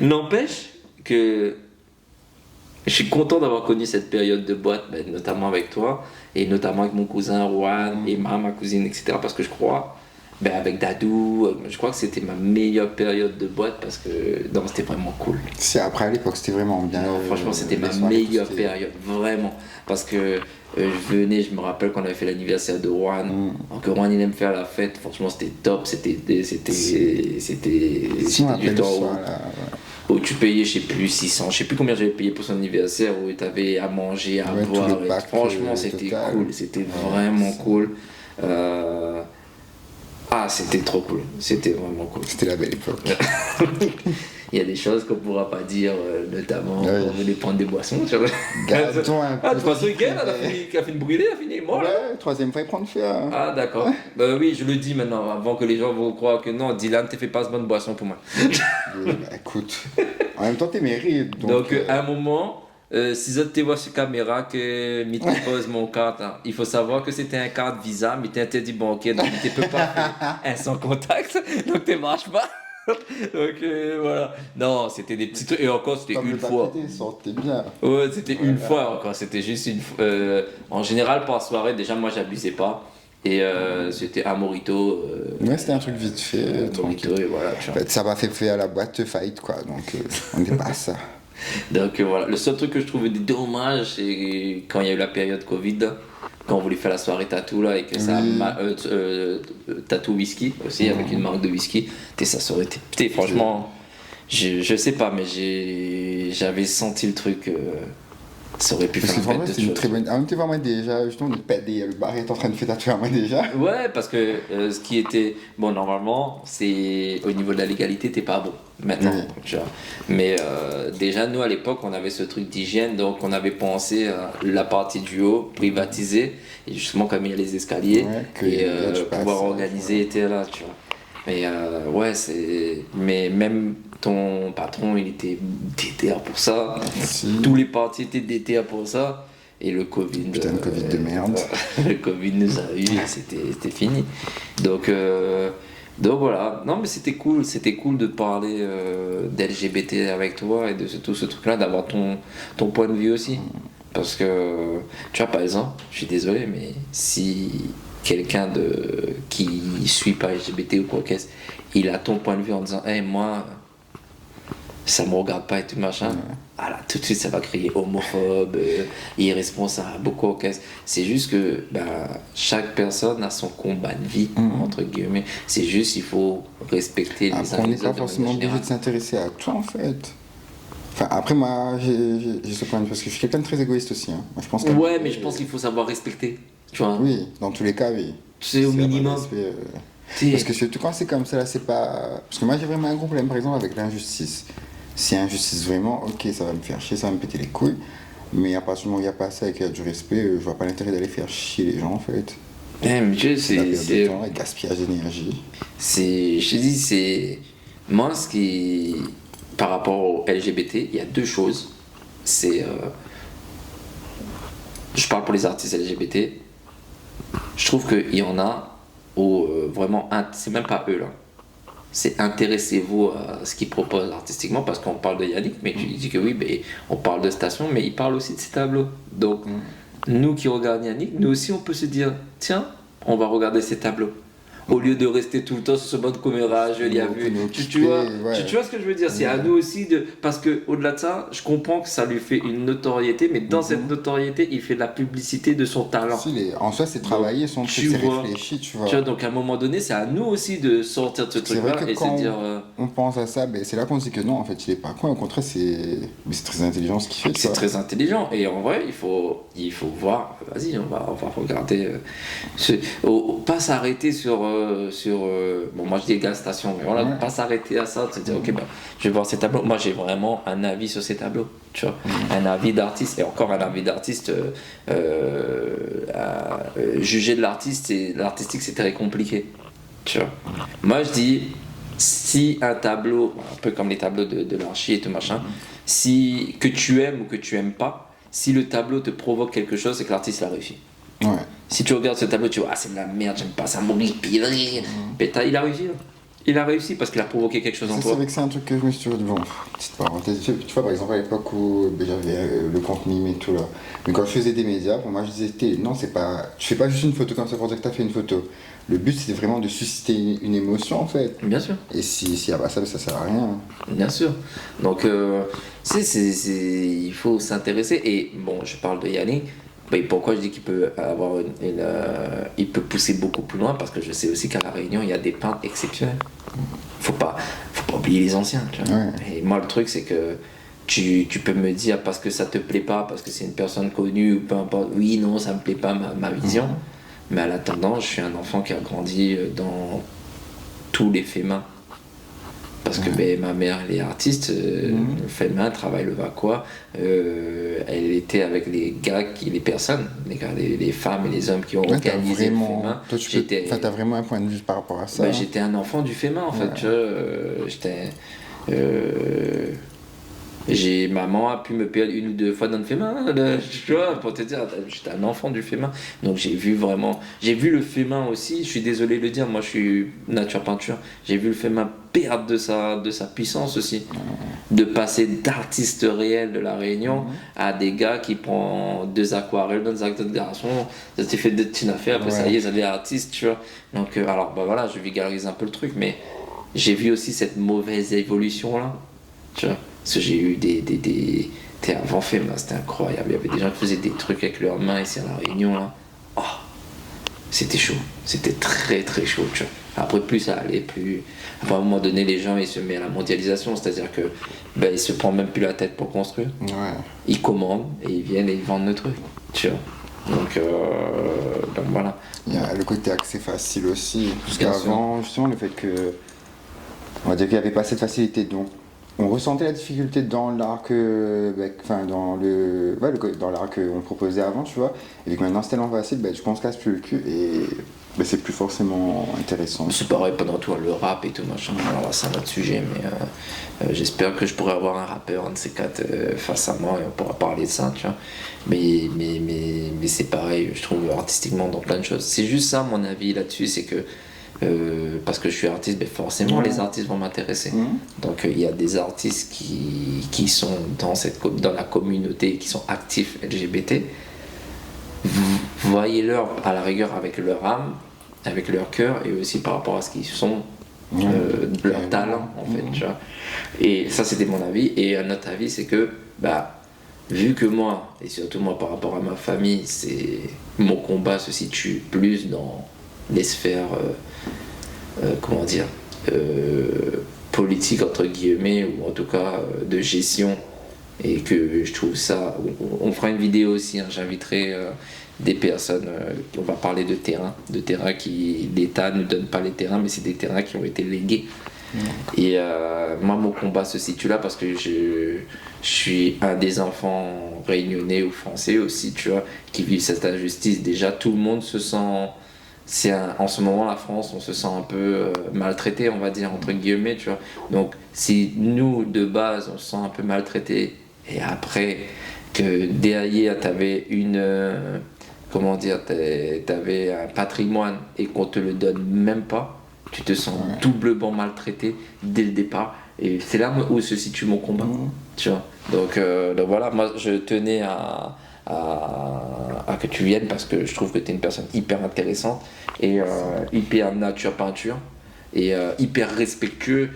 N'empêche que je suis content d'avoir connu cette période de boîte, ben, notamment avec toi, et notamment avec mon cousin Juan, et ma cousine, etc. Parce que je crois, ben, avec Dadou, je crois que c'était ma meilleure période de boîte parce que non, c'était vraiment cool. C'est après à l'époque, c'était vraiment bien. Non, franchement, c'était ma les soirées, meilleure c'était- période, vraiment. Parce que je me rappelle qu'on avait fait l'anniversaire de Juan. Donc Juan, il aime faire la fête, franchement, c'était top. C'était Si on du appelle le temps soir, là, ouais. où tu payais, je sais plus, 600, je sais plus combien j'avais payé pour son anniversaire, où tu avais à manger, à Ouais, tout boire. le pack, Franchement, c'était total. cool, c'était Ouais, vraiment ça- cool. Ah, c'était trop cool, c'était vraiment cool. C'était la belle époque. Il y a des choses qu'on pourra pas dire, notamment Ouais. quand on venait prendre des boissons. Tu vois. Gardons un Ah, peu tu penses de qu'elle secret. a fini de brûler, elle a fini mort là? Ouais, troisième fois, il prend le feu. Hein. Ah, d'accord. Bah oui, je le dis maintenant, avant que les gens vont croire que non, Dylan, t'es fait pas ce bonne boisson pour moi. Écoute, en même temps, t'es mérite. Donc, à un moment, si je te vois sur caméra que je te pose mon carte, hein, il faut savoir que c'était un carte Visa, mais t'es interdit bancaire, donc tu peux pas faire un sans contact, donc tu marches pas. Donc voilà. Non, c'était des petits trucs. Et encore, c'était Comme une le fois. papier, sortait bien. Ouais, c'était une Voilà. fois encore. C'était juste une fois. En général, par soirée, déjà, moi, j'abusais pas. Et c'était un morito. Ouais, c'était un truc vite fait, Morito, tranquille. et voilà. Tu En vois. fait, ça m'a fait faire à la boîte fight, quoi. Donc, on n'est pas à ça. Donc voilà. Le seul truc que je trouvais dommage, c'est quand il y a eu la période Covid, quand on voulait faire la soirée tatou là, et que ça Oui. tatou whisky aussi, avec une marque de whisky. Ça aurait été. Putain, franchement, je sais pas, mais j'avais senti le truc. Ça aurait pu Parce que faire vraiment, c'est une très bonne. En même temps, vraiment, déjà, justement, le bar est en train de faire tatouer à moi déjà. Ouais, parce que ce qui était. Bon, normalement, c'est. Au niveau de la légalité, t'es pas bon. Maintenant, Oui. tu vois. Mais déjà, nous, à l'époque, on avait ce truc d'hygiène, donc on avait pensé à la partie du haut, privatisée, et justement, comme il y a les escaliers, Ouais, que et là, tu passes, pouvoir organiser, était là, tu vois. Mais ouais, c'est. Mais même ton patron, il était déter pour ça. Si. Tous les partis étaient déter pour ça. Et le Covid. Putain de Covid de merde. Le Covid nous a eu, c'était fini. Donc voilà. Non, mais c'était cool de parler d'LGBT avec toi et de tout ce truc-là, d'avoir ton point de vue aussi. Parce que, tu vois, par exemple, je suis désolé, mais si quelqu'un qui suit pas LGBT ou quoi qu'est-ce, il a ton point de vue en disant, hey, moi, ça me regarde pas et tout machin. Ah là, tout de suite, ça va crier homophobe, irresponsable, quoi qu'est-ce. C'est juste que chaque personne a son combat de vie, entre guillemets. C'est juste, il faut respecter les Après, on n'est pas autres de forcément manière obligé générale. de s'intéresser à toi, en fait. Enfin, après, moi, j'ai ce point de vue, parce que je suis quelqu'un de très égoïste aussi. Hein. Moi, je pense que- Ouais, mais je pense qu'il faut savoir respecter. Tu vois, Oui, dans tous les cas, oui. c'est au C'est un minimum. respect, T'sais, Parce que surtout quand c'est comme ça, là, c'est pas. Parce que moi, j'ai vraiment un gros problème, par exemple, avec l'injustice. Si y a injustice vraiment, ok, ça va me faire chier, ça va me péter les couilles. Mais à partir du moment où il n'y a pas ça et qu'il y a du respect, je vois pas l'intérêt d'aller faire chier les gens, en fait. mais tu sais, C'est la perte de temps et gaspillage d'énergie. je te dis, c'est. Moi, ce qui. Par rapport au LGBT, il y a deux choses. C'est. Je parle pour les artistes LGBT. Je trouve qu'il y en a où vraiment. C'est même pas eux là. c'est intéressez-vous à ce qu'il propose artistiquement, parce qu'on parle de Yannick, mais tu dis que oui, mais on parle de Station, mais il parle aussi de ses tableaux. Donc, nous qui regardons Yannick, nous aussi on peut se dire, tiens, on va regarder ses tableaux. Au lieu de rester tout le temps sur ce mode commérage, il y a vu. Tu vois ce que je veux dire? C'est à nous aussi de. Parce que au-delà de ça, je comprends que ça lui fait une notoriété, mais dans cette notoriété, il fait de la publicité de son talent. En soi, c'est travailler son truc, c'est réfléchi, tu vois. Donc à un moment donné, c'est à nous aussi de sortir de ce truc-là et se dire. On pense à ça, c'est là qu'on se dit que non, en fait, il est pas con, au contraire, c'est très intelligent ce qu'il fait. C'est très intelligent, et en vrai, il faut voir. Vas-y, on va regarder. Pas s'arrêter sur. Bon, moi je dis Gas Station, mais voilà, pas s'arrêter à ça, se dire ok, je vais voir ces tableaux. Moi j'ai vraiment un avis sur ces tableaux, tu vois, un avis d'artiste, et encore un avis d'artiste. Juger de l'artiste et l'artistique, c'est très compliqué, tu vois. Moi je dis, si un tableau, un peu comme les tableaux de l'archi et tout machin, si que tu aimes ou que tu aimes pas, si le tableau te provoque quelque chose, c'est que l'artiste a réussi. Ouais. Si tu regardes ce tableau, tu vois, c'est de la merde, j'aime pas ça, m'horripilerie. Mais il a réussi. Là. Il a réussi parce qu'il a provoqué quelque chose en toi. C'est vrai que c'est un truc que je me suis dit, bon, petite parenthèse. Tu vois, par exemple, à l'époque où j'avais le compte mime et tout là. Mais quand je faisais des médias, pour moi, je disais, non, c'est pas. Tu fais pas juste une photo comme ça pour dire que t'as fait une photo. Le but, c'était vraiment de susciter une émotion en fait. Bien sûr. Et s'il n'y a pas ça, ça sert à rien. Bien sûr. Donc, il faut s'intéresser. Et bon, je parle de Yannick. Mais pourquoi je dis qu'il peut avoir il peut pousser beaucoup plus loin, parce que je sais aussi qu'à La Réunion il y a des peintres exceptionnels. Faut pas oublier les anciens, tu vois. Ouais. Et moi le truc c'est que tu peux me dire parce que ça te plaît pas, parce que c'est une personne connue ou peu importe, oui non ça me plaît pas ma vision, mais à l'attendant je suis un enfant qui a grandi dans tous les faits main. Parce que ma mère, elle est artiste, fait main, travaille le va-quoi. Elle était avec les gars, les personnes, les femmes et les hommes qui ont organisé le fait main. Toi, t'as vraiment un point de vue par rapport à ça. J'étais un enfant du fait main, en fait. Tu vois, maman a pu me payer une ou deux fois dans le fait main, tu vois, pour te dire, j'étais un enfant du fait main. Donc j'ai vu le fait main aussi, je suis désolé de le dire, moi je suis nature peinture, j'ai vu le fait main perdre de sa puissance aussi, de passer d'artistes réels de La Réunion à des gars qui prennent deux aquarelles dans des actes de garçon, ça s'est fait des petites affaires, après ça y est, ça devient artiste, tu vois. Donc alors voilà, je vulgarise un peu le truc, mais j'ai vu aussi cette mauvaise évolution là, tu vois. Parce que j'ai eu avant fait, c'était incroyable. Il y avait des gens qui faisaient des trucs avec leurs mains ici à La Réunion là. Oh, c'était chaud, c'était très très chaud, tu vois. Après plus ça allait, plus à un moment donné les gens ils se mettent à la mondialisation, c'est-à-dire que ils se prennent même plus la tête pour construire. Ils commandent et ils viennent et ils vendent le truc, tu vois. Donc voilà. Il y a le côté accès facile aussi, parce qu'avant justement le fait que on va dire qu'il n'y avait pas cette facilité, donc on ressentait la difficulté dans l'art dans l'art qu'on proposait avant, tu vois. Et vu que maintenant c'est tellement facile, tu qu'on se casse plus le cul et c'est plus forcément intéressant. C'est pareil pendant tout le rap et tout machin. Alors là c'est un autre sujet, mais j'espère que je pourrai avoir un rappeur, un de ces quatre face à moi et on pourra parler de ça, tu vois. Mais c'est pareil, je trouve artistiquement dans plein de choses. C'est juste ça mon avis là-dessus, c'est que parce que je suis artiste, forcément les artistes vont m'intéresser. Donc il y a des artistes qui sont dans la communauté, qui sont actifs LGBT. Voyez-leur à la rigueur avec leur âme, avec leur cœur, et aussi par rapport à ce qu'ils sont, leur talent en fait. Tu vois. Et ça c'était mon avis. Et un autre avis c'est que vu que moi, et surtout moi par rapport à ma famille, mon combat se situe plus dans les sphères politique entre guillemets, ou en tout cas de gestion, et que je trouve ça, on fera une vidéo aussi, j'inviterai des personnes, on va parler de terrain qui, l'État ne donne pas les terrains, mais c'est des terrains qui ont été légués. Et moi mon combat se situe là parce que je suis un des enfants réunionnais ou français aussi, tu vois, qui vivent cette injustice. Déjà tout le monde se sent, en ce moment la France on se sent un peu maltraité, on va dire entre guillemets, tu vois. Donc si nous de base on se sent un peu maltraité, et après que derrière t'avais t'avais un patrimoine et qu'on te le donne même pas, tu te sens Ouais. doublement maltraité dès le départ. Et c'est là où se situe mon combat, Mhm. tu vois. Donc voilà, moi je tenais à que tu viennes parce que je trouve que tu es une personne hyper intéressante et hyper nature peinture et hyper respectueuse.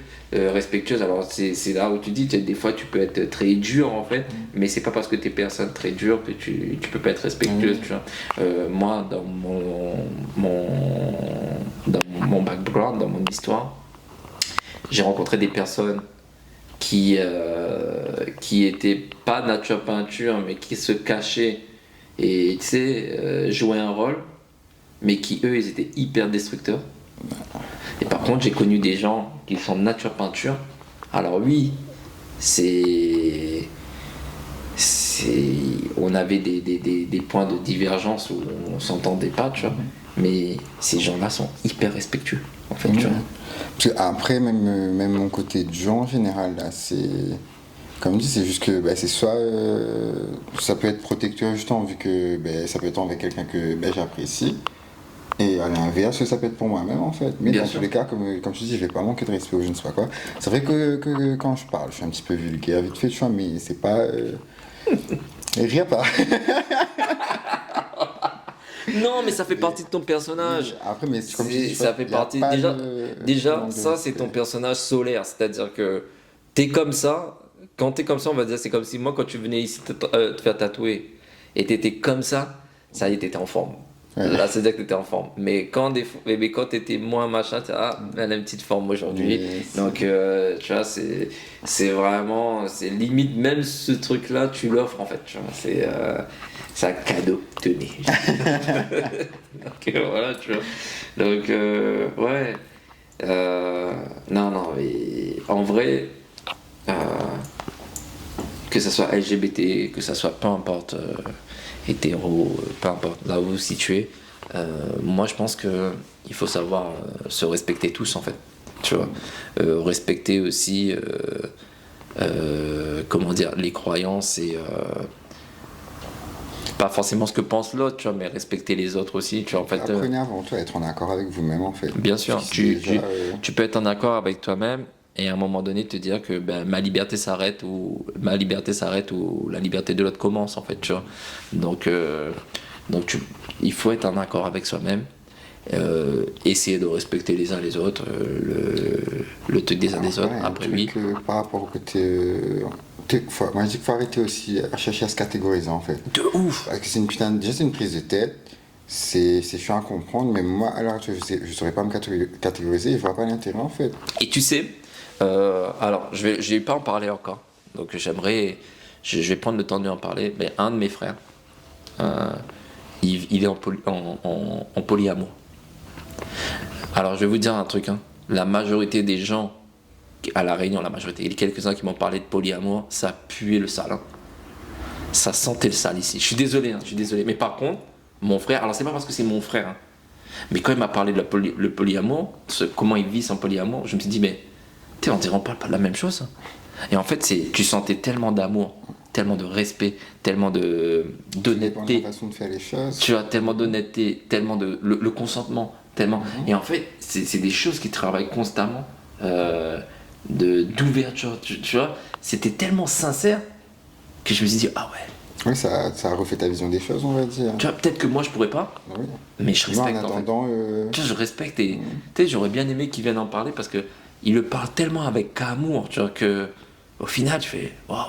Alors c'est là où tu dis, des fois tu peux être très dur en fait, mais c'est pas parce que tu es personne très dure que tu peux pas être respectueuse, Mhm. tu vois. Moi, mon, dans mon background, dans mon histoire, j'ai rencontré des personnes qui étaient pas nature peinture, mais qui se cachaient et tu sais, jouaient un rôle, mais qui eux, ils étaient hyper destructeurs. Et par contre, j'ai connu des gens qui sont nature peinture. Alors oui, c'est on avait des points de divergence où on s'entendait pas, tu vois. Mais ces gens-là sont hyper respectueux, en fait, tu vois. Mhm. Parce que après, même mon côté de gens en général, là, c'est. Comme dit, c'est juste que bah, c'est soit. Ça peut être protecteur justement, vu que bah, ça peut être avec quelqu'un que bah, j'apprécie. Et à l'inverse, ça peut être pour moi-même en fait. Mais Bien dans tous sûr. les cas, comme je dis, je vais pas manquer de respect ou je ne sais pas quoi. C'est vrai que quand je parle, je suis un petit peu vulgaire, vite fait, tu vois, mais c'est pas. Rien pas. Non, mais ça fait Mais, partie de ton personnage. après, mais comme je dis, tu vois, Ça fait il n'y a partie. pas de Déjà, manque de ça, c'est ton respect. personnage solaire. C'est-à-dire que t'es comme ça. Quand t'es comme ça, on va dire, c'est comme si moi, quand tu venais ici te faire tatouer et t'étais comme ça y est, t'étais en forme. Ouais. Là, c'est-à-dire que t'étais en forme. Mais quand t'étais moins machin, elle a une petite forme aujourd'hui. Mais Donc, tu vois, c'est vraiment. C'est limite, même ce truc-là, tu l'offres en fait. Tu vois, c'est un cadeau. Tenez. Donc, voilà, tu vois. Donc, ouais. Non, non, mais en vrai, euh, que ça soit LGBT, que ça soit peu importe, hétéro, peu importe là où vous vous situez, moi je pense que il faut savoir se respecter tous en fait. Tu vois. Respecter aussi, comment dire, les croyances et pas forcément ce que pense l'autre, tu vois, mais respecter les autres aussi, tu vois, en fait. apprenez avant tout à être en accord avec vous-même en fait. Bien sûr, Jusqu'ici déjà, tu peux être en accord avec toi-même et à un moment donné te dire que ben, ma liberté s'arrête ou la liberté de l'autre commence en fait, tu vois. Donc, il faut être en accord avec soi-même, essayer de respecter les uns les autres, le truc des uns des après, autres. il y a un Après oui, truc par rapport au côté. Moi je dis qu'il faut arrêter aussi à chercher à se catégoriser en fait. de ouf. Parce que c'est une putain déjà c'est une prise de tête. C'est chiant à comprendre, mais moi à l'heure actuelle je saurais pas me catégoriser, je vois pas l'intérêt en fait. Et tu sais, alors je vais pas en parler encore, donc je vais prendre le temps de lui en parler. Mais un de mes frères, euh, il est en polyamour. Alors je vais vous dire un truc, hein. La majorité des gens à La Réunion, la majorité, il y a quelques-uns qui m'ont parlé de polyamour, ça puait le sale, hein. Ça sentait le sale ici. Je suis désolé, hein, je suis désolé. Mais par contre, mon frère, alors c'est pas parce que c'est mon frère, hein, mais quand il m'a parlé de le polyamour, comment il vit son polyamour, je me suis dit, mais tu sais, on dirait on parle pas de la même chose, hein. Et en fait, tu sentais tellement d'amour, tellement de respect, tellement Tout dépend de la d'honnêteté, façon de faire les choses. tu vois, tellement d'honnêteté, tellement le consentement, tellement. Et en fait, c'est des choses qui travaillent constamment, d'ouverture, tu vois. C'était tellement sincère que je me suis dit, ah ouais, Oui, ça refait ta vision des choses, on va dire. tu vois, peut-être que moi je pourrais pas, Oui. mais je Moi, en respecte en fait. attendant, Tu vois, je respecte et tu sais, j'aurais bien aimé qu'il vienne en parler parce que il le parle tellement avec amour, tu vois, que au final, tu fais, waouh.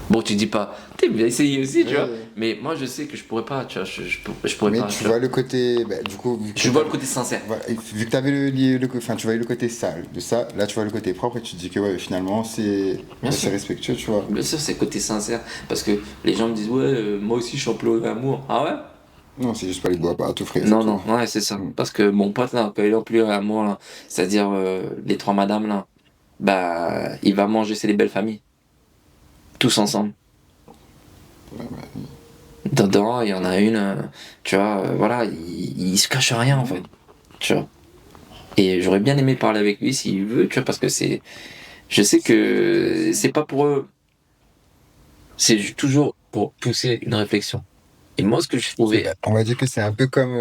Bon, tu dis pas, tu vas essayer aussi, tu vois, ouais. mais moi je sais que je pourrais pas, tu vois, je pourrais Mais pas, tu tu vois. vois le côté, bah, du coup, vu que Je vois le côté sincère. voilà, et vu que t'avais enfin, tu voyais le côté sale de ça, là tu vois le côté propre et tu te dis que ouais, finalement Bien c'est sûr. respectueux, tu vois. Bien sûr, c'est le côté sincère. Parce que les gens me disent, ouais, moi aussi je suis en plein amour. Ah ouais? Non, c'est juste pas les doigts pas à tout frère, c'est Non, tout. non, ouais, c'est ça. Mm. Parce que mon pote là, quand il est en plein amour, là, c'est-à-dire les trois madames là, bah, il va manger, c'est les belles familles. Tous ensemble. Ouais, bah, Dedans, il y en a une, tu vois, voilà, il se cache rien en fait. Tu vois. Et j'aurais bien aimé parler avec lui s'il veut, tu vois, parce que c'est. Je sais que c'est pas pour eux. C'est toujours pour pousser une réflexion. Et moi, ce que je trouvais... On va dire que c'est un peu comme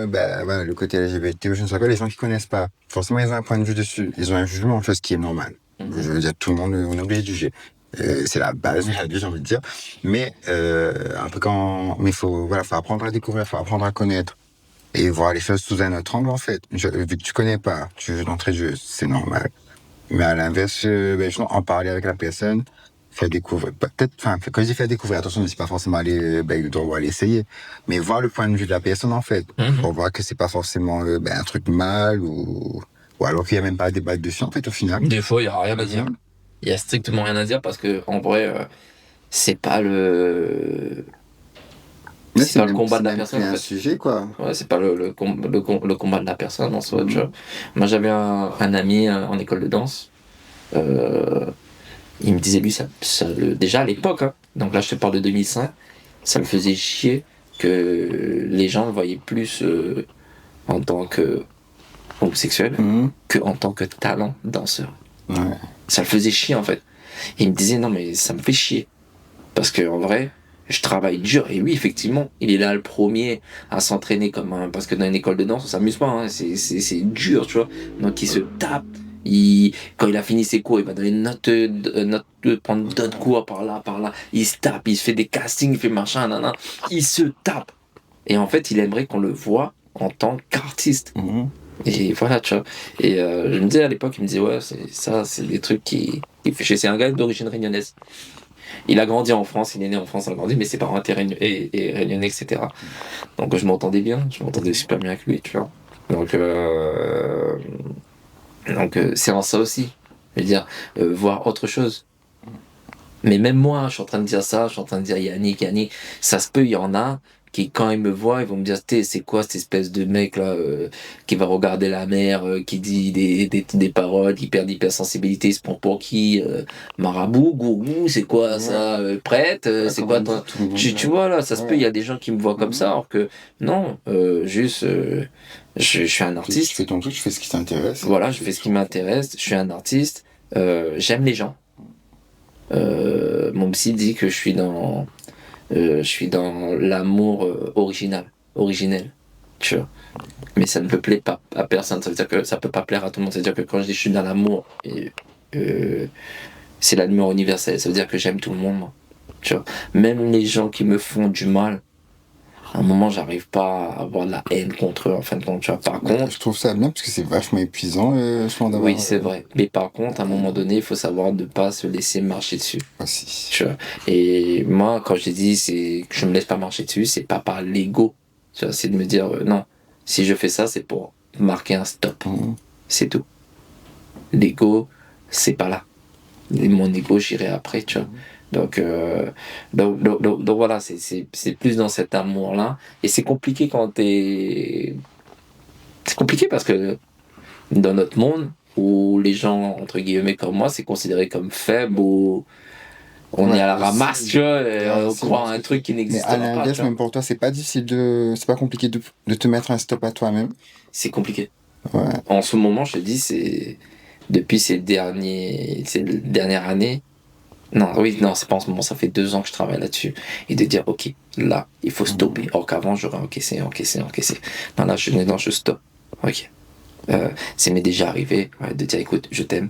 voilà, le côté LGBT, je ne sais pas, les gens qui connaissent pas. Forcément, ils ont un point de vue dessus. Ils ont un jugement, chose qui est normale. Je veux dire, tout le monde, on est obligé de juger. C'est la base de la vie, j'ai envie de dire. Mais un peu mais faut apprendre à découvrir, faut apprendre à connaître et voir les choses sous un autre angle, en fait. Vu que tu connais pas, tu veux d'entrée de jeu, c'est normal. Mais à l'inverse, justement, en parler avec la personne, faire découvrir, peut-être, enfin, quand je dis faire découvrir, attention, ne c'est pas forcément aller, devoir aller essayer, mais voir le point de vue de la personne, en fait, pour voir que c'est pas forcément, un truc mal ou alors qu'il y a même pas à débattre dessus, en fait, au final. Des fois, il y a rien à dire. Il y a strictement rien à dire parce que, en vrai, c'est pas le... Mais C'est pas le combat de la même personne, plus en un fait. sujet, quoi. Ouais, c'est pas le combat de la personne, en soi, tu vois. Moi, j'avais un ami en école de danse. Euh, il me disait, lui, déjà à l'époque, hein, donc là, je te parle de 2005, ça le faisait chier que les gens le voyaient plus en tant que homosexuel que en tant que talent danseur. Ouais. Ça le faisait chier, en fait. Et il me disait, non, mais ça me fait chier. Parce que en vrai, je travaille dur. Et oui, effectivement, il est là le premier à s'entraîner comme un... Parce que dans une école de danse, on s'amuse pas. Hein. C'est dur, tu vois. Donc il se tape. Quand il a fini ses cours, il va donner prendre d'autres cours par là, par là. Il se tape, il se fait des castings, il fait machin, nanana. Il se tape. Et en fait, il aimerait qu'on le voit en tant qu'artiste. Et voilà, tu vois. Et je me disais à l'époque, il me disait, ouais, c'est des trucs qui fait chier. C'est un gars d'origine réunionnaise. Il a grandi en France, il est né en France, il a grandi, mais ses parents étaient réunionnais, etc. Donc je m'entendais bien, je m'entendais super bien avec lui, tu vois. Donc c'est en ça aussi. Je veux dire, voir autre chose. Mais même moi, je suis en train de dire ça, je suis en train de dire Yannick, ça se peut, il y en a qui, quand ils me voient, ils vont me dire, c'est quoi cette espèce de mec là qui va regarder la mer, qui dit des paroles, qui perd d'hypersensibilité, il se prend pour qui marabout, gourou, c'est quoi ça prêtre, c'est quoi toi tu vois là, ça se peut, il y a des gens qui me voient comme ça, alors que non, juste je suis un artiste. Tu fais ton truc, tu fais ce qui t'intéresse. Voilà, je fais ce qui m'intéresse, je suis un artiste, j'aime les gens. Mon psy dit que je suis dans l'amour originel, tu vois. Mais ça ne peut plaire pas à personne, ça veut dire que ça peut pas plaire à tout le monde. C'est-à-dire que quand je dis je suis dans l'amour, c'est l'amour universel, ça veut dire que j'aime tout le monde, moi, tu vois. Même les gens qui me font du mal, à un moment, j'arrive pas à avoir de la haine contre eux, en fin de compte, tu vois. Par contre, Je trouve ça bien parce que c'est vachement épuisant, je pense, d'avoir. oui, c'est vrai. Mais par contre, à un moment donné, il faut savoir ne pas se laisser marcher dessus. Aussi. Tu vois. Et moi, quand je dis c'est que je me laisse pas marcher dessus, c'est pas par l'ego. Tu vois, c'est de me dire non, si je fais ça, c'est pour marquer un stop. C'est tout. L'ego, c'est pas là. Et mon ego, j'irai après, tu vois. Donc voilà, c'est plus dans cet amour-là. Et c'est compliqué quand t'es. C'est compliqué parce que dans notre monde, où les gens, entre guillemets, comme moi, c'est considéré comme faible ou on est à la ramasse, tu vois, et on croit à un truc qui n'existe pas. Mais pas. à l'inverse, même pour toi, c'est pas difficile c'est pas compliqué de te mettre un stop à toi-même. C'est compliqué. Ouais. En ce moment, je te dis, c'est depuis ces dernières années. Non, oui, non, c'est pas en ce moment, ça fait 2 ans que je travaille là-dessus. Et de dire, ok, là, il faut stopper. Or qu'avant, j'aurais encaissé. Non, là, je stoppe. Ok. Ça m'est déjà arrivé de dire, écoute, je t'aime.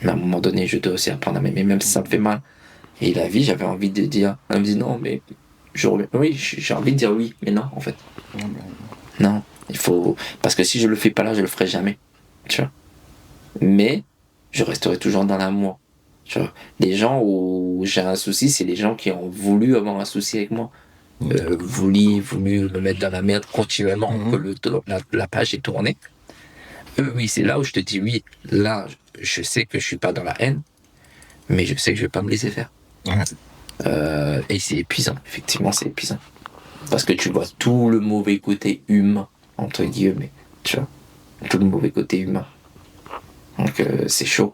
Mais à un moment donné, je dois aussi apprendre à m'aimer, même si ça me fait mal. Et la vie, j'avais envie de dire, elle me dit non, mais oui, j'ai envie de dire oui, mais non, en fait. Non, il faut, parce que si je le fais pas là, je le ferai jamais, tu vois. Mais je resterai toujours dans l'amour, tu vois. Les gens où j'ai un souci, c'est les gens qui ont voulu avoir un souci avec moi, voulu me mettre dans la merde continuellement, que la page est tournée. Oui, c'est là où je te dis oui. Là, je sais que je suis pas dans la haine, mais je sais que je vais pas me laisser faire. Et c'est épuisant, effectivement, c'est épuisant. Parce que tu vois tout le mauvais côté humain, entre guillemets, tu vois. Tout le mauvais côté humain. Donc c'est chaud.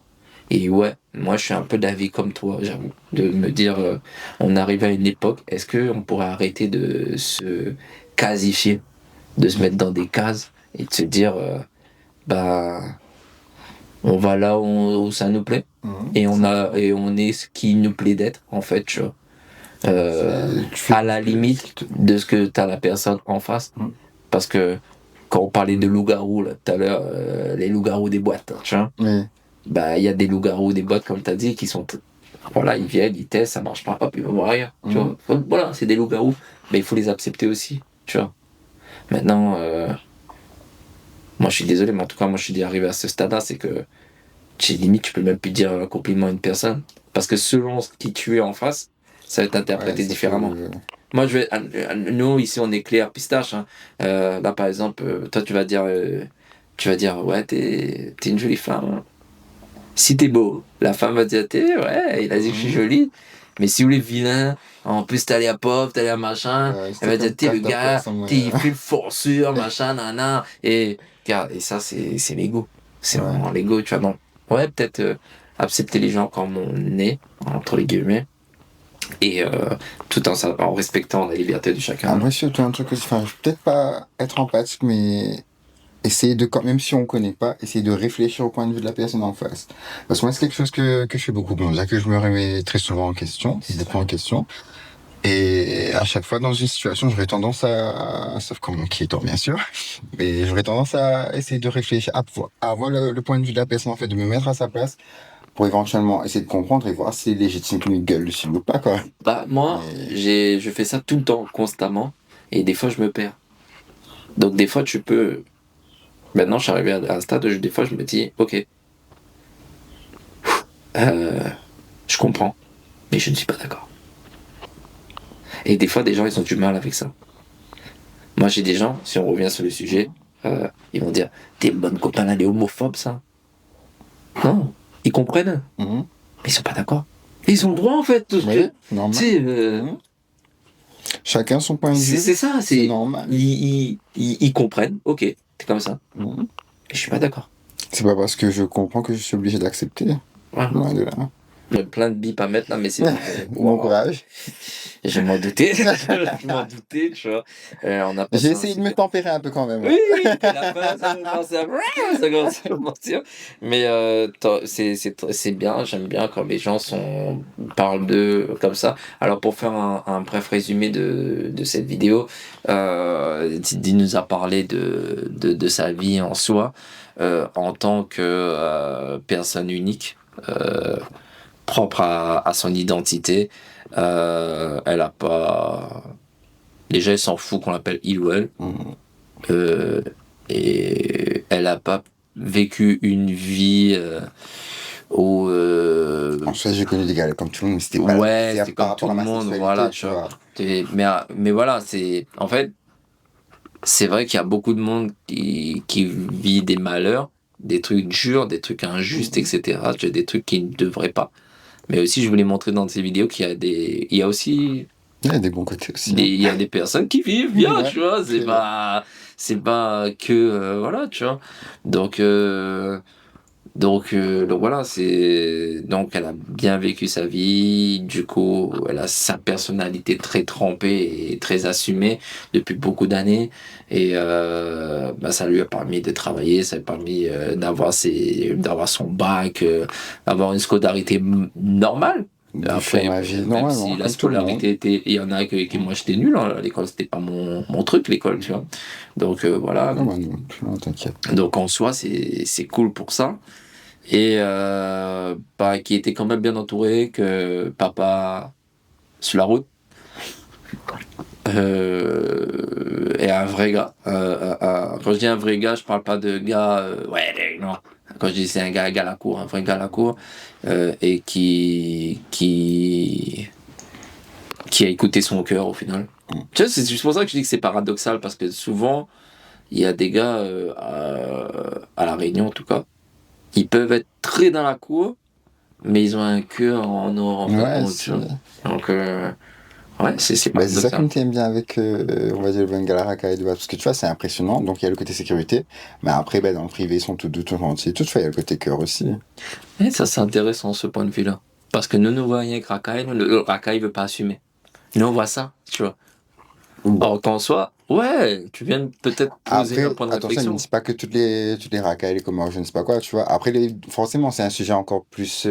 Et ouais, moi je suis un peu d'avis comme toi, j'avoue. De me dire, on arrive à une époque, est-ce qu'on pourrait arrêter de se casifier, de se mettre dans des cases et de se dire, on va là où ça nous plaît et on est ce qui nous plaît d'être, en fait, tu vois. Tu fais... à la limite de ce que t'as la personne en face. Parce que quand on parlait de loups-garous là, tout à l'heure, les loups-garous des boîtes, hein, tu vois, Oui. bah il y a des loups-garous des boîtes comme t'as dit qui sont voilà, ils viennent, ils testent, ça marche pas, hop, ils vont voir ailleurs, tu vois. Voilà, c'est des loups-garous, mais il faut les accepter aussi, tu vois. Maintenant, moi je suis désolé, mais en tout cas moi je suis arrivé à ce stade-là, c'est que j'ai limite tu peux même plus dire un compliment à une personne parce que selon qui tu es en face, ça va être interprété Ouais, ça différemment. peut... Moi, nous, ici, on est clair pistache. Hein. Là, par exemple, toi, tu vas dire, ouais, t'es une jolie femme. Hein. Si t'es beau, la femme va dire, ouais, il a dit que je suis jolie. Mais si vous voulez vilain, en plus, t'as les pauvre, t'as les machin, elle C'était va dire, comme t'es le carte à gars, personne. il fait le forceur, machin, nana. Et, regarde, et ça, c'est l'ego. C'est Ouais. vraiment l'ego, tu vois. Donc, ouais, peut-être accepter les gens comme on est, entre les guillemets et tout en respectant la liberté de chacun. Après, surtout un truc aussi, enfin, je vais peut-être pas être empathique, mais essayer de, quand même si on connaît pas, essayer de réfléchir au point de vue de la personne en face. Parce que moi, c'est quelque chose que je fais beaucoup. Bon, déjà que je me remets très souvent en question, je me prends en question. Et à chaque fois, dans une situation, j'aurais tendance sauf comme mon qui est tort, bien sûr, mais j'aurais tendance à essayer de réfléchir, à voir le point de vue de la personne, en fait, de me mettre à sa place pour éventuellement essayer de comprendre et voir si c'est légitime qu'il me gueule dessus ou pas, quoi. Bah, moi, Mais, je fais ça tout le temps, constamment, et des fois, je me perds. Donc, des fois, tu peux. Maintenant, je suis arrivé à un stade où des fois, je me dis, ok, euh, je comprends, mais je ne suis pas d'accord. Et des fois, des gens, ils ont du mal avec ça. Moi, j'ai des gens, si on revient sur le sujet, ils vont dire, t'es une bonne copain, elle est homophobe, ça. Non, ils comprennent, mhm. mais ils sont pas d'accord. Et ils ont le droit, en fait, tout ce Oui, que. normal. Tu sais, Mhm. Chacun son point de vue, c'est ça, c'est normal. ils comprennent, ok, t'es comme ça. Mhm. Et je suis pas d'accord. C'est pas parce que je comprends que je suis obligé d'accepter. Voilà. Loin de là. Il y a plein de bips à mettre là, mais c'est. Bon Wow. courage. Je m'en doutais, je m'en doutais, tu vois. On a passé J'ai un essayé de me super. tempérer un peu quand même. Oui, à la fin, ça commence à. Ça commence à mentir. Mais c'est bien, j'aime bien quand les gens parlent d'eux comme ça. Alors, pour faire un bref résumé de cette vidéo, Didi nous a parlé de sa vie en soi, en tant que personne unique. Propre à son identité. Elle a pas. Déjà, elle s'en fout qu'on l'appelle il ou elle. Mhm. Et elle a pas vécu une vie où. En soi, j'ai connu des gars comme tout le monde, mais c'était pas Ouais, c'est c'est par comme tout rapport le à ma monde, sexualité, voilà, tu tu vois. vois. Mais voilà, c'est. En fait, c'est vrai qu'il y a beaucoup de monde qui vit des malheurs, des trucs durs, des trucs injustes, Mhm. etc. Tu vois, des trucs qui ne devraient pas. Mais aussi, je voulais montrer dans ces vidéos il y a aussi Il y a des bons côtés aussi. Hein. il y a des personnes qui vivent bien, Ouais, tu vois. très bien. C'est pas que, voilà, tu vois. Donc, donc voilà, donc elle a bien vécu sa vie. Du coup, elle a sa personnalité très trempée et très assumée depuis beaucoup d'années. Et bah, ça lui a permis de travailler, ça lui a permis d'avoir son bac, d'avoir une scolarité normale. De faire Après, ma vie même si normalement, la comme tout le monde. scolarité était, il y en a qui moi j'étais nul, hein, à l'école c'était pas mon truc l'école, tu vois. Donc voilà. Ah bah non, non, t'inquiète. Donc en soi c'est cool pour ça et bah, qui était quand même bien entouré, que papa sur la route est un vrai gars. Quand je dis un vrai gars, je parle pas de gars ouais non. Quand je dis c'est un gars à la cour, un vrai gars à la cour et qui a écouté son cœur au final. Tu vois, c'est pour ça que je dis que c'est paradoxal, parce que souvent, il y a des gars, à La Réunion en tout cas, ils peuvent être très dans la cour, mais ils ont un cœur en or en fin de Ouais, compte, tu vois. Donc, ouais, c'est bah, c'est ça qui paradoxal. me tient bien avec, on va dire, le Bengala Raka et Dubaï. Parce que tu vois, c'est impressionnant. Donc, il y a le côté sécurité. Mais après, bah, dans le privé, ils sont tout doux, tout gentils. Toutefois, il y a le côté cœur aussi. Et ça, c'est intéressant, ce point de vue-là. Parce que nous, nous voyons avec Rakai, le Rakai veut pas assumer. Nous, on voit ça, tu vois. Bon. Or qu'en soi, ouais, tu viens de peut-être poser un Après, point de attention, je ne réflexion. dis pas que toutes les racailles, les comores, je ne sais pas quoi, tu vois. Après, forcément, c'est un sujet encore plus,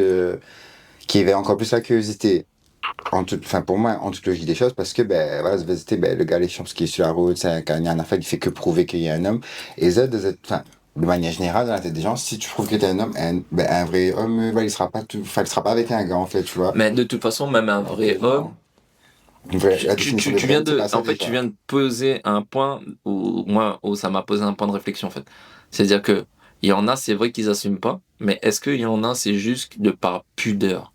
qui éveille encore plus la curiosité. enfin, pour moi, en toute logique des choses, parce que, ben, voilà, c'était, ben, le gars, les champs qui est sur la route, c'est quand il y a un affaire, il fait que prouver qu'il y a un homme. Et ça, enfin, de manière générale, dans la tête des gens, si tu prouves que t'es un homme, ben, un vrai homme, il sera pas enfin, il sera pas avec un gars, en fait, tu vois. Mais de toute façon, même un vrai homme, La définition de tu vrai viens homme, c'est de, pas ça, en fait, tu déjà. viens de poser un point où ça m'a posé un point de réflexion, en fait. C'est-à-dire que, il y en a, c'est vrai qu'ils assument pas, mais est-ce qu'il y en a, c'est juste de par pudeur?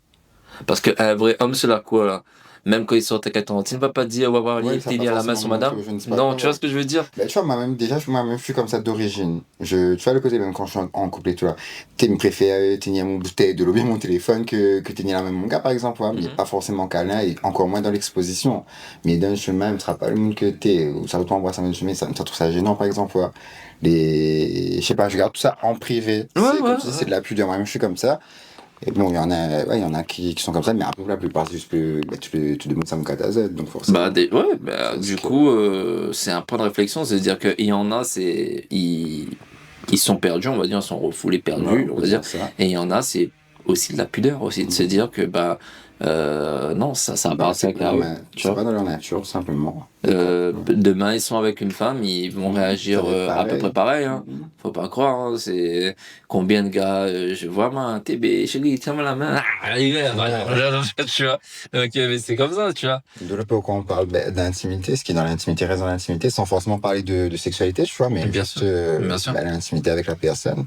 Parce qu'un vrai homme, c'est la quoi, là? Même quand il sort à 4 ans, il ne va pas dire, ouais, voilà, Ouais, il ça va t'est pas lié à la main forcément sur le madame. montrer, je ne sais pas Non, quoi, tu vois ouais. ce que je veux dire? Ben, tu vois, moi-même, déjà, moi-même, je suis comme ça d'origine. Tu vois, le côté, même quand je suis en couple, tu vois, t'es me préfère tenir mon bouteille de l'eau, bien mon téléphone, que tenir la même mon gars, par exemple, ouais, mais Mhm. pas forcément câlin, et encore moins dans l'exposition. Mais dans le chemin, ne sera pas le monde que t'es, ou ça doit embrasser dans le chemin, ça trouve ça gênant, par exemple, ouais. Je sais pas, je garde tout ça en privé. Ouais, C'est ouais, comme si c'est ouais. de la pudeur, moi-même, je suis comme ça. Et bon, il y en a, ouais, il y en a qui sont comme ça, mais après, la plupart, c'est juste que, bah, tu demandes ça à Z, donc Bah, forcément. ouais, bah, C'est ce du que. coup, c'est un point de réflexion, c'est-à-dire qu'il y en a, ils sont perdus, on va dire, ils sont refoulés, Ouais, perdus, on on peut va dire, dire ça. et il y en a, c'est aussi de la pudeur, aussi, de se Mhm. dire que, bah, non, ça Bah, appartient qu'à eux, tu c'est vois. pas dans leur nature, tout simplement. Et quoi. Demain, ils sont avec une femme, ils vont Ça réagir va être à peu près pareil. pareil, hein. Mhm. Faut pas croire, hein. C'est combien de gars, je vois moi, TB, chérie, tiens-moi la main. Ah, hiver, voilà, tu vois. Ok, mais c'est comme ça, tu vois. De là, quand on parle d'intimité, ce qui est dans l'intimité reste dans l'intimité, sans forcément parler de sexualité, tu vois, mais Bien juste sûr, bien sûr. l'intimité avec la personne.